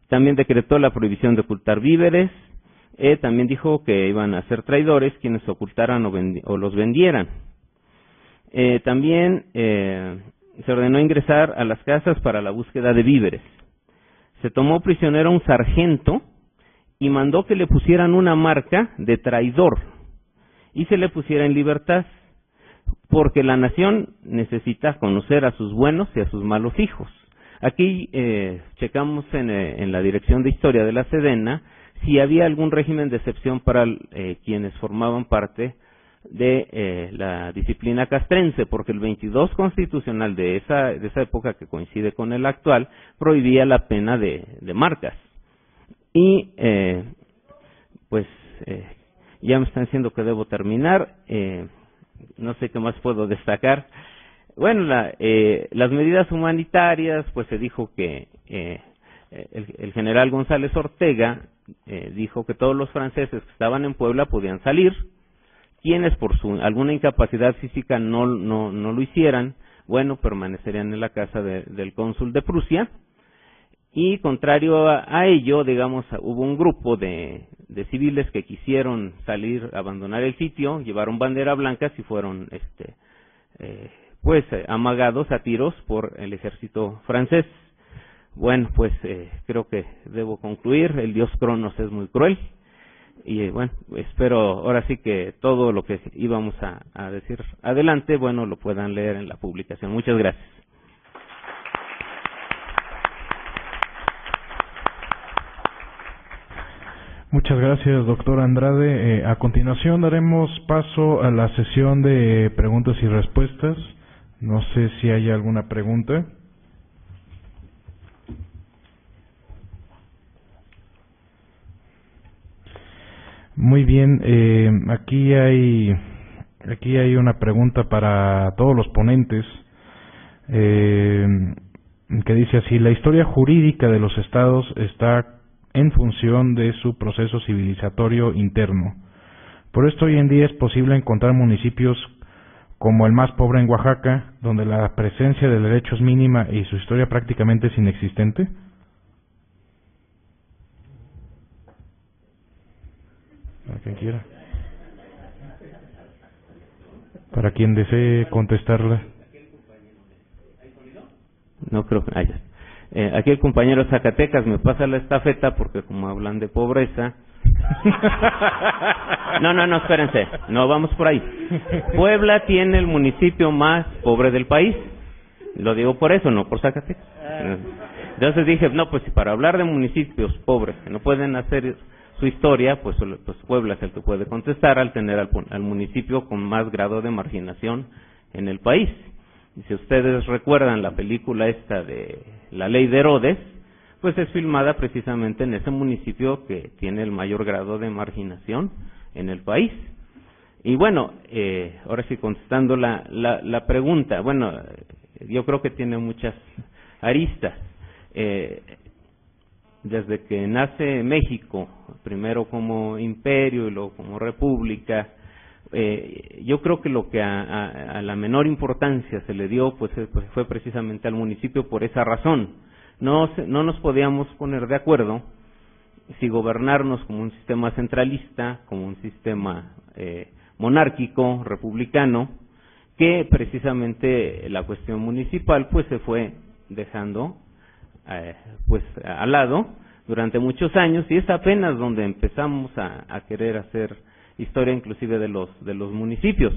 H: También decretó la prohibición de ocultar víveres, también dijo que iban a ser traidores quienes ocultaran o los vendieran. También se ordenó ingresar a las casas para la búsqueda de víveres. Se tomó prisionero a un sargento y mandó que le pusieran una marca de traidor y se le pusiera en libertad, porque la nación necesita conocer a sus buenos y a sus malos hijos. Aquí checamos en la Dirección de Historia de la Sedena si había algún régimen de excepción para quienes formaban parte de la disciplina castrense, porque el 22 constitucional de esa época, que coincide con el actual, prohibía la pena de marcas. Y pues ya me están diciendo que debo terminar, no sé qué más puedo destacar. Bueno, las medidas humanitarias, pues se dijo que el general González Ortega dijo que todos los franceses que estaban en Puebla podían salir, quienes por alguna incapacidad física no lo hicieran, bueno, permanecerían en la casa del cónsul de Prusia. Y contrario a ello, digamos, hubo un grupo de civiles que quisieron salir, abandonar el sitio, llevaron bandera blanca y fueron amagados a tiros por el ejército francés. Bueno, pues creo que debo concluir. El dios Cronos es muy cruel. Y bueno, espero ahora sí que todo lo que íbamos a decir adelante, bueno, lo puedan leer en la publicación. Muchas gracias.
A: Muchas gracias, doctor Andrade. A continuación daremos paso a la sesión de preguntas y respuestas. No sé si hay alguna pregunta. Muy bien, aquí hay una pregunta para todos los ponentes, que dice así: la historia jurídica de los estados está en función de su proceso civilizatorio interno. Por esto hoy en día es posible encontrar municipios como el más pobre en Oaxaca, donde la presencia del derecho es mínima y su historia prácticamente es inexistente. Para quien quiera. Para quien desee contestarla.
H: No creo que haya. Aquí el compañero Zacatecas me pasa la estafeta porque como hablan de pobreza. No, espérense. No vamos por ahí. Puebla tiene el municipio más pobre del país. Lo digo por eso, no por Zacatecas. Entonces dije, no, pues para hablar de municipios pobres que no pueden hacer su historia, pues Puebla es el que puede contestar al tener al municipio con más grado de marginación en el país. Y si ustedes recuerdan la película esta de La Ley de Herodes, pues es filmada precisamente en ese municipio que tiene el mayor grado de marginación en el país. Y bueno, ahora sí contestando la pregunta, bueno, yo creo que tiene muchas aristas. Desde que nace México, primero como imperio y luego como república, yo creo que lo que a la menor importancia se le dio pues fue precisamente al municipio por esa razón. No nos podíamos poner de acuerdo si gobernarnos como un sistema centralista, como un sistema monárquico, republicano, que precisamente la cuestión municipal pues se fue dejando pues al lado durante muchos años, y es apenas donde empezamos a querer hacer historia inclusive de los municipios.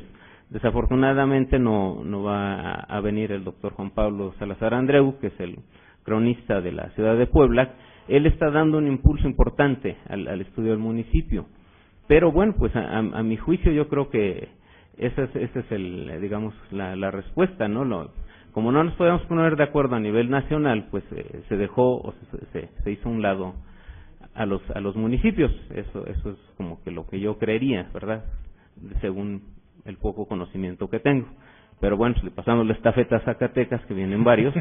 H: Desafortunadamente no va a venir el doctor Juan Pablo Salazar Andreu, que es el cronista de la ciudad de Puebla. Él está dando un impulso importante al estudio del municipio, pero bueno, pues a mi juicio yo creo que ese es digamos la respuesta, ¿no? Como no nos podemos poner de acuerdo a nivel nacional, pues se dejó o se hizo a un lado a los municipios. Eso es como que lo que yo creería, ¿verdad? Según el poco conocimiento que tengo. Pero bueno, pues, pasando la estafeta a Zacatecas, que vienen varios.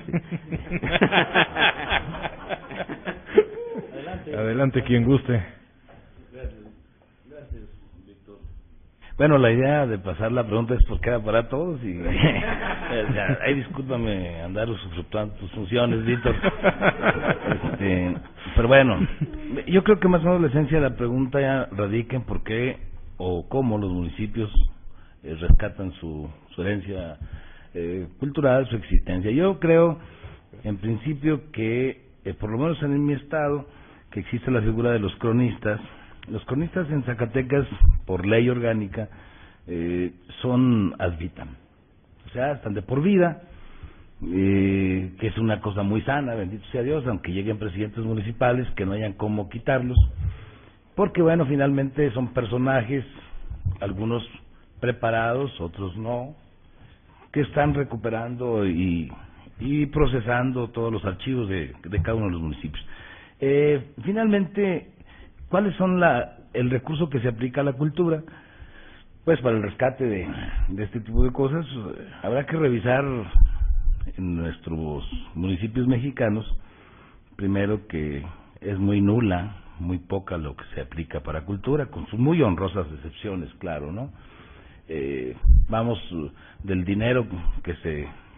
A: Adelante, quien guste.
D: Bueno, la idea de pasar la pregunta es porque era para todos y ahí discúlpame andar usufructuando tus funciones, Víctor. Pero bueno, yo creo que más o menos la esencia de la pregunta ya radica en por qué o cómo los municipios rescatan su herencia cultural, su existencia. Yo creo, en principio, que por lo menos en mi estado, que existe la figura de los cronistas. Los cronistas en Zacatecas, por ley orgánica, son ad vitam, o sea, están de por vida, que es una cosa muy sana, bendito sea Dios, aunque lleguen presidentes municipales que no hayan cómo quitarlos, porque bueno, finalmente son personajes, algunos preparados, otros no, que están recuperando y procesando todos los archivos de cada uno de los municipios. Finalmente, ¿cuáles son el recurso que se aplica a la cultura? Pues para el rescate de este tipo de cosas, habrá que revisar en nuestros municipios mexicanos, primero que es muy nula, muy poca lo que se aplica para cultura, con sus muy honrosas excepciones, claro, ¿no? Vamos del dinero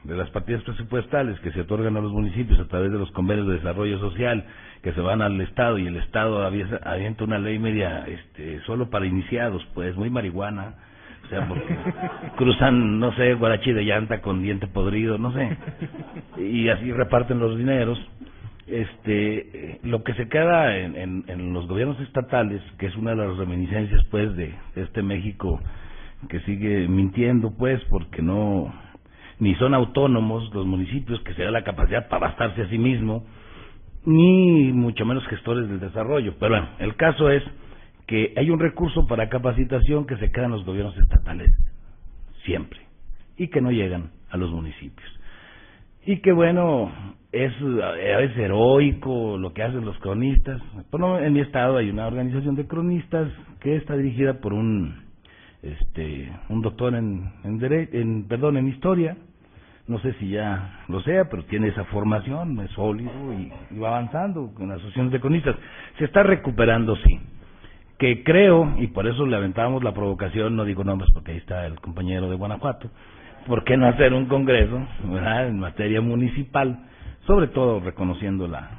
D: de las partidas presupuestales que se otorgan a los municipios a través de los convenios de desarrollo social, que se van al Estado, y el Estado avienta una ley media solo para iniciados, pues muy marihuana, o sea, porque cruzan, no sé, guarachi de llanta con diente podrido, no sé, y así reparten los dineros. Lo que se queda en los gobiernos estatales, que es una de las reminiscencias, pues, de este México que sigue mintiendo, pues, porque ni son autónomos los municipios, que se da la capacidad para bastarse a sí mismo, ni mucho menos gestores del desarrollo. Pero bueno, el caso es que hay un recurso para capacitación que se queda en los gobiernos estatales siempre, y que no llegan a los municipios. Y que bueno, es a veces heroico lo que hacen los cronistas. Bueno, en mi estado hay una organización de cronistas que está dirigida por un doctor en historia, no sé si ya lo sea, pero tiene esa formación, es sólido y va avanzando con las asociaciones de cronistas. Se está recuperando, sí, que creo, y por eso le aventábamos la provocación, no digo nombres porque ahí está el compañero de Guanajuato, ¿por qué no hacer un congreso, ¿verdad?, en materia municipal, sobre todo reconociendo la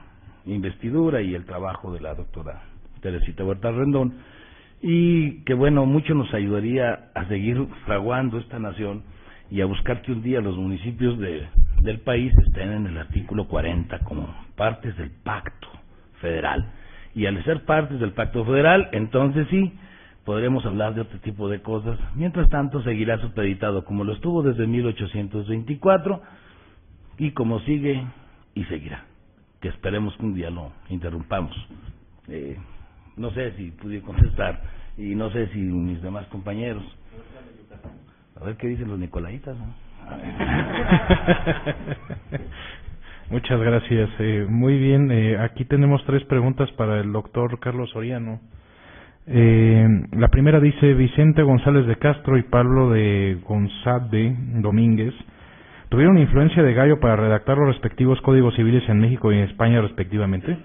D: investidura y el trabajo de la doctora Teresita Huerta Rendón, y que bueno, mucho nos ayudaría a seguir fraguando esta nación y a buscar que un día los municipios del país estén en el artículo 40 como partes del pacto federal, y al ser partes del pacto federal, entonces sí podremos hablar de otro tipo de cosas. Mientras tanto seguirá supeditado como lo estuvo desde 1824 y como sigue y seguirá, que esperemos que un día lo interrumpamos. No sé si pude contestar, y no sé si mis demás compañeros. A ver qué dicen los nicolaitas, ¿no?
A: Muchas gracias. Muy bien, aquí tenemos 3 preguntas para el doctor Carlos Soriano. La primera dice: Vicente González de Castro y Pablo de González Domínguez tuvieron influencia de Gallo para redactar los respectivos códigos civiles en México y en España respectivamente.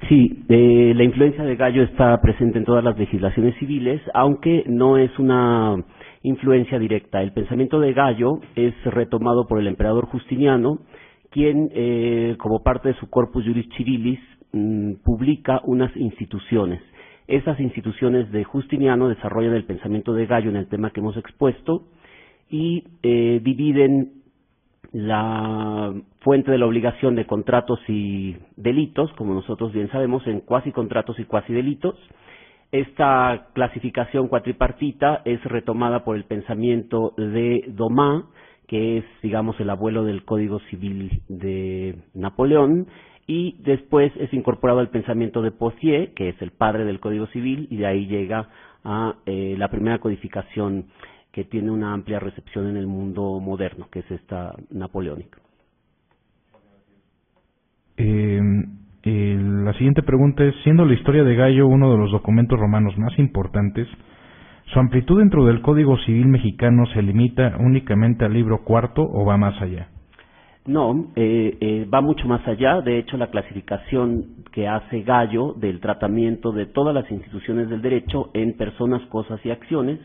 C: Sí, la influencia de Gallo está presente en todas las legislaciones civiles, aunque no es una influencia directa. El pensamiento de Gallo es retomado por el emperador Justiniano, quien, como parte de su Corpus Juris Civilis, publica unas instituciones. Esas instituciones de Justiniano desarrollan el pensamiento de Gallo en el tema que hemos expuesto y dividen la fuente de la obligación de contratos y delitos, como nosotros bien sabemos, en cuasi contratos y cuasi delitos. Esta clasificación cuatripartita es retomada por el pensamiento de Domá, que es, digamos, el abuelo del Código Civil de Napoleón, y después es incorporado al pensamiento de Pothier, que es el padre del Código Civil, y de ahí llega a la primera codificación que tiene una amplia recepción en el mundo moderno, que es esta napoleónica.
A: La siguiente pregunta es: siendo la historia de Gallo uno de los documentos romanos más importantes, ¿su amplitud dentro del Código Civil mexicano se limita únicamente al libro cuarto o va más allá?
C: No, va mucho más allá. De hecho, la clasificación que hace Gallo del tratamiento de todas las instituciones del derecho en personas, cosas y acciones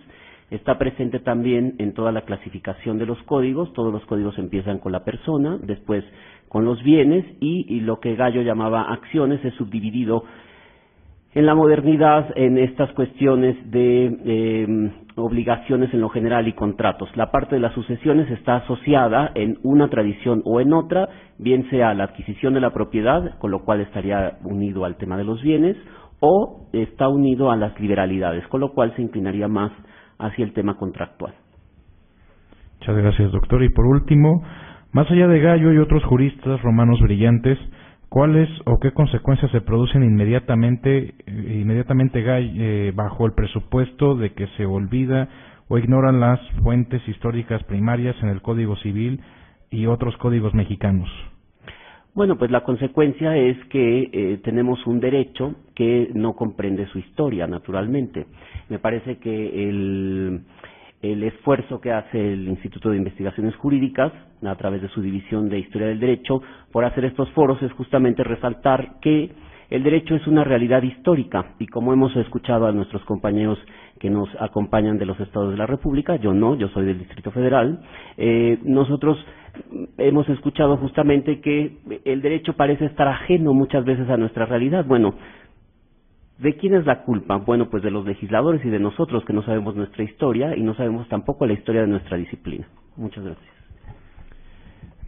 C: está presente también en toda la clasificación de los códigos. Todos los códigos empiezan con la persona, después con los bienes, y lo que Gallo llamaba acciones es subdividido en la modernidad en estas cuestiones de obligaciones en lo general y contratos. La parte de las sucesiones está asociada en una tradición o en otra, bien sea la adquisición de la propiedad, con lo cual estaría unido al tema de los bienes, o está unido a las liberalidades, con lo cual se inclinaría más hacia el tema contractual.
A: Muchas gracias, doctor. Y por último, más allá de Gallo y otros juristas romanos brillantes, ¿Cuáles o qué consecuencias se producen inmediatamente bajo el presupuesto de que se olvida o ignoran las fuentes históricas primarias en el Código Civil y otros códigos mexicanos?
C: Bueno, pues la consecuencia es que tenemos un derecho que no comprende su historia, naturalmente. Me parece que el esfuerzo que hace el Instituto de Investigaciones Jurídicas, a través de su división de Historia del Derecho, por hacer estos foros es justamente resaltar que el derecho es una realidad histórica, y como hemos escuchado a nuestros compañeros que nos acompañan de los estados de la República, yo no, yo soy del Distrito Federal, nosotros hemos escuchado justamente que el derecho parece estar ajeno muchas veces a nuestra realidad. Bueno, ¿de quién es la culpa? Bueno, pues de los legisladores y de nosotros, que no sabemos nuestra historia y no sabemos tampoco la historia de nuestra disciplina. Muchas gracias.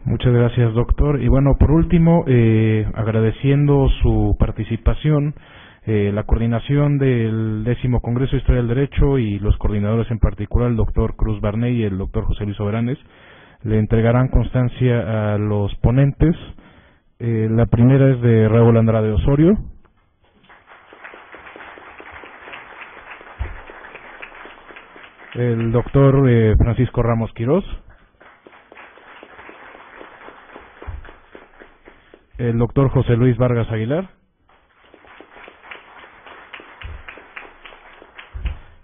A: Muchas gracias, doctor. Y bueno, por último, agradeciendo su participación, la coordinación del 10º Congreso de Historia del Derecho y los coordinadores en particular, el doctor Cruz Barney y el doctor José Luis Soberanes, le entregarán constancia a los ponentes. La primera es de Raúl Andrade Osorio. El doctor Francisco Ramos Quirós. El doctor José Luis Vargas Aguilar.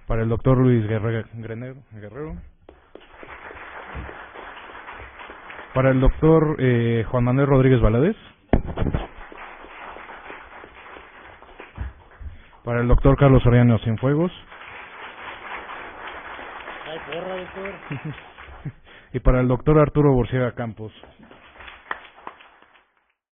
A: Para el doctor Luis Guerrero. Para el doctor Juan Manuel Rodríguez Valadez. Para el doctor Carlos Soriano Cienfuegos. Y para el doctor Arturo Borciega Campos.